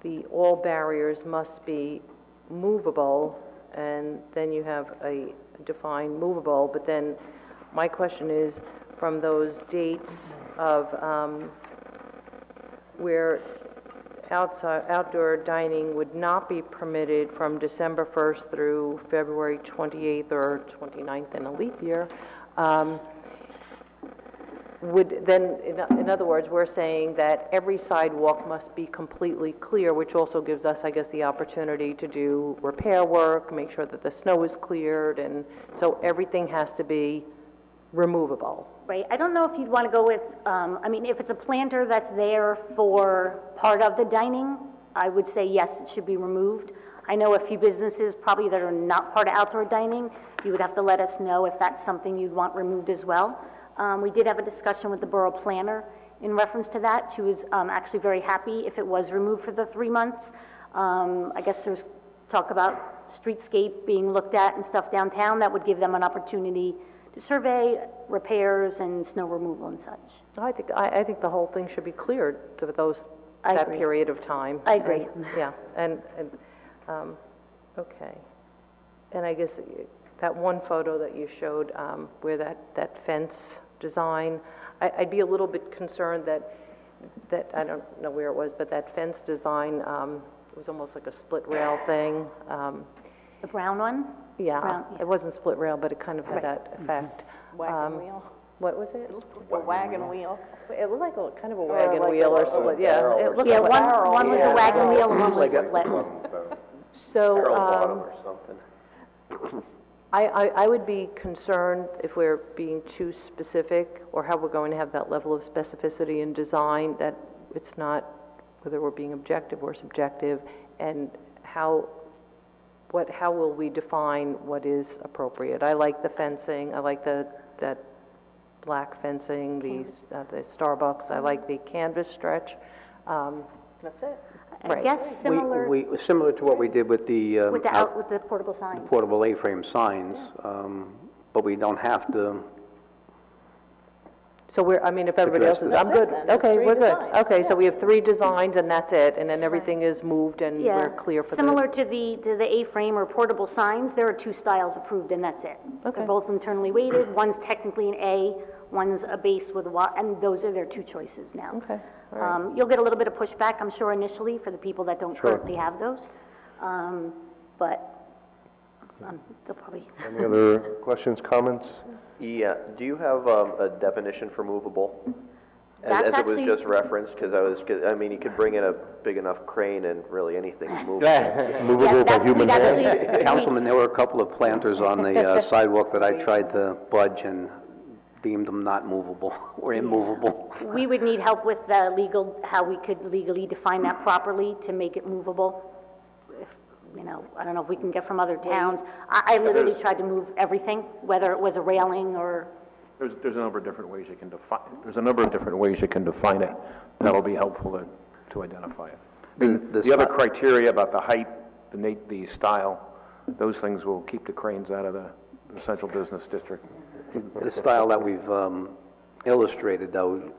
the all barriers must be movable, and then you have a defined movable, but then my question is, from those dates of where outdoor dining would not be permitted from December 1st through February 28th or 29th in a leap year, would then, in other words, we're saying that every sidewalk must be completely clear, which also gives us, I guess, the opportunity to do repair work, make sure that the snow is cleared, and so everything has to be removable. Right. I don't know if you'd want to go with, if it's a planter that's there for part of the dining, I would say yes, it should be removed. I know a few businesses probably that are not part of outdoor dining. You would have to let us know if that's something you'd want removed as well. We did have a discussion with the borough planner in reference to that. She was actually very happy if it was removed for the 3 months. I guess there's talk about streetscape being looked at and stuff downtown. That would give them an opportunity to survey repairs and snow removal and such. I think the whole thing should be cleared to that agree. period of time. I agree. Yeah, okay. And I guess that one photo that you showed where that fence design, I'd be a little bit concerned that I don't know where it was, but that fence design was almost like a split rail thing. The brown one? Yeah, Brown, yeah. It wasn't split rail, but it kind of had that effect. Wagon wheel. What was it? A wagon wheel. It looked like kind of a wagon wheel or split, yeah. It looked Yeah, like one was a wagon wheel and one was split. So, or something. I would be concerned if we're being too specific, or how we're going to have that level of specificity in design, that it's not whether we're being objective or subjective, and how will we define what is appropriate. I like the fencing, I like that black fencing, the Starbucks, I like the canvas stretch. That's it. I guess similar Similar to what we did with the with the portable signs. portable A-frame signs, but we don't have to. So if everybody else is, I'm good. Then. Okay, There's we're 3 good. designs. Okay, so we have 3 designs and that's it, and then everything is moved and we're clear for Similar to the A-frame or portable signs, there are 2 styles approved, and that's it. Okay. They're both internally weighted. One's technically an A, one's a base with a Y, and those are their 2 choices now. Okay, all right. You'll get a little bit of pushback, I'm sure, initially for the people that don't currently have those, but they'll probably. Any other questions, comments? Yeah, do you have a definition for movable? That's As it was actually- just referenced, because you could bring in a big enough crane and really anything's movable. Movable by human hand? Councilman, there were a couple of planters on the sidewalk that I tried to budge and deemed them not movable or immovable. We would need help with the how we could legally define that properly to make it movable. I don't know if we can get from other towns. I literally tried to move everything, whether it was a railing or. There's a number of different ways you can define. There's a number of different ways you can define it. That'll be helpful to identify it. The other criteria about the height, the style, those things will keep the cranes out of the central business district. The style that we've illustrated, though,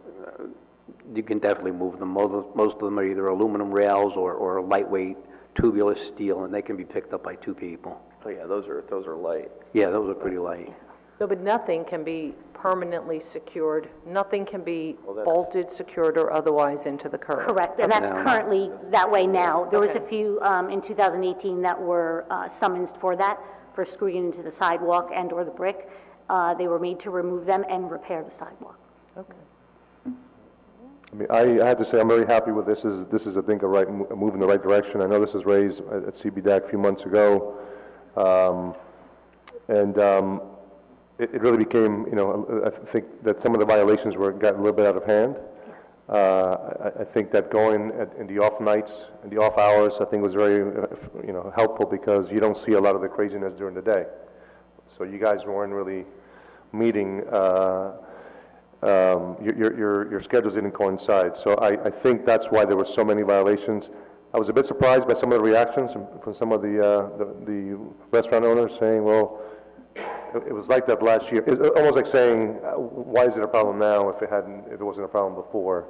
you can definitely move them. Most of them are either aluminum rails or lightweight tubular steel, and they can be picked up by 2 people. Oh yeah, those are light. Yeah, those are pretty light. No, but nothing can be permanently secured. Nothing can be bolted, secured, or otherwise into the curb. Correct, and that's currently that way now. There was a few in 2018 that were summoned for that, for screwing into the sidewalk and or the brick. They were made to remove them and repair the sidewalk. Okay. I have to say, I'm very happy with this. This is, I think, a move in the right direction. I know this was raised at CBDAC a few months ago, it really became, I think that some of the violations got a little bit out of hand. I think that going in the off nights, in the off hours, I think was very, helpful, because you don't see a lot of the craziness during the day. So you guys weren't really meeting. Your schedules didn't coincide. So I think that's why there were so many violations. I was a bit surprised by some of the reactions from some of the restaurant owners saying, well, it was like that last year. It's almost like saying, why is it a problem now if it wasn't a problem before?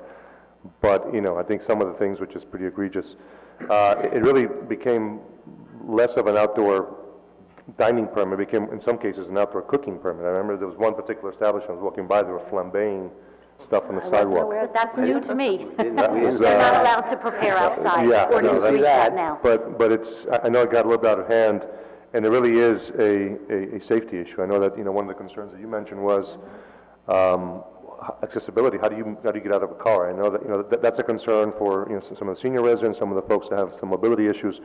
But, I think some of the things, which is pretty egregious, it really became less of an outdoor dining permit. It became, in some cases, an outdoor cooking permit. I remember there was one particular establishment I was walking by, they were flambeing stuff on the sidewalk. But that's new to me. That was, They're not allowed to prepare outside. Yeah, Ordinance reads that now. But I know it got a little bit out of hand, and it really is a safety issue. I know that, one of the concerns that you mentioned was accessibility. How do you get out of a car? I know that, that's a concern for, some of the senior residents, some of the folks that have some mobility issues.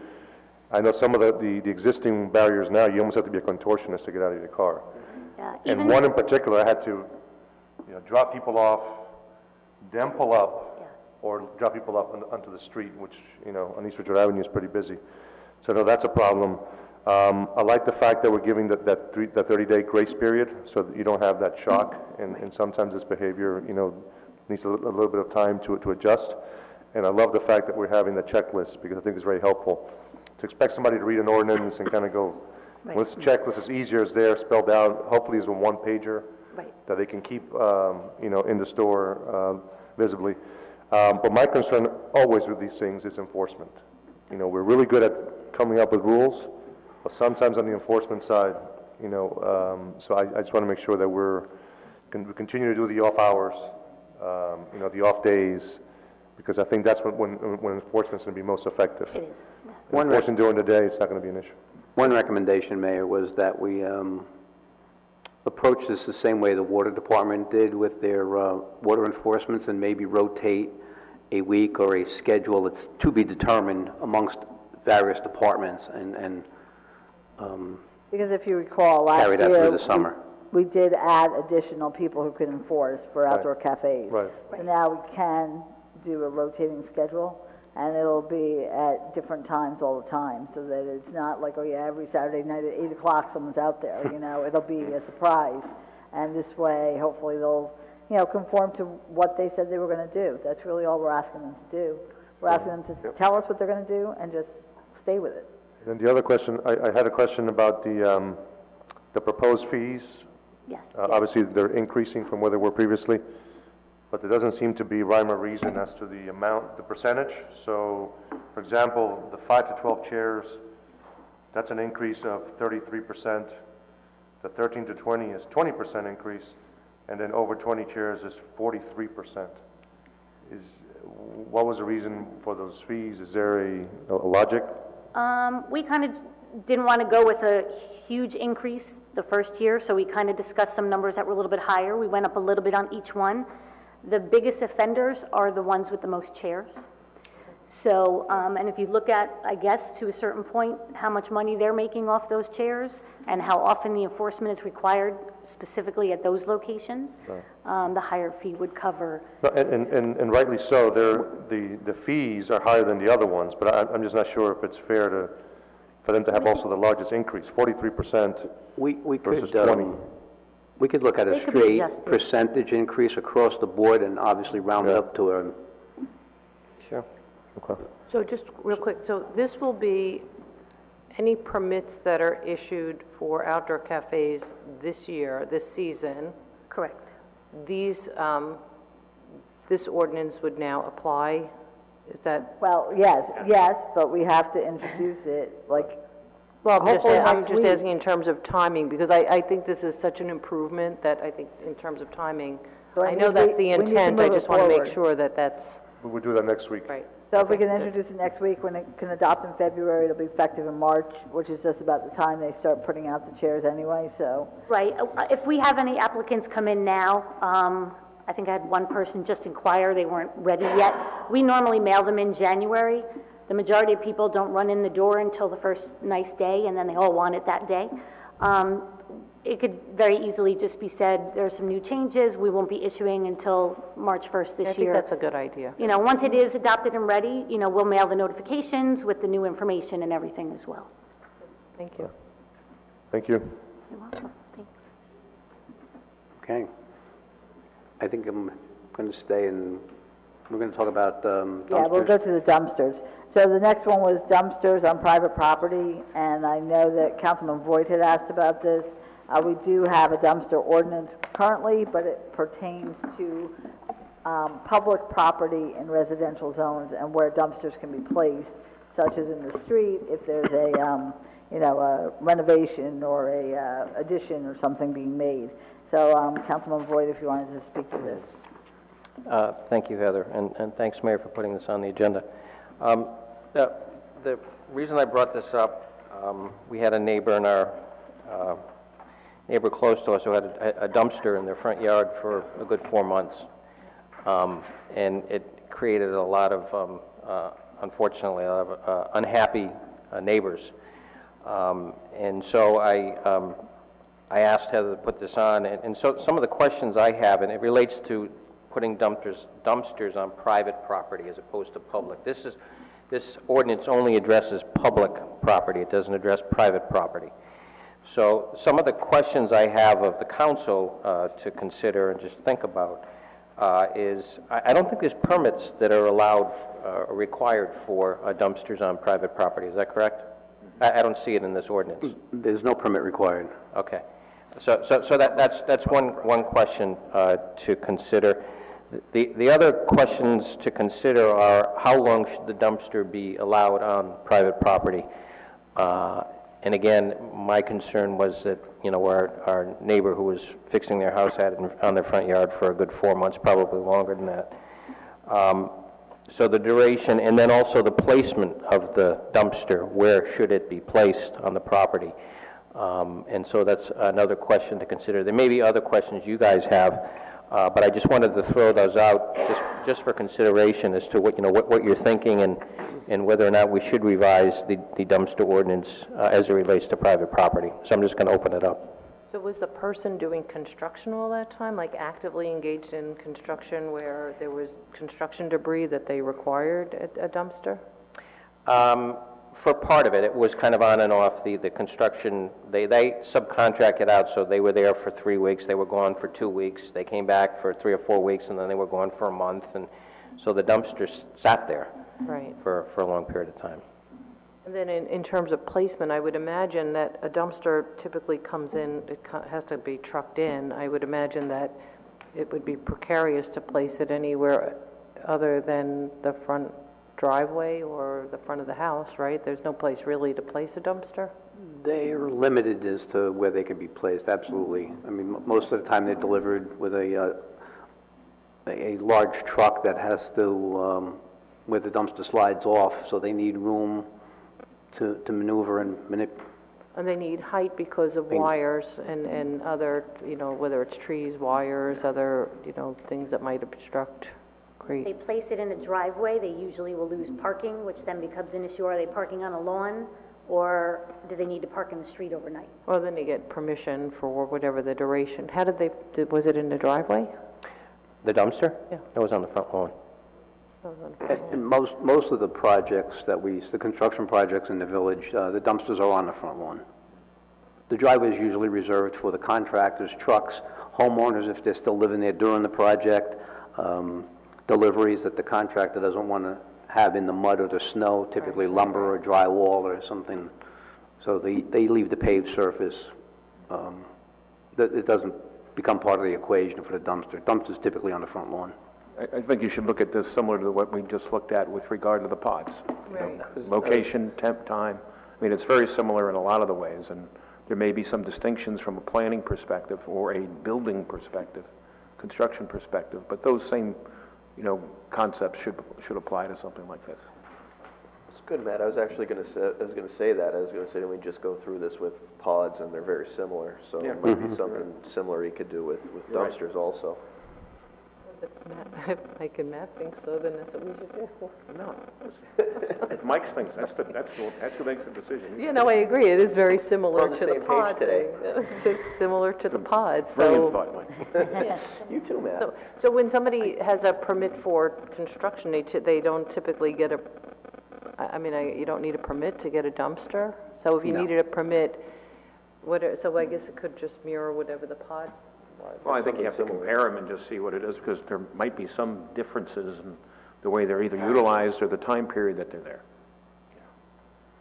I know some of the existing barriers now, you almost have to be a contortionist to get out of your car. Yeah, And one in particular, I had to, drop people off, then pull up, or drop people off onto the street, which, on East Ridgewood Avenue is pretty busy. So no, that's a problem. I like the fact that we're giving that 30-day grace period, so that you don't have that shock, and sometimes this behavior, needs a little bit of time to adjust. And I love the fact that we're having the checklist, because I think it's very helpful. To expect somebody to read an ordinance and kind of go, well, this checklist is easier, it's there, spelled out, hopefully it's a one-pager that they can keep, in the store visibly. But my concern always with these things is enforcement. We're really good at coming up with rules, but sometimes on the enforcement side, so I just want to make sure that we continue to do the off hours, the off days, because I think that's when enforcement's going to be most effective. It is. Enforcing during the day, it's not going to be an issue. One recommendation, Mayor, was that we approach this the same way the water department did with their water enforcements, and maybe rotate a week or a schedule that's to be determined amongst various departments, and because if you recall, last carry that year, through the summer. we did add additional people who could enforce for outdoor cafes. Right. So now we can do a rotating schedule, and it'll be at different times all the time, so that it's not like, oh yeah, every Saturday night at 8 o'clock someone's out there, it'll be a surprise. And this way, hopefully they'll, conform to what they said they were going to do. That's really all we're asking them to do. We're asking them to tell us what they're going to do and just stay with it. And the other question, I had a question about the proposed fees. Yes. Obviously, they're increasing from where they were previously, but there doesn't seem to be rhyme or reason as to the amount, the percentage. So, for example, the 5 to 12 chairs, that's an increase of 33%. The 13 to 20 is 20% increase, and then over 20 chairs is 43%. What was the reason for those fees? Is there a logic? We kind of didn't want to go with a huge increase the first year, so we kind of discussed some numbers that were a little bit higher. We went up a little bit on each one. The biggest offenders are the ones with the most chairs. So, and if you look at, I guess, to a certain point, how much money they're making off those chairs and how often the enforcement is required specifically at those locations, the higher fee would cover. No, and rightly so. The fees are higher than the other ones, but I'm just not sure if it's fair for them to have also the largest increase, 43% versus 20. We could look at a straight percentage increase across the board and obviously round it up to a... Sure. Okay. So just real quick, so this will be any permits that are issued for outdoor cafes this year, this season. Correct. These, this ordinance would now apply? Is that? Well, yes, but we have to introduce it, Well, I'm just week. asking in terms of timing, because I think this is such an improvement that I think in terms of timing, So I know that's the intent, I just want to make sure that that's... We'll do that next week. Right. So if we can introduce it next week, when it can adopt in February, it'll be effective in March, which is just about the time they start putting out the chairs anyway, so. Right. If we have any applicants come in now, I think I had one person just inquire, they weren't ready yet. We normally mail them in January. The majority of people don't run in the door until the first nice day, and then they all want it that day. It could very easily just be said, there's some new changes, we won't be issuing until March 1st this year. I think that's a good idea. Once it is adopted and ready, we'll mail the notifications with the new information and everything as well. Thank you. Thank you. You're welcome. Thanks. Okay. I think I'm going to stay and we're going to talk about dumpsters. Yeah, we'll go to the dumpsters. So the next one was dumpsters on private property, and I know that Councilman Voigt had asked about this. We do have a dumpster ordinance currently, but it pertains to public property in residential zones and where dumpsters can be placed, such as in the street, if there's a renovation or a addition or something being made. So, Councilman Voigt, if you wanted to speak to this. Thank you, Heather, and thanks, Mayor, for putting this on the agenda. The reason I brought this up, we had a neighbor in our neighbor close to us who had a dumpster in their front yard for a good 4 months, and it created a lot of, unfortunately, a lot of unhappy neighbors. And so I asked Heather to put this on, and so some of the questions I have, and it relates to putting dumpsters on private property as opposed to public. This ordinance only addresses public property. It doesn't address private property. So some of the questions I have of the council to consider and just think about is, I don't think there's permits that are allowed or required for dumpsters on private property. Is that correct? I don't see it in this ordinance. There's no permit required. Okay. So that's one question to consider. The other questions to consider are, how long should the dumpster be allowed on private property? And again, my concern was that, our neighbor who was fixing their house had it on their front yard for a good 4 months, probably longer than that. So the duration, and then also the placement of the dumpster, where should it be placed on the property? And so that's another question to consider. There may be other questions you guys have, but I just wanted to throw those out just for consideration as to what you're thinking and whether or not we should revise the dumpster ordinance as it relates to private property. So I'm just going to open it up. So was the person doing construction all that time, like actively engaged in construction where there was construction debris that they required a dumpster? For part of it, it was kind of on and off. The construction, they subcontracted out, so they were there for 3 weeks. They were gone for 2 weeks. They came back for 3 or 4 weeks, and then they were gone for a month. And so the dumpsters sat there for a long period of time. And then in terms of placement, I would imagine that a dumpster typically comes in, it has to be trucked in. I would imagine that it would be precarious to place it anywhere other than the front driveway or the front of the house, right? There's no place really to place a dumpster? They are limited as to where they can be placed, absolutely. I mean, most of the time they're delivered with a large truck that has to, where the dumpster slides off, so they need room to maneuver and manipulate. And they need height because of wires and other, whether it's trees, wires, other, things that might obstruct. Great. They place it in a driveway, they usually will lose parking, which then becomes an issue. Are they parking on a lawn, or do they need to park in the street overnight? Well, then they get permission for whatever the duration. How was it in the driveway? The dumpster? Yeah. It was on the front lawn. And most of the projects the construction projects in the village, the dumpsters are on the front lawn. The driveway is usually reserved for the contractors, trucks, homeowners if they're still living there during the project, deliveries that the contractor doesn't want to have in the mud or the snow, typically lumber or drywall or something. So they leave the paved surface. It doesn't become part of the equation for the dumpster. Dumpster's typically on the front lawn. I think you should look at this similar to what we just looked at with regard to the pods. Right. Location, temp time. I mean, it's very similar in a lot of the ways, and there may be some distinctions from a planning perspective or a building perspective, construction perspective, but those same, concepts should apply to something like this. It's good, Matt. I was actually going to say that. I was going to say, we just go through this with pods, and they're very similar. So it might be something similar you could do with dumpsters also. Mike and Matt think so, then that's what we should do. No. If Mike thinks, that's who makes the decision. I agree. It is very similar We're on to the the same pod page today. It's similar to the pod. Brilliant thought, Mike. You too, Matt. So when somebody has a permit for construction, they don't typically get you don't need a permit to get a dumpster? So if you needed a permit, so I guess it could just mirror whatever the pod was. Well, I think you have to compare them and just see what it is, because there might be some differences in the way they're either utilized or the time period that they're there.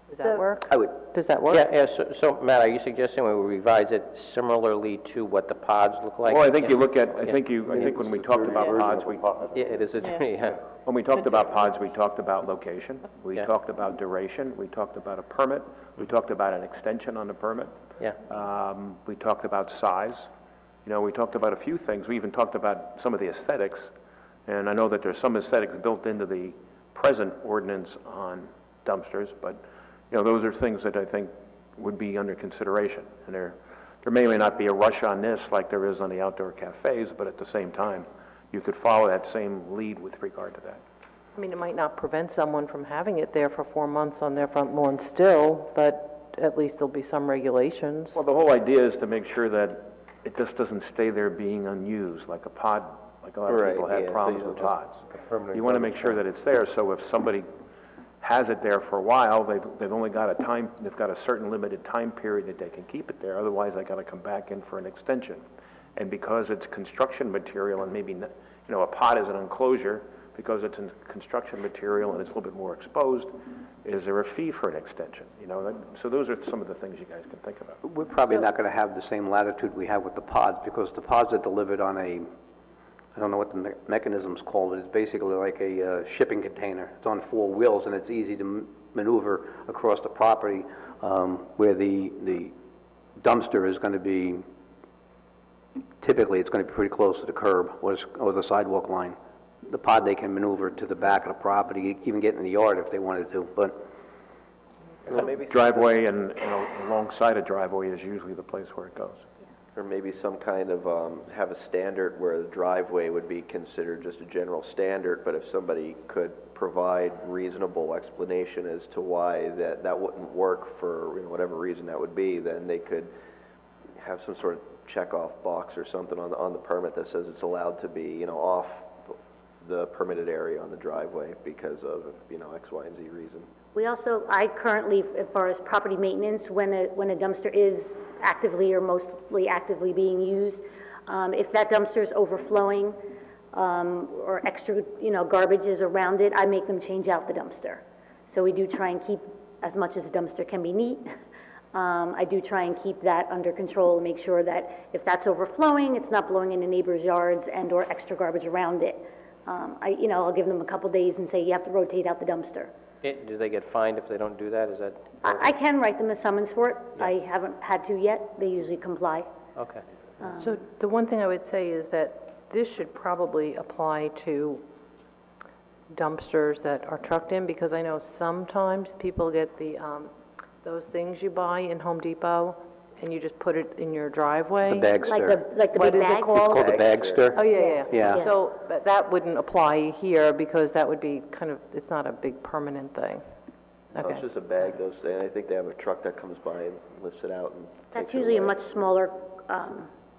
Does that work? Does that work? Yeah, so Matt, are you suggesting we revise it similarly to what the pods look like? Well, I think you look at, I think when we talked about pods, it is a, when we talked about pods, we talked about location, we talked about duration, we talked about a permit, we talked about an extension on the permit. We talked about size. We talked about a few things. We even talked about some of the aesthetics, and I know that there's some aesthetics built into the present ordinance on dumpsters, but those are things that I think would be under consideration. And there may or may not be a rush on this like there is on the outdoor cafes, but at the same time, you could follow that same lead with regard to that. I mean, it might not prevent someone from having it there for 4 months on their front lawn still, but at least there'll be some regulations. Well, the whole idea is to make sure that it just doesn't stay there being unused, like a pod like a lot of people had problems with pods. You want to make sure that it's there, so if somebody has it there for a while, they've only got they've got a certain limited time period that they can keep it there, otherwise they got to come back in for an extension. And because it's construction material and maybe, a pod is an enclosure, because it's construction material and it's a little bit more exposed, is there a fee for an extension? So those are some of the things you guys can think about. We're probably not going to have the same latitude we have with the pods, because the pods are delivered on a, I don't know what the mechanism's called, it's basically like a shipping container. It's on 4 wheels, and it's easy to maneuver across the property, where the dumpster is going to be, typically it's going to be pretty close to the curb or the sidewalk line. The pod, they can maneuver to the back of the property, even get in the yard if they wanted to, but... Driveway and, alongside a driveway is usually the place where it goes. Or maybe some kind of, have a standard where the driveway would be considered just a general standard, but if somebody could provide reasonable explanation as to why that wouldn't work for whatever reason that would be, then they could have some sort of check-off box or something on the permit that says it's allowed to be, off the permitted area on the driveway because of, X, Y, and Z reason. I currently, as far as property maintenance, when a dumpster is actively or mostly actively being used, if that dumpster is overflowing or extra, garbage is around it, I make them change out the dumpster. So we do try and keep as much as a dumpster can be neat. I do try and keep that under control and make sure that if that's overflowing, it's not blowing into neighbors' yards and or extra garbage around it. I'll give them a couple days and say you have to rotate out the dumpster. Do they get fined if they don't do that? Is that? I can write them a summons for it. Yeah. I haven't had to yet. They usually comply. Okay. So the one thing I would say is that this should probably apply to dumpsters that are trucked in, because I know sometimes people get the those things you buy in Home Depot and you just put it in your driveway. The bagster. Like the what big is bag? it called? It's called the bagster. Oh, yeah. Yeah. So that wouldn't apply here because that would be it's not a big permanent thing. Okay. No, it's just a bag, though. I think they have a truck that comes by and lifts it out. And that's usually a much smaller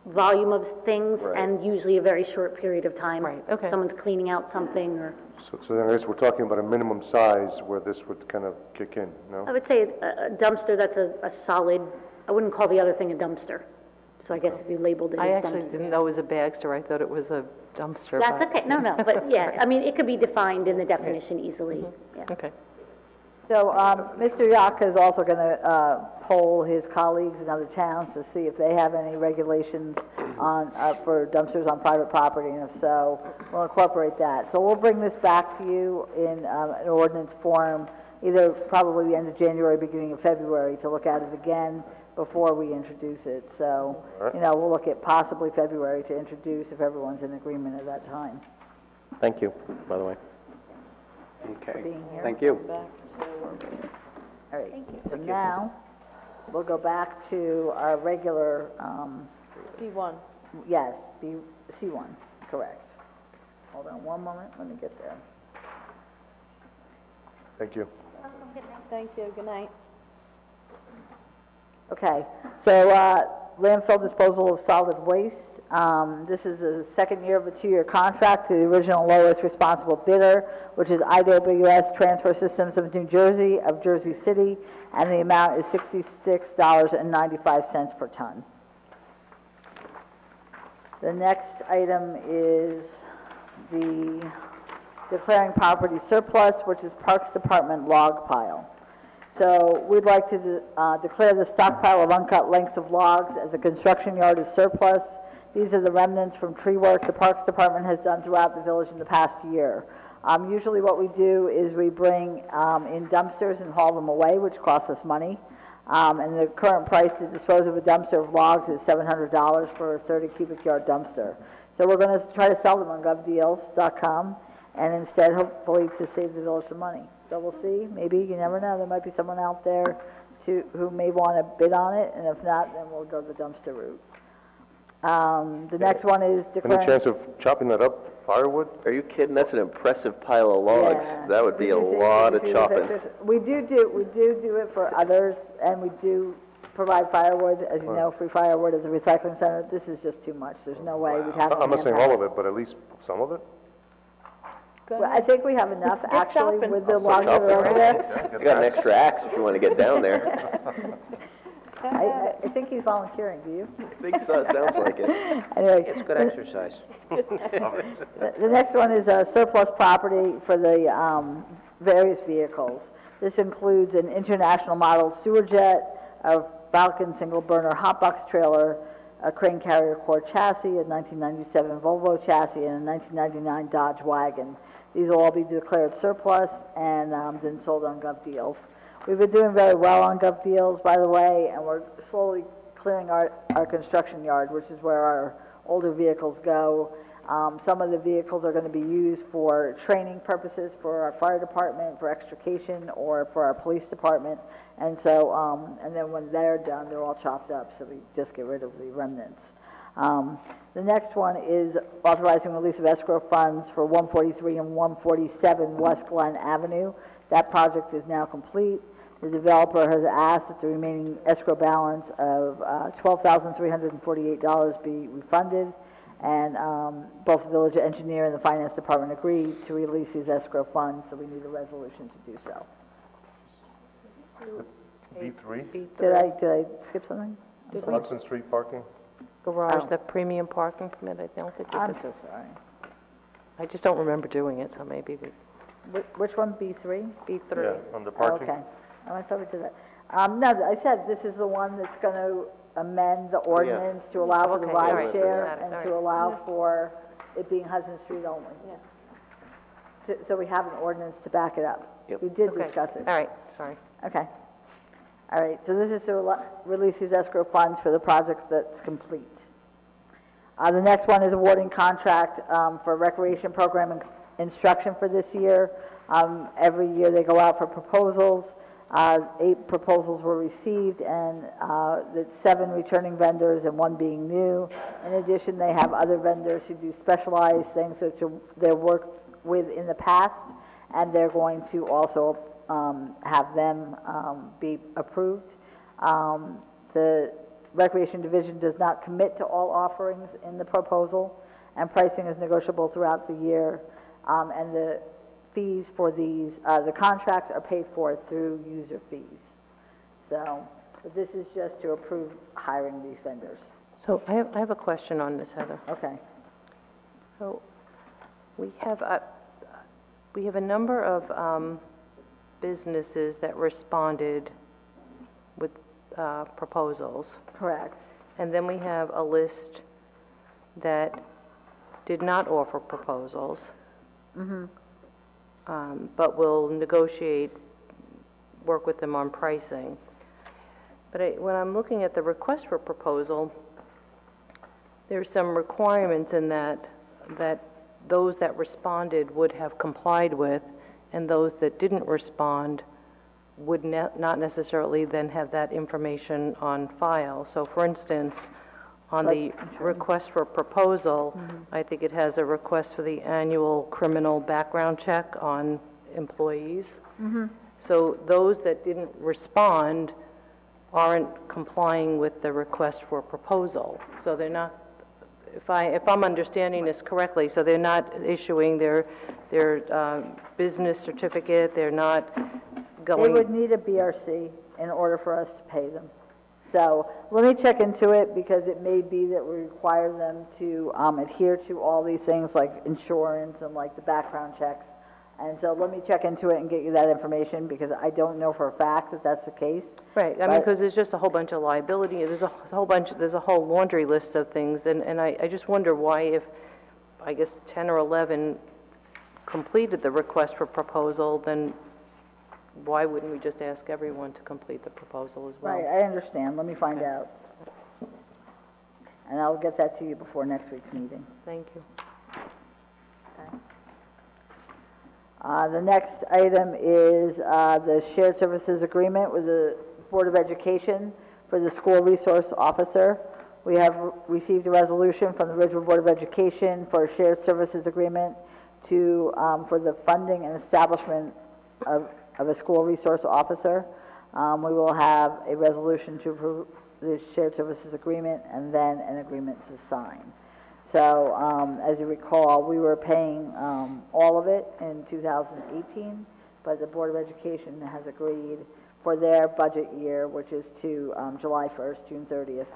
volume of things, right, and usually a very short period of time. Right, okay. Someone's cleaning out something or... So then I guess we're talking about a minimum size where this would kind of kick in, no? I would say a dumpster that's a solid, I wouldn't call the other thing a dumpster. So I guess if you labeled it as dumpster. I actually didn't know it was a bagster. I thought it was a dumpster. That's okay. No, but yeah, I mean, it could be defined in the definition easily. Mm-hmm. Yeah. Okay. So Mr. Yaka is also going to poll his colleagues in other towns to see if they have any regulations on for dumpsters on private property, and if so, we'll incorporate that. So we'll bring this back to you in an ordinance form, either probably the end of January, beginning of February, to look at it again before we introduce it. So, right, we'll look at possibly February to introduce if everyone's in agreement at that time. Thank you, by the way. Okay. Thank you. All right, so now we'll go back to our regular... C1. Yes, C1, correct. Hold on one moment, let me get there. Thank you. Thank you, good night. Okay, so landfill disposal of solid waste. This is the second year of a 2-year contract to the original lowest responsible bidder, which is IWS Transfer Systems of New Jersey, of Jersey City, and the amount is $66.95 per ton. The next item is the declaring property surplus, which is Parks Department log pile. So we'd like to declare the stockpile of uncut lengths of logs as a construction yard as surplus. These are the remnants from tree work the Parks Department has done throughout the village in the past year. Usually what we do is we bring in dumpsters and haul them away, which costs us money. And the current price to dispose of a dumpster of logs is $700 for a 30 cubic yard dumpster. So we're going to try to sell them on govdeals.com and instead hopefully to save the village some money. So we'll see. Maybe, you never know, there might be someone out there who may want to bid on it, and if not, then we'll go the dumpster route. The next one is declaring... Any chance of chopping that up, firewood? Are you kidding? That's an impressive pile of logs. Yeah. That would be a lot of chopping. We do it for others, and we do provide firewood, as you know, free firewood at the recycling center. This is just too much. There's no way we'd have. I'm not saying all of it, but at least some of it? Well, I think we have enough, actually, chopping. with the logs that are over there. You got an extra axe if you want to get down there. I think he's volunteering, do you? I think so, sounds like it. Anyway. It's good exercise. The next one is surplus property for the various vehicles. This includes an international model sewer jet, a Falcon single burner hot box trailer, a crane carrier core chassis, a 1997 Volvo chassis, and a 1999 Dodge wagon. These will all be declared surplus and then sold on Gov Deals. We've been doing very well on Gov Deals, by the way, and we're slowly clearing our construction yard, which is where our older vehicles go. Some of the vehicles are going to be used for training purposes for our fire department, for extrication, or for our police department. And so, and then when they're done, they're all chopped up, so we just get rid of the remnants. The next one is authorizing release of escrow funds for 143 and 147 West Glen Avenue. That project is now complete. The developer has asked that the remaining escrow balance of $12,348 be refunded, and both the village engineer and the finance department agreed to release these escrow funds, so we need a resolution to do so. B3? Did I skip something? I'm sorry. Hudson Street parking? Garage, the premium parking permit, I don't think I'm it was. so sorry. I just don't remember doing it, so maybe we, Which one, B3? B3. Yeah, on the parking. Okay. Oh, I thought we did that. No, I said this is the one that's going to amend the ordinance to allow for the Okay, all right, ride share got it, and all to right. allow for it being Hudson Street only. So we have an ordinance to back it up. Yep. We did Okay. discuss it. All right, sorry. Okay. All right, so this is to release these escrow funds for the projects that's complete. The next one is awarding contract for recreation program instruction for this year. Every year they go out for proposals. 8 proposals were received, and that's 7 returning vendors and 1 being new. In addition, they have other vendors who do specialized things that they've worked with in the past, and they're going to also have them be approved. The Recreation Division does not commit to all offerings in the proposal, and pricing is negotiable throughout the year, and the fees for these, the contracts are paid for through user fees. So, but this is just to approve hiring these vendors. So I have a question on this, Heather. Okay. So we have a number of businesses that responded with proposals. Correct. And then we have a list that did not offer proposals. But will negotiate, work with them on pricing. But when I'm looking at the request for proposal, there's some requirements in that those that responded would have complied with, and those that didn't respond would not necessarily then have that information on file. So for instance, on the request for proposal, I think it has a request for the annual criminal background check on employees. So those that didn't respond aren't complying with the request for proposal. So they're not, if I'm understanding this correctly, so they're not issuing their business certificate, they're not going... They would need a BRC in order for us to pay them. So let me check into it, because it may be that we require them to adhere to all these things like insurance and like the background checks. And so let me check into it and get you that information, because I don't know for a fact that that's the case. Right, I mean, because there's just a whole bunch of liability, there's a whole laundry list of things, and I just wonder why, if, I guess, 10 or 11 completed the request for proposal, then why wouldn't we just ask everyone to complete the proposal as well? Right, I understand. Let me find out. And I'll get that to you before next week's meeting. Thank you. Okay. The next item is the shared services agreement with the Board of Education for the school resource officer. We have received a resolution from the Ridgewood Board of Education for a shared services agreement for the funding and establishment of a school resource officer. We will have a resolution to approve the shared services agreement and then an agreement to sign. So as you recall, we were paying all of it in 2018, but the Board of Education has agreed for their budget year, which is to July 1st, June 30th,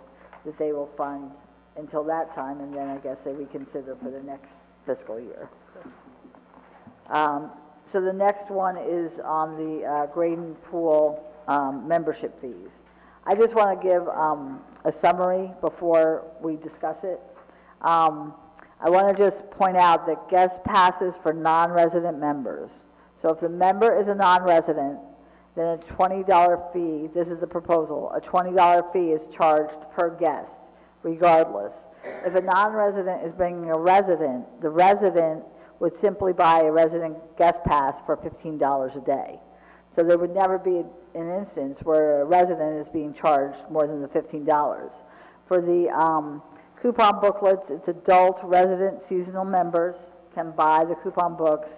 that they will fund until that time, and then I guess they reconsider for the next fiscal year. So the next one is on the Graydon Pool membership fees. I just want to give a summary before we discuss it. I want to just point out that guest passes for non-resident members. So if the member is a non-resident, then a $20 fee, this is the proposal, a $20 fee is charged per guest, regardless. If a non-resident is bringing a resident, the resident would simply buy a resident guest pass for $15 a day. So there would never be an instance where a resident is being charged more than the $15. For the coupon booklets, it's adult resident seasonal members can buy the coupon books.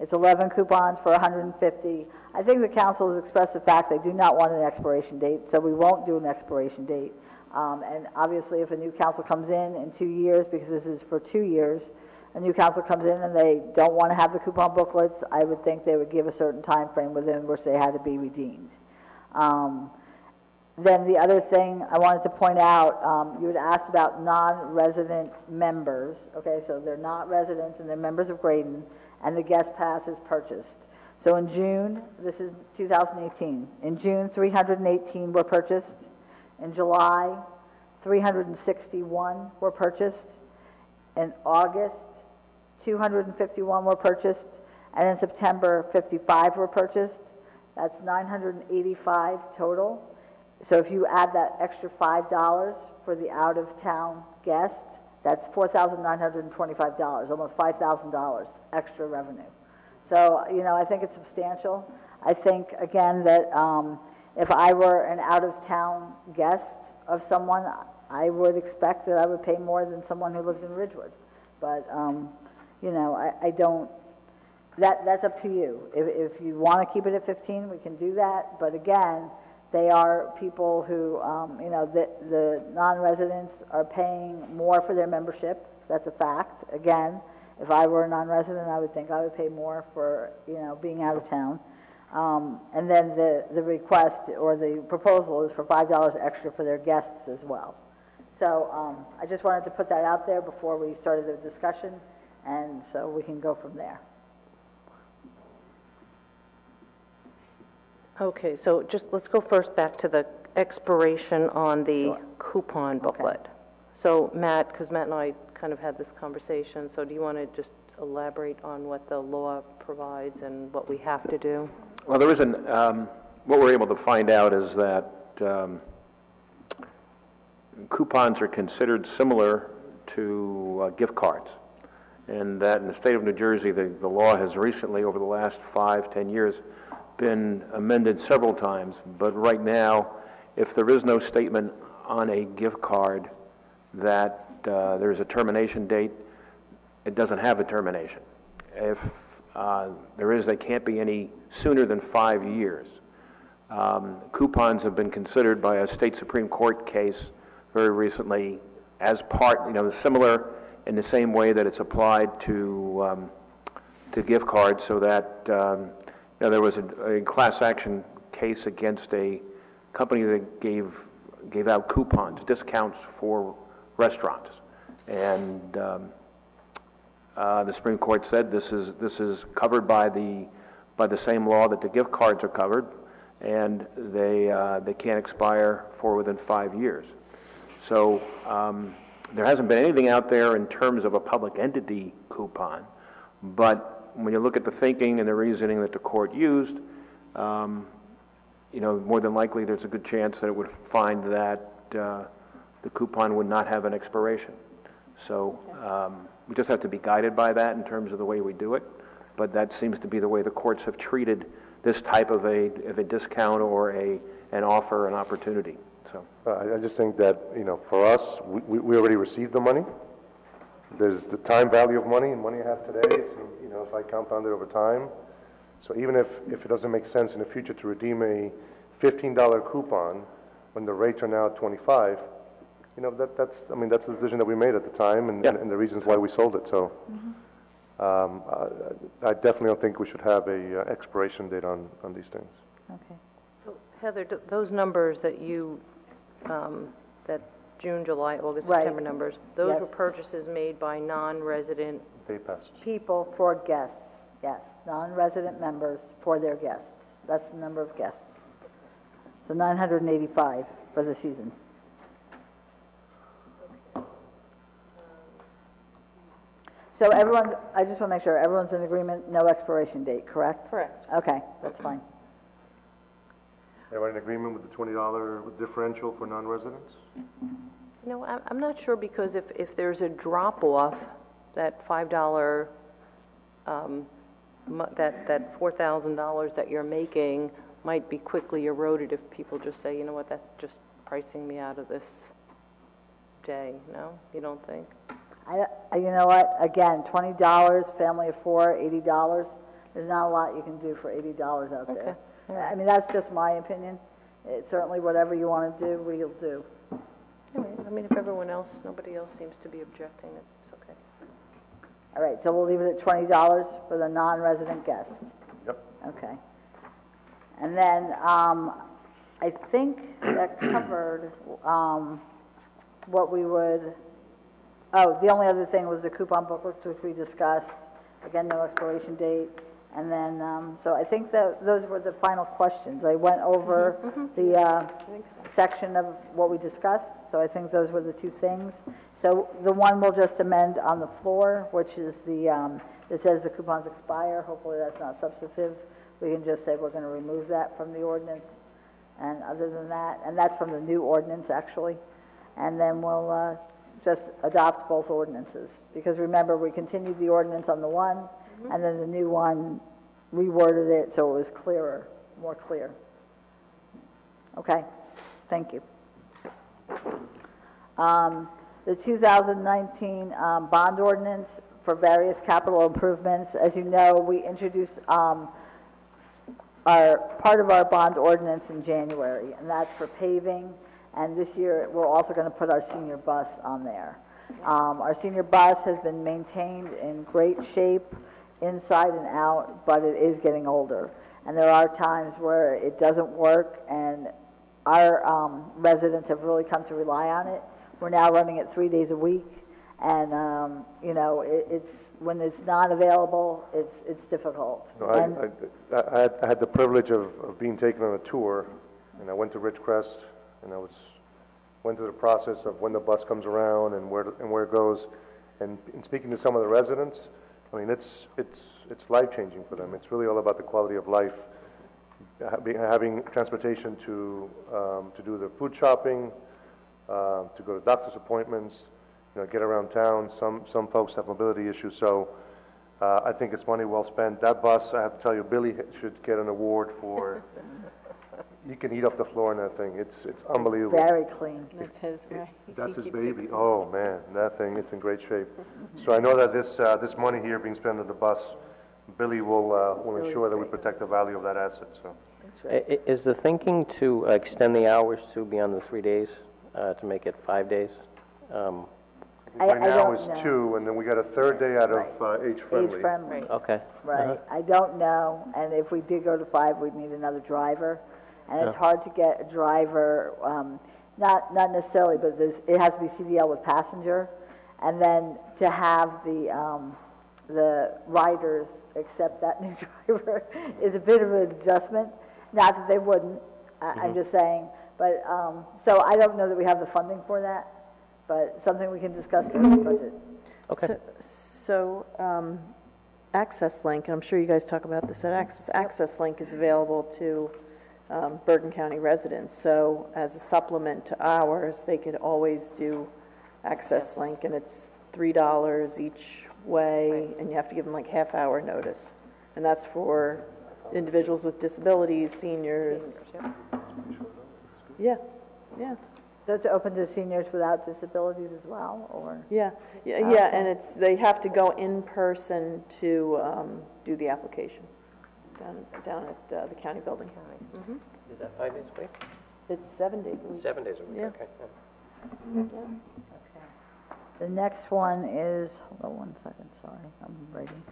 It's 11 coupons for $150. I think the council has expressed the fact they do not want an expiration date, so we won't do an expiration date. And obviously, if a new council comes in 2 years, because this is for 2 years, a new council comes in and they don't want to have the coupon booklets, I would think they would give a certain time frame within which they had to be redeemed. Then the other thing I wanted to point out, you had asked about non-resident members. Okay, so they're not residents and they're members of Graydon, and the guest pass is purchased. So in June, this is 2018, in June 318 were purchased. In July, 361 were purchased. In August, 251 were purchased. And in September, 55 were purchased. That's 985 total. So if you add that extra $5 for the out-of-town guests, that's $4,925, almost $5,000 extra revenue. So, you know, I think it's substantial. I think, again, that if I were an out-of-town guest of someone, I would expect that I would pay more than someone who lives in Ridgewood. But, you know, I don't, that's up to you. If you want to keep it at 15, we can do that. But again, they are people who, you know, the non-residents are paying more for their membership. That's a fact. Again, if I were a non-resident, I would think I would pay more for, you know, being out of town. And then the request or the proposal is for $5 extra for their guests as well. So I just wanted to put that out there before we started the discussion, and so we can go from there. Okay, so just let's go first back to the expiration on the coupon booklet. Okay. So Matt, because Matt and I kind of had this conversation, so do you want to just elaborate on what the law provides and what we have to do? Well, there isn't, what we're able to find out is that coupons are considered similar to gift cards, and that in the state of New Jersey, the law has recently, over the last 5-10 years, been amended several times, but right now, if there is no statement on a gift card that there's a termination date, it doesn't have a termination. If there is, they can't be any sooner than 5 years. Coupons have been considered by a state Supreme Court case very recently as part, you know, similar in the same way that it's applied to gift cards, so that you know, there was a class action case against a company that gave out coupons, discounts for restaurants, and the Supreme Court said this is covered by the same law that the gift cards are covered, and they can't expire for within 5 years. So there hasn't been anything out there in terms of a public entity coupon, but when you look at the thinking and the reasoning that the court used, you know, more than likely there's a good chance that it would find that the coupon would not have an expiration. So we just have to be guided by that in terms of the way we do it, but that seems to be the way the courts have treated this type of a discount or an offer, an opportunity. So I just think that, you know, for us, we already received the money. There's the time value of money, and money I have today, it's, you know, if I compound it over time. So even if it doesn't make sense in the future to redeem a $15 coupon when the rates are now at 25, you know, that's the decision that we made at the time and the reasons why we sold it. So I definitely don't think we should have a expiration date on these things. Okay. So Heather, those numbers that you, that June, July, August, Right. September numbers, those Yes. were purchases made by non-resident. Day passes. People for guests, yes, non-resident members for their guests. That's the number of guests. So 985 for the season. So everyone, I just want to make sure everyone's in agreement, no expiration date, correct? Correct. Okay, that's fine. Everyone in agreement with the $20 differential for non-residents? You know, I'm not sure, because if there's a drop-off, that $5, that $4,000 that you're making might be quickly eroded if people just say, you know what, that's just pricing me out of this day, no? You don't think? You know what, again, $20, family of four, $80. There's not a lot you can do for $80 out there. Okay. I mean, that's just my opinion. It's certainly whatever you want to do, we'll do. I mean, if everyone else, nobody else seems to be objecting, it's okay. All right, so we'll leave it at $20 for the non-resident guests. Yep. Okay. And then I think that covered what we would, the only other thing was the coupon booklets, which we discussed. Again, no expiration date. And then, so I think that those were the final questions. I went over the section of what we discussed, so I think those were the two things. So the one we'll just amend on the floor, which is it says the coupons expire. Hopefully that's not substantive. We can just say we're going to remove that from the ordinance. And other than that, and that's from the new ordinance actually. And then we'll just adopt both ordinances. Because remember, we continued the ordinance on the one, and then the new one reworded it so it was clearer, more clear. Okay, thank you. The 2019 bond ordinance for various capital improvements. As you know, we introduced part of our bond ordinance in January, and that's for paving. And this year, we're also going to put our senior bus on there. Our senior bus has been maintained in great shape, inside and out, but it is getting older. And there are times where it doesn't work, and our residents have really come to rely on it. We're now running it 3 days a week, and you know, it's when it's not available, it's difficult. No, I had the privilege of being taken on a tour, and I went to Ridgecrest, and went through the process of when the bus comes around and where it goes, and in speaking to some of the residents, I mean, it's life-changing for them. It's really all about the quality of life, having transportation to do their food shopping, to go to doctor's appointments, you know, get around town. Some folks have mobility issues, so I think it's money well spent. That bus, I have to tell you, Billy should get an award for. You can eat off the floor in that thing. It's unbelievable. Very clean. That's his, right? That's his baby. Oh man, that thing, it's in great shape. So I know that this money here being spent on the bus, Billy will ensure that we protect the value of that asset. So. Is the thinking to extend the hours to beyond the 3 days, to make it 5 days? Right now it's 2, and then we got a third day out of age-friendly. Age-friendly. Okay. Right. I don't know, and if we did go to 5, we'd need another driver. And it's hard to get a driver, not necessarily, but it has to be CDL with passenger. And then to have the riders accept that new driver is a bit of an adjustment. Not that they wouldn't, I'm just saying. But, so I don't know that we have the funding for that, but something we can discuss in the budget. Okay. So Access Link, and I'm sure you guys talk about this at Access Link is available to Bergen County residents. So as a supplement to ours, they could always do Access Link, and it's $3 each way, and you have to give them like half-hour notice. And that's for individuals with disabilities, seniors. Yeah. So it's open to seniors without disabilities as well, or? Yeah, and they have to go in person to do the application. down at the county building. Mhm. Is that 5 days a week? It's 7 days a week. 7 days a week, Yeah. okay. Yeah. The next one is, hold on one second, sorry, I'm writing.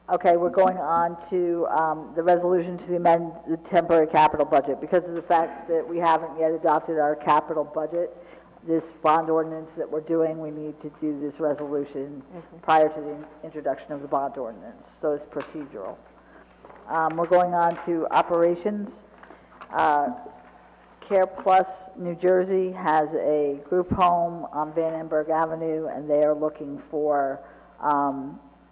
Okay, we're going on to the resolution to amend the temporary capital budget. Because of the fact that we haven't yet adopted our capital budget, this bond ordinance that we're doing, we need to do this resolution prior to the introduction of the bond ordinance. So it's procedural. We're going on to operations. Care Plus New Jersey has a group home on Van Amberg Avenue, and they are looking for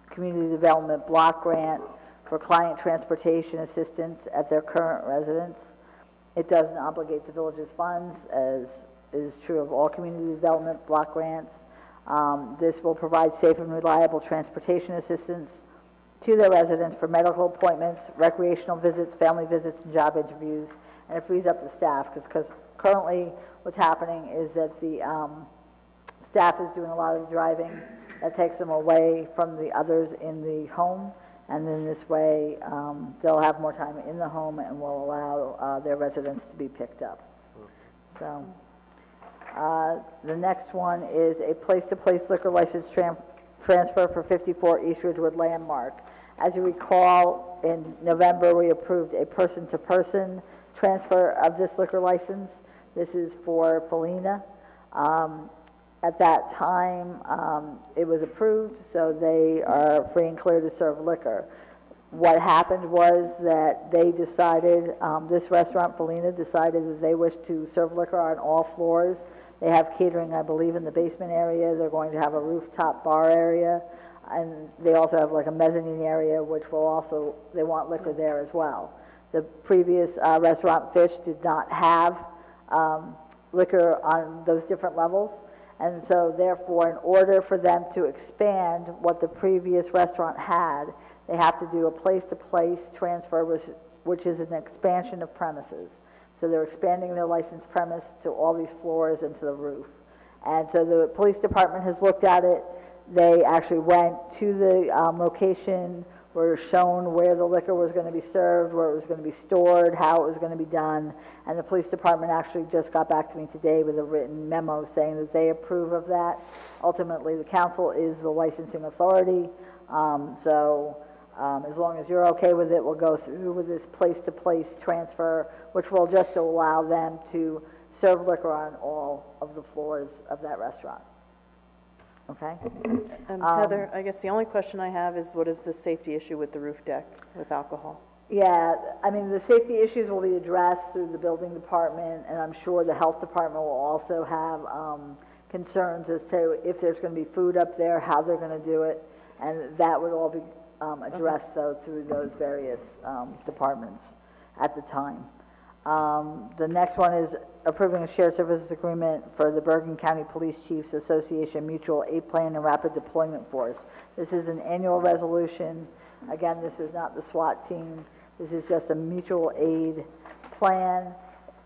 community development block grant for client transportation assistance at their current residence. It doesn't obligate the village's funds, as is true of all community development block grants. This will provide safe and reliable transportation assistance to their residents for medical appointments, recreational visits, family visits, and job interviews, and it frees up the staff, because currently what's happening is that the staff is doing a lot of the driving. That takes them away from the others in the home, and then this way they'll have more time in the home and will allow their residents to be picked up. So the next one is a place-to-place liquor license transfer for 54 East Ridgewood Landmark. As you recall, in November we approved a person-to-person transfer of this liquor license. This is for Felina. At that time, it was approved, so they are free and clear to serve liquor. What happened was that they decided, this restaurant, Felina, decided that they wish to serve liquor on all floors. They have catering, I believe, in the basement area. They're going to have a rooftop bar area, and they also have like a mezzanine area, which will also, they want liquor there as well. The previous restaurant, Fish, did not have liquor on those different levels. And so therefore, in order for them to expand what the previous restaurant had, they have to do a place-to-place transfer, which is an expansion of premises. So they're expanding their licensed premise to all these floors and to the roof. And so the police department has looked at it. They actually went to the location, were shown where the liquor was going to be served, where it was going to be stored, how it was going to be done, and the police department actually just got back to me today with a written memo saying that they approve of that. Ultimately, the council is the licensing authority, as long as you're okay with it, we'll go through with this place-to-place transfer, which will just allow them to serve liquor on all of the floors of that restaurant. Okay. Heather, I guess the only question I have is, what is the safety issue with the roof deck with alcohol? Yeah, I mean, the safety issues will be addressed through the building department, and I'm sure the health department will also have concerns as to if there's going to be food up there, how they're going to do it, and that would all be addressed, though, through those various departments at the time. The next one is approving a shared services agreement for the Bergen County Police Chiefs Association Mutual Aid Plan and Rapid Deployment Force. This is an annual resolution. Again, this is not the SWAT team. This is just a mutual aid plan.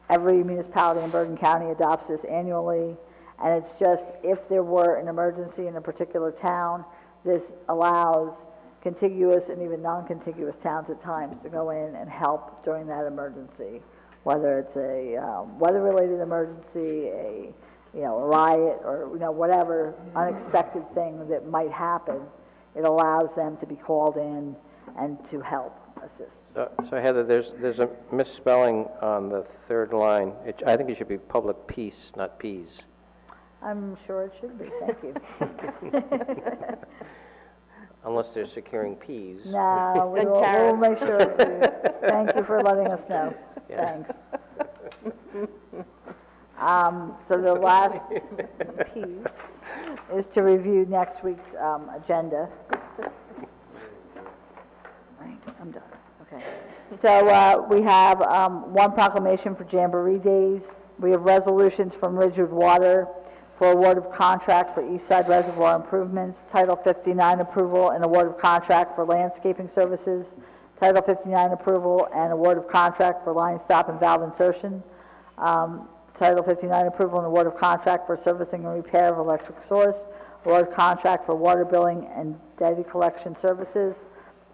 Every municipality in Bergen County adopts this annually, and it's just if there were an emergency in a particular town, this allows contiguous and even non-contiguous towns at times to go in and help during that emergency, whether it's a weather-related emergency, a riot, or whatever unexpected thing that might happen. It allows them to be called in and to help assist. So Heather, there's a misspelling on the third line. I think it should be public peace, not peas. I'm sure it should be. Thank you. Unless they're securing peas. No, we'll make sure. Thank you for letting us know. Yeah. Thanks. So the last piece is to review next week's agenda. Right, I'm done. Okay. So we have one proclamation for Jamboree Days. We have resolutions from Ridgewood Water for award of contract for East Side Reservoir improvements, Title 59 approval and award of contract for landscaping services, Title 59 approval and award of contract for line stop and valve insertion, Title 59 approval and award of contract for servicing and repair of electric source, award of contract for water billing and data collection services,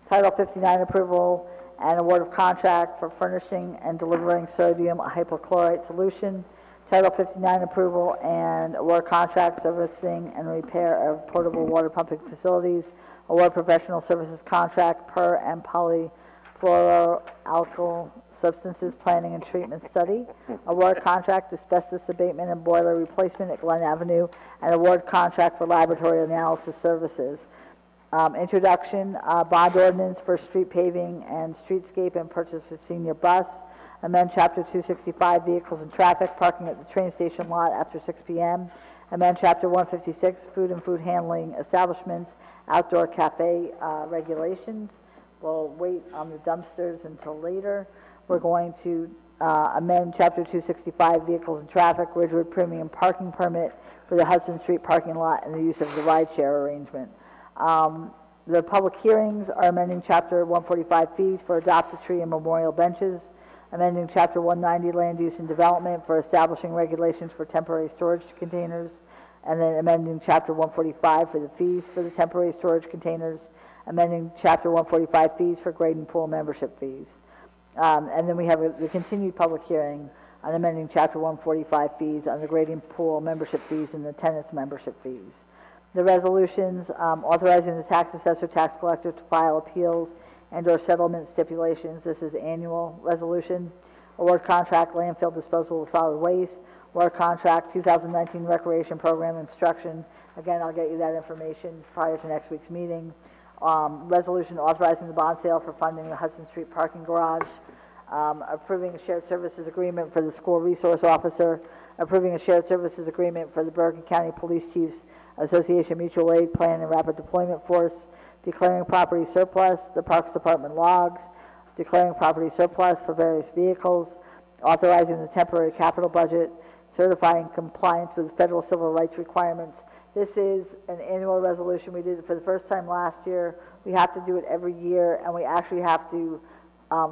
Title 59 approval and award of contract for furnishing and delivering sodium hypochlorite solution. Title 59 approval and award contract servicing and repair of portable water pumping facilities. Award professional services contract per and polyfluoroalkyl substances planning and treatment study. Award contract asbestos abatement and boiler replacement at Glen Avenue, and award contract for laboratory analysis services. Introduction, bond ordinance for street paving and streetscape and purchase for senior bus. Amend Chapter 265, vehicles and traffic, parking at the train station lot after 6 p.m. Amend Chapter 156, food and food handling establishments, outdoor cafe regulations. We'll wait on the dumpsters until later. We're going to amend Chapter 265, vehicles and traffic, Ridgewood premium parking permit for the Hudson Street parking lot and the use of the rideshare arrangement. The public hearings are amending Chapter 145, fees for adopt-a-tree and memorial benches, amending Chapter 190, land use and development for establishing regulations for temporary storage containers, and then amending Chapter 145 for the fees for the temporary storage containers, amending Chapter 145 fees for grade and pool membership fees. And then we have the continued public hearing on amending Chapter 145 fees on the grading pool membership fees and the tenants membership fees. The resolutions authorizing the tax assessor, tax collector to file appeals and/or settlement stipulations. This is annual resolution. Award contract landfill disposal of solid waste. Award contract 2019 recreation program instruction. Again, I'll get you that information prior to next week's meeting. Resolution authorizing the bond sale for funding the Hudson Street parking garage. Approving a shared services agreement for the school resource officer. Approving a shared services agreement for the Bergen County Police Chiefs Association Mutual Aid Plan and Rapid Deployment Force. Declaring property surplus, the Parks Department logs. Declaring property surplus for various vehicles. Authorizing the temporary capital budget. Certifying compliance with federal civil rights requirements. This is an annual resolution. We did it for the first time last year. We have to do it every year, and we actually have to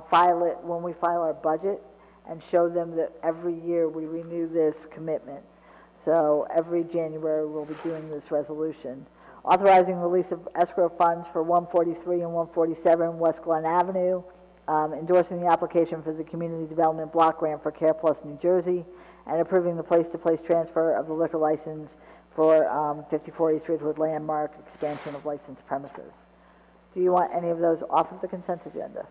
file it when we file our budget and show them that every year we renew this commitment. So every January we'll be doing this resolution. Authorizing release of escrow funds for 143 and 147 West Glen Avenue. Endorsing the application for the Community Development Block Grant for Care Plus New Jersey, and approving the place-to-place transfer of the liquor license for 54 East Ridgewood Landmark expansion of licensed premises. Do you want any of those off of the consent agenda?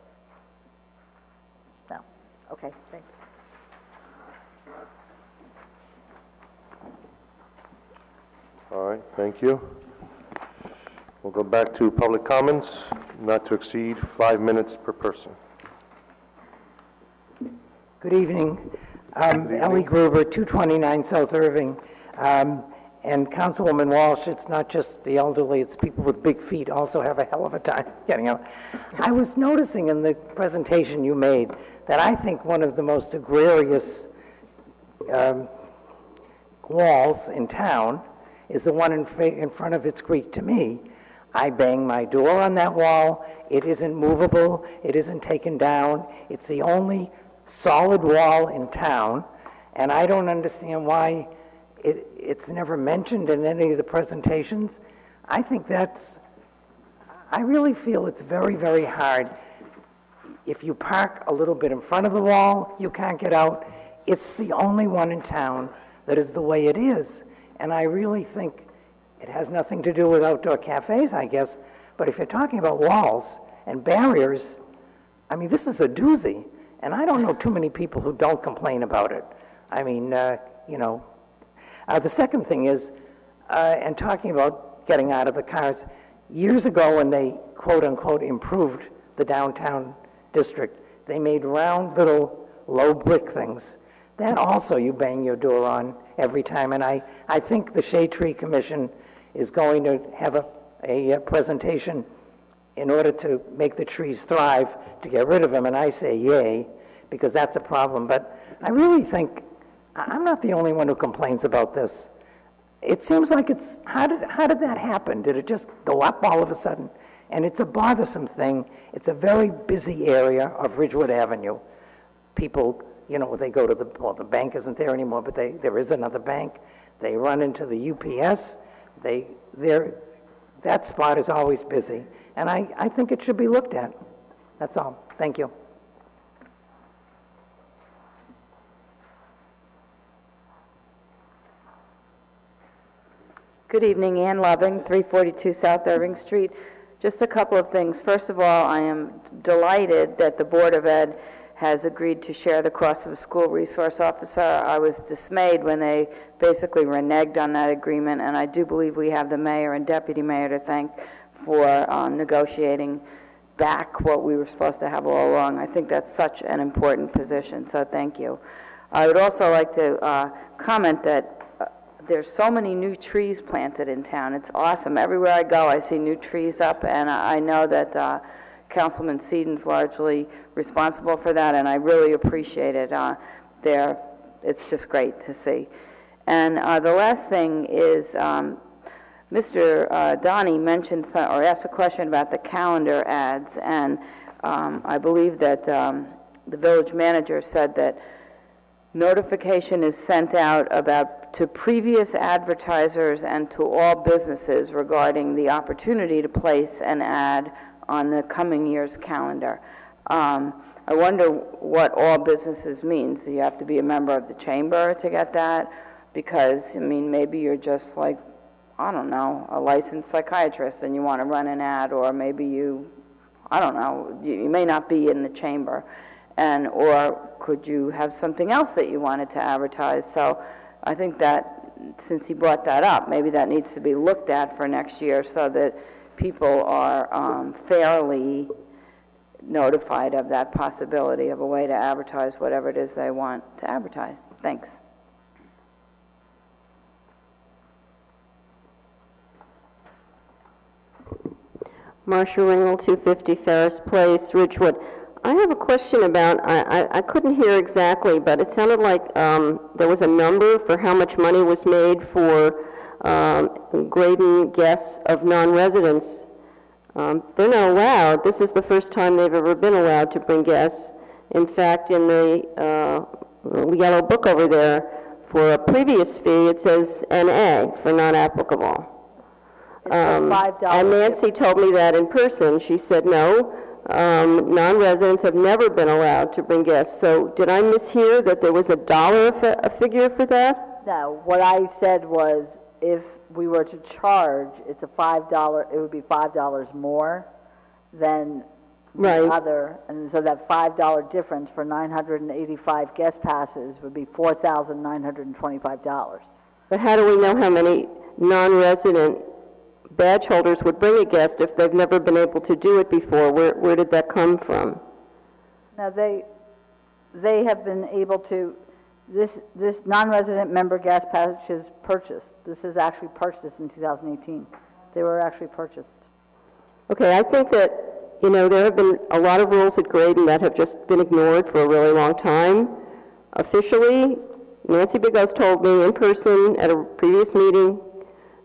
No. Okay, thanks. All right, thank you. We'll go back to public comments, not to exceed 5 minutes per person. Good evening. Ellie Gruber, 229 South Irving. And Councilwoman Walsh, it's not just the elderly, it's people with big feet also have a hell of a time getting out. I was noticing in the presentation you made that I think one of the most egregious walls in town is the one in front of Its Creek to me. I bang my door on that wall. It isn't movable. It isn't taken down. It's the only solid wall in town, and I don't understand why it's never mentioned in any of the presentations. I really feel it's very, very hard. If you park a little bit in front of the wall, you can't get out. It's the only one in town that is the way it is, and I really think it has nothing to do with outdoor cafes, I guess, but if you're talking about walls and barriers, I mean, this is a doozy, and I don't know too many people who don't complain about it. I mean, you know. The second thing is, and talking about getting out of the cars, years ago when they, quote-unquote, improved the downtown district, they made round little low brick things. That also you bang your door on every time, and I think the Shade Tree Commission is going to have a presentation in order to make the trees thrive, to get rid of them, and I say yay, because that's a problem. But I really think, I'm not the only one who complains about this. It seems like it's, how did that happen? Did it just go up all of a sudden? And it's a bothersome thing. It's a very busy area of Ridgewood Avenue. People, you know, they go to the bank isn't there anymore, but there is another bank. They run into the UPS. That spot is always busy. And I think it should be looked at. That's all. Thank you. Good evening, Ann Loving, 342 South Irving Street. Just a couple of things. First of all, I am delighted that the Board of Ed has agreed to share the cost of a school resource officer. I was dismayed when they basically reneged on that agreement, and I do believe we have the mayor and deputy mayor to thank for negotiating back what we were supposed to have all along. I think that's such an important position, so thank you. I would also like to comment that there's so many new trees planted in town. It's awesome. Everywhere I go, I see new trees up, and I know that Councilman Seaton's largely responsible for that, and I really appreciate it. It's just great to see. And the last thing is Mr. Donnie mentioned or asked a question about the calendar ads, and I believe that the village manager said that notification is sent out to previous advertisers and to all businesses regarding the opportunity to place an ad on the coming year's calendar. I wonder what all businesses means. Do you have to be a member of the chamber to get that? Because, I mean, maybe you're just like, I don't know, a licensed psychiatrist and you want to run an ad, or maybe you may not be in the chamber. Or could you have something else that you wanted to advertise? So I think that since he brought that up, maybe that needs to be looked at for next year so that people are fairly notified of that possibility of a way to advertise whatever it is they want to advertise. Thanks. Marcia Ringel, 250 Ferris Place, Ridgewood. I have a question about, I couldn't hear exactly, but it sounded like there was a number for how much money was made for grading guests of non-residents. They're not allowed. This is the first time they've ever been allowed to bring guests. In fact, in the yellow book over there, for a previous fee, it says NA for non-applicable. $5. And Nancy told me that in person. She said, no, non-residents have never been allowed to bring guests. So did I mishear that there was a figure for that? No, what I said was if we were to charge, it's a $5, it would be $5 more than the other, and so that $5 difference for 985 guest passes would be $4,925. But how do we know how many non-resident badge holders would bring a guest if they've never been able to do it before? Where did that come from? Now they have been able to, this non-resident member guest pass is purchased. This is actually purchased in 2018. They were actually purchased. Okay, I think that, there have been a lot of rules at Graydon that have just been ignored for a really long time. Officially, Nancy Bigos told me in person at a previous meeting,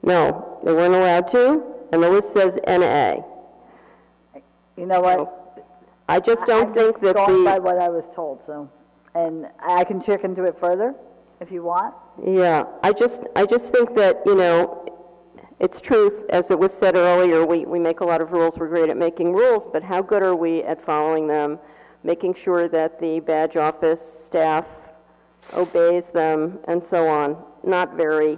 no, they weren't allowed to, and the list says NA. You know what? I just don't think that going by what I was told, so, and I can check into it further if you want. Yeah, I just think that, it's true, as it was said earlier, we make a lot of rules, we're great at making rules, but how good are we at following them, making sure that the badge office staff obeys them, and so on? Not very.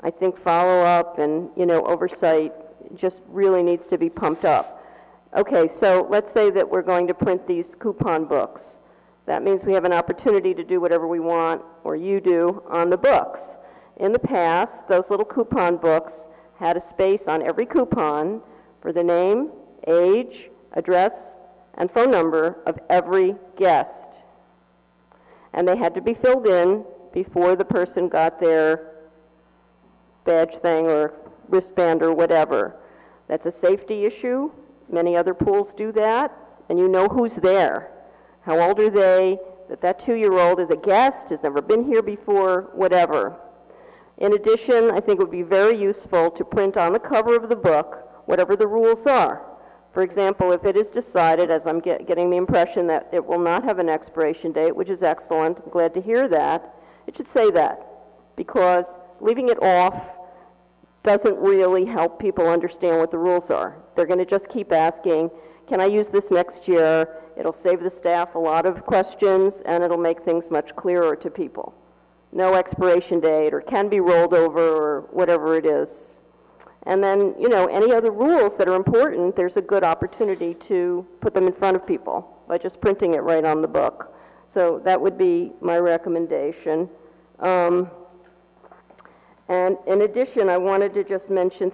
I think follow-up and, oversight just really needs to be pumped up. Okay, so let's say that we're going to print these coupon books. That means we have an opportunity to do whatever we want, or you do, on the books. In the past, those little coupon books had a space on every coupon for the name, age, address, and phone number of every guest. And they had to be filled in before the person got their badge thing or wristband or whatever. That's a safety issue. Many other pools do that, and you know who's there. How old are they? That 2-year-old is a guest, has never been here before, whatever. In addition, I think it would be very useful to print on the cover of the book whatever the rules are. For example, if it is decided, as I'm getting the impression that it will not have an expiration date, which is excellent, I'm glad to hear that, it should say that, because leaving it off doesn't really help people understand what the rules are. They're going to just keep asking, can I use this next year? It'll save the staff a lot of questions, and it'll make things much clearer to people. No expiration date, or can be rolled over, or whatever it is. And then, any other rules that are important, there's a good opportunity to put them in front of people by just printing it right on the book. So that would be my recommendation. And in addition, I wanted to just mention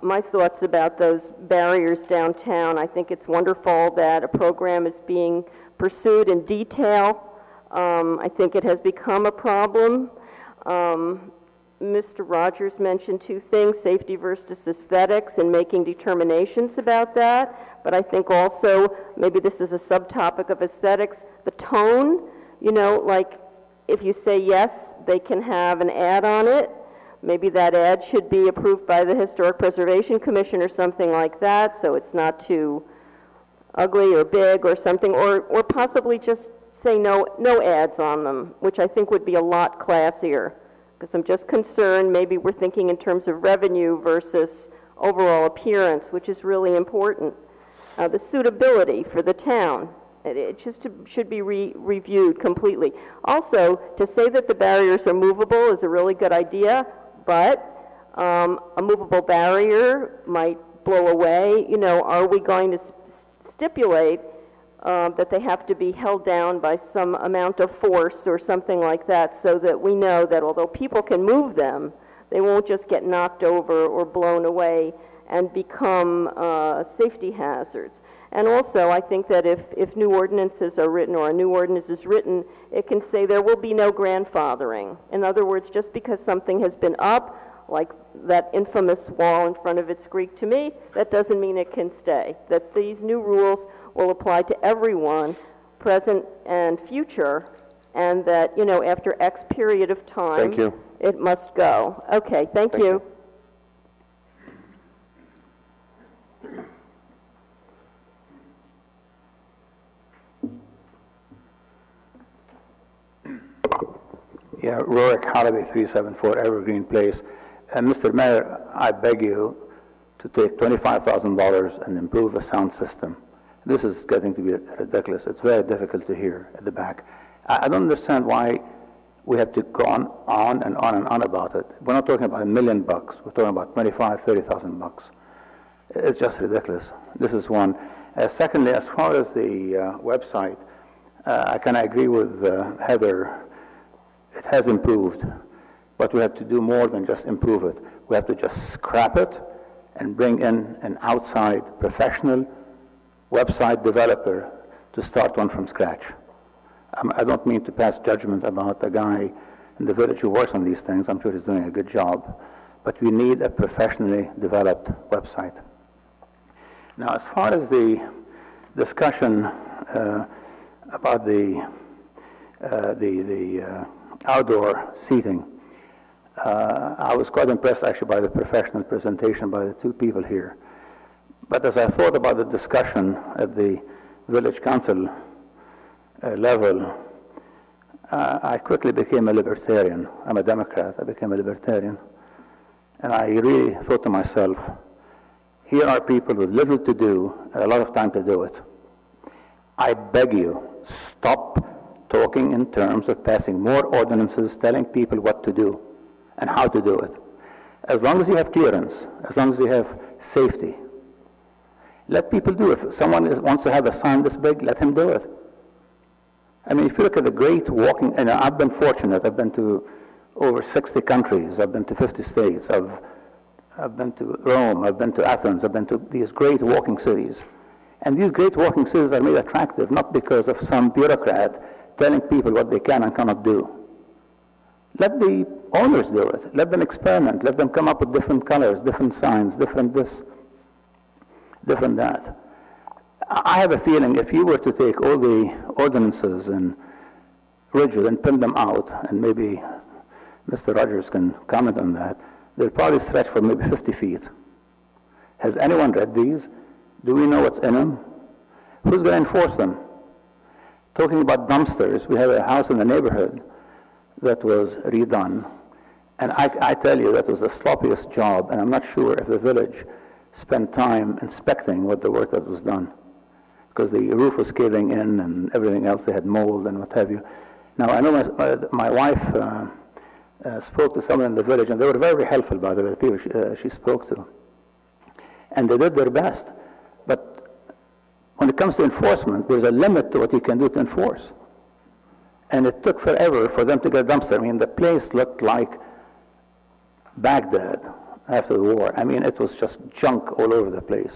my thoughts about those barriers downtown. I think it's wonderful that a program is being pursued in detail. I think it has become a problem. Mr. Rogers mentioned two things, safety versus aesthetics, and making determinations about that. But I think also, maybe this is a subtopic of aesthetics, the tone, like if you say yes, they can have an ad on it. Maybe that ad should be approved by the Historic Preservation Commission or something like that, so it's not too ugly or big or something, or possibly just say no ads on them, which I think would be a lot classier, because I'm just concerned maybe we're thinking in terms of revenue versus overall appearance, which is really important. The suitability for the town, it just should be reviewed completely. Also, to say that the barriers are movable is a really good idea, but a movable barrier might blow away. Are we going to stipulate that they have to be held down by some amount of force or something like that, so that we know that although people can move them, they won't just get knocked over or blown away and become safety hazards. And also, I think that if new ordinances are written, or a new ordinance is written, it can say there will be no grandfathering. In other words, just because something has been up, like that infamous wall in front of It's Greek to me, that doesn't mean it can stay. That these new rules will apply to everyone, present and future, and that, after X period of time, Thank you. It must go. Okay, thank you. Yeah, Rorik Halaby, 374 Evergreen Place. And Mr. Mayor, I beg you to take $25,000 and improve the sound system. This is getting to be ridiculous. It's very difficult to hear at the back. I don't understand why we have to go on and on about it. We're not talking about $1 million. We're talking about $25,000, $30,000. It's just ridiculous. This is one. Secondly, as far as the website, I kind of agree with Heather. It has improved, but we have to do more than just improve it. We have to just scrap it and bring in an outside professional website developer to start one from scratch. I don't mean to pass judgment about the guy in the village who works on these things. I'm sure he's doing a good job, but we need a professionally developed website. Now, as far as the discussion about the outdoor seating, I was quite impressed actually by the professional presentation by the two people here. But as I thought about the discussion at the village council level, I quickly became a libertarian. I'm a Democrat. I became a libertarian. And I really thought to myself, here are people with little to do and a lot of time to do it. I beg you, stop talking in terms of passing more ordinances telling people what to do and how to do it. As long as you have clearance, as long as you have safety, let people do it. If someone wants to have a sign this big, let him do it. I mean, if you look at the great walking, and I've been fortunate, I've been to over 60 countries, I've been to 50 states, I've been to Rome, I've been to Athens, I've been to these great walking cities. And these great walking cities are made attractive not because of some bureaucrat telling people what they can and cannot do. Let the owners do it. Let them experiment. Let them come up with different colors, different signs, different this, different that. I have a feeling if you were to take all the ordinances in Ridgewood and pin them out, and maybe Mr. Rogers can comment on that, they'll probably stretch for maybe 50 feet. Has anyone read these? Do we know what's in them? Who's going to enforce them? Talking about dumpsters, we have a house in the neighborhood that was redone. And I tell you, that was the sloppiest job, and I'm not sure if the village spent time inspecting what the work that was done. because the roof was caving in and everything else. They had mold and what have you. Now, I know my wife spoke to someone in the village, and they were very helpful, by the way, the people she spoke to. And they did their best. But when it comes to enforcement, there's a limit to what you can do to enforce. And it took forever for them to get a dumpster. I mean, the place looked like Baghdad after the war. I mean, it was just junk all over the place.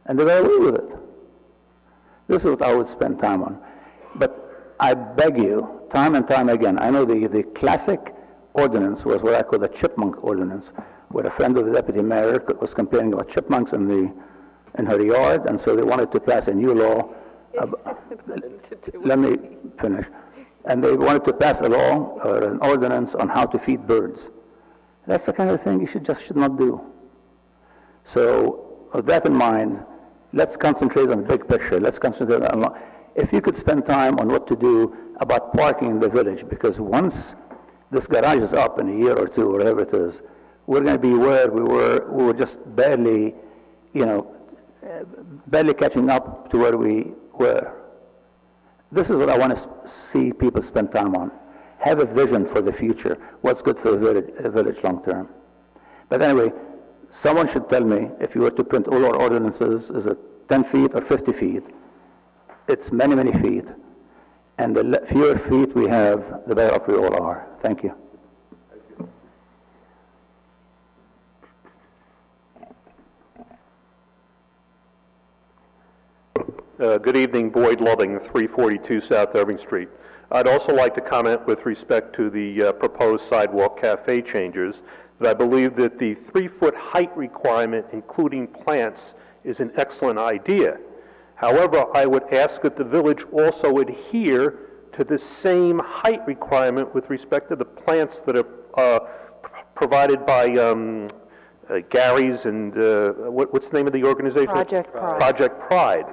And they got away with it. This is what I would spend time on. But I beg you, time and time again, I know the classic ordinance was what I call the chipmunk ordinance, where a friend of the deputy mayor was complaining about chipmunks in her yard, and so they wanted to pass a new law. Let me finish. And they wanted to pass a law or an ordinance on how to feed birds. That's the kind of thing you should not do. So with that in mind, let's concentrate on the big picture. Let's concentrate on, if you could spend time on what to do about parking in the village, because once this garage is up in a year or two, or whatever it is, we're going to be where we were just barely, barely catching up to where we were. This is what I want to see people spend time on. Have a vision for the future, what's good for the village long term. But anyway, someone should tell me, if you were to print all our ordinances, is it 10 feet or 50 feet? It's many, many feet. And the fewer feet we have, the better off we all are. Thank you. Good evening, Boyd Loving, 342 South Irving Street. I'd also like to comment with respect to the proposed sidewalk cafe changes, that I believe that the 3-foot height requirement, including plants, is an excellent idea. However, I would ask that the village also adhere to the same height requirement with respect to the plants that are provided by Gary's and what's the name of the organization? Project Pride. Project Pride.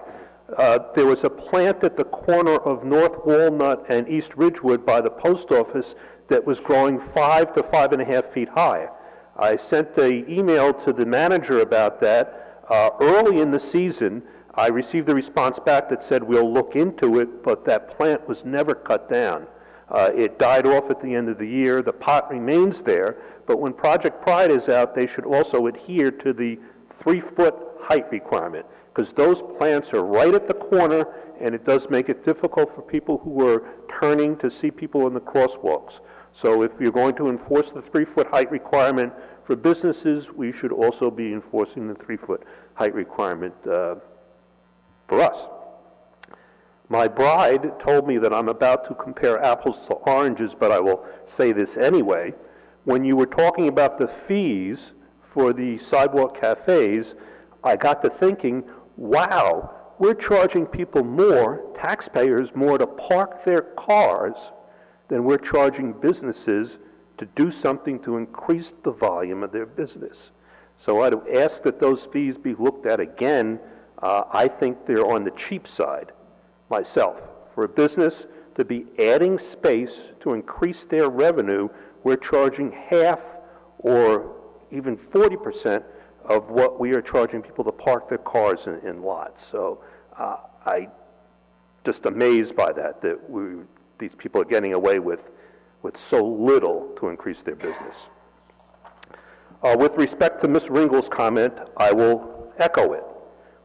There was a plant at the corner of North Walnut and East Ridgewood by the post office that was growing 5 to 5.5 feet high. I sent an email to the manager about that. Early in the season, I received a response back that said we'll look into it, but that plant was never cut down. It died off at the end of the year. The pot remains there, but when Project Pride is out, they should also adhere to the 3-foot height requirement, because those plants are right at the corner, and it does make it difficult for people who are turning to see people in the crosswalks. So if you're going to enforce the 3-foot height requirement for businesses, we should also be enforcing the 3-foot height requirement for us. My bride told me that I'm about to compare apples to oranges, but I will say this anyway. When you were talking about the fees for the sidewalk cafes, I got to thinking, wow, we're charging people more, taxpayers more, to park their cars than we're charging businesses to do something to increase the volume of their business. So I'd ask that those fees be looked at again. I think they're on the cheap side, myself. For a business to be adding space to increase their revenue, we're charging half or even 40% of what we are charging people to park their cars in lots. So I just amazed by that these people are getting away with so little to increase their business. With respect to Ms. Ringel's comment, I will echo it.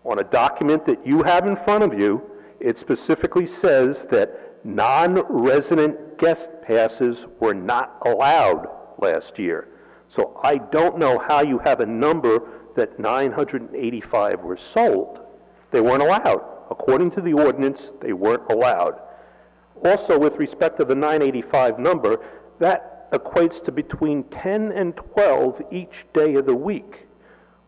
On a document that you have in front of you, it specifically says that non-resident guest passes were not allowed last year. So I don't know how you have a number that 985 were sold. They weren't allowed. According to the ordinance, they weren't allowed. Also, with respect to the 985 number, that equates to between 10 and 12 each day of the week.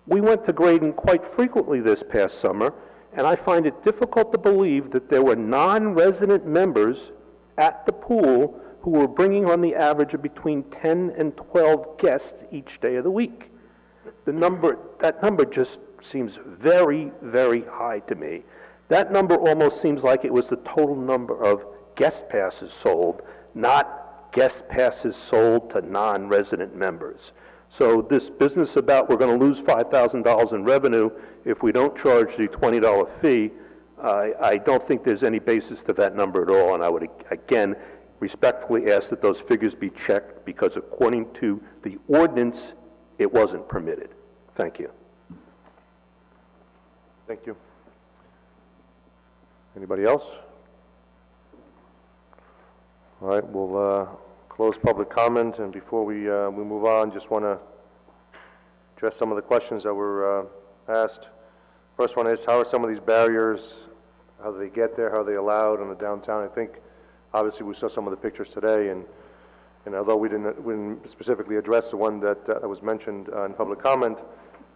We went to Graydon quite frequently this past summer, and I find it difficult to believe that there were non-resident members at the pool who were bringing on the average of between 10 and 12 guests each day of the week. That number just seems very, very high to me. That number almost seems like it was the total number of guest passes sold, not guest passes sold to non-resident members. So this business about we're going to lose $5,000 in revenue if we don't charge the $20 fee, I don't think there's any basis to that number at all, and I would, again, respectfully ask that those figures be checked, because according to the ordinance, it wasn't permitted. Thank you. Thank you. Anybody else? All right, we'll close public comment, and before we move on, just want to address some of the questions that were asked. First one is, how are some of these barriers, how do they get there, how are they allowed in the downtown? I think, obviously, we saw some of the pictures today, and although we didn't specifically address the one that was mentioned in public comment,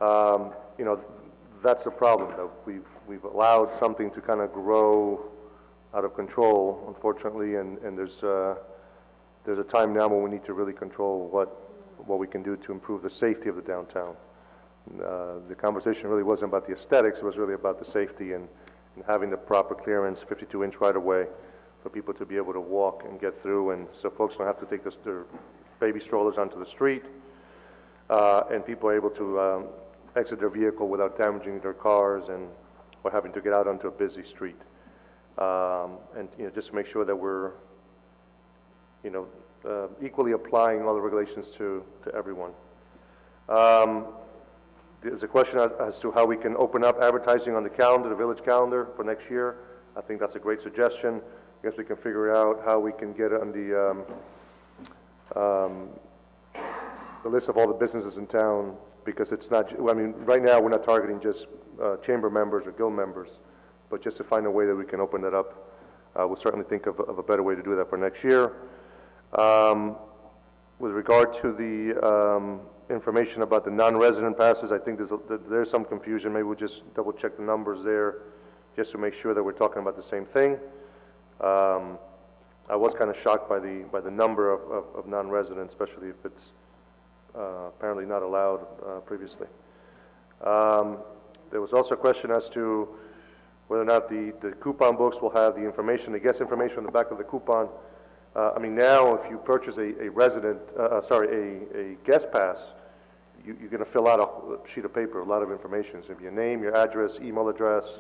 you know, that's the problem, that we've allowed something to kind of grow out of control, unfortunately, and there's a time now when we need to really control what we can do to improve the safety of the downtown. The conversation really wasn't about the aesthetics, it was really about the safety and having the proper clearance, 52-inch right-of-way, for people to be able to walk and get through, and so folks don't have to take their baby strollers onto the street, and people are able to exit their vehicle without damaging their cars or having to get out onto a busy street. And you know, just to make sure that we're, you know, equally applying all the regulations to everyone. There's a question as to how we can open up advertising on the calendar, the village calendar for next year. I think that's a great suggestion. I guess we can figure out how we can get on the list of all the businesses in town, because it's not, I mean, right now we're not targeting just chamber members or guild members, but just to find a way that we can open that up. We'll certainly think of a better way to do that for next year. With regard to the information about the non-resident passes, I think there's some confusion. Maybe we'll just double check the numbers there just to make sure that we're talking about the same thing. I was kind of shocked by the number of non-residents, especially if it's apparently not allowed previously. There was also a question as to whether or not the coupon books will have the information, the guest information on the back of the coupon. I mean, now if you purchase a guest pass, you're going to fill out a sheet of paper, a lot of information. So your name, your address, email address,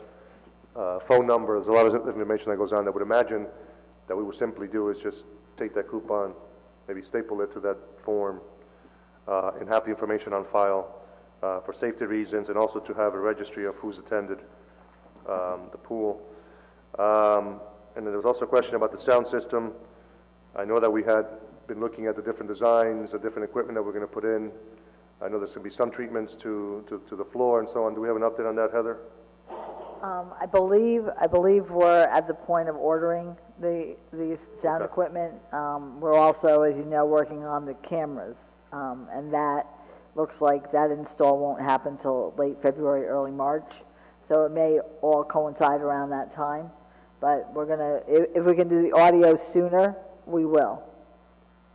phone number. There's a lot of information that goes on. I would imagine that we would simply do is just take that coupon, maybe staple it to that form, and have the information on file for safety reasons, and also to have a registry of who's attended the pool. And then there was also a question about the sound system. I know that we had been looking at the different designs, the different equipment that we're going to put in. I know there's going to be some treatments to the floor and so on. Do we have an update on that, Heather? I believe we're at the point of ordering the sound equipment. We're also, as you know, working on the cameras, and that looks like that install won't happen till late February, early March. So it may all coincide around that time. But we're gonna, if we can do the audio sooner, we will.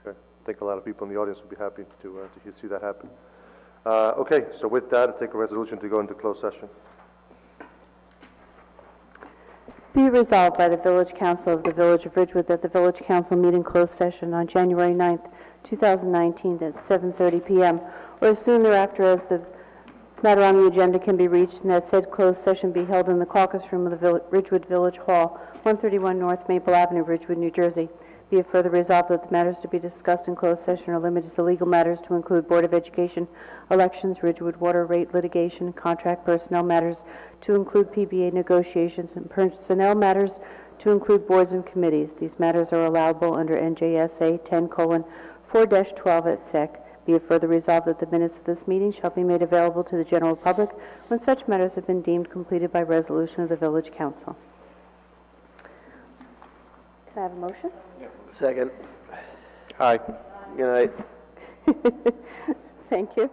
Okay. I think a lot of people in the audience would be happy to see that happen. Okay, so with that, I'll take a resolution to go into closed session. Be resolved by the Village Council of the Village of Ridgewood that the Village Council meet in closed session on January 9th, 2019 at 7:30 p.m. or as soon thereafter as the matter on the agenda can be reached, and that said closed session be held in the caucus room of the Ridgewood Village Hall, 131 North Maple Avenue, Ridgewood, New Jersey. Be it further resolved that the matters to be discussed in closed session are limited to legal matters to include Board of Education, elections, Ridgewood water rate litigation, contract personnel matters to include PBA negotiations, and personnel matters to include boards and committees. These matters are allowable under NJSA 10:4-12 at sec. Be it further resolved that the minutes of this meeting shall be made available to the general public when such matters have been deemed completed by resolution of the Village Council. Can I have a motion? Second. Aye. Good night. Thank you.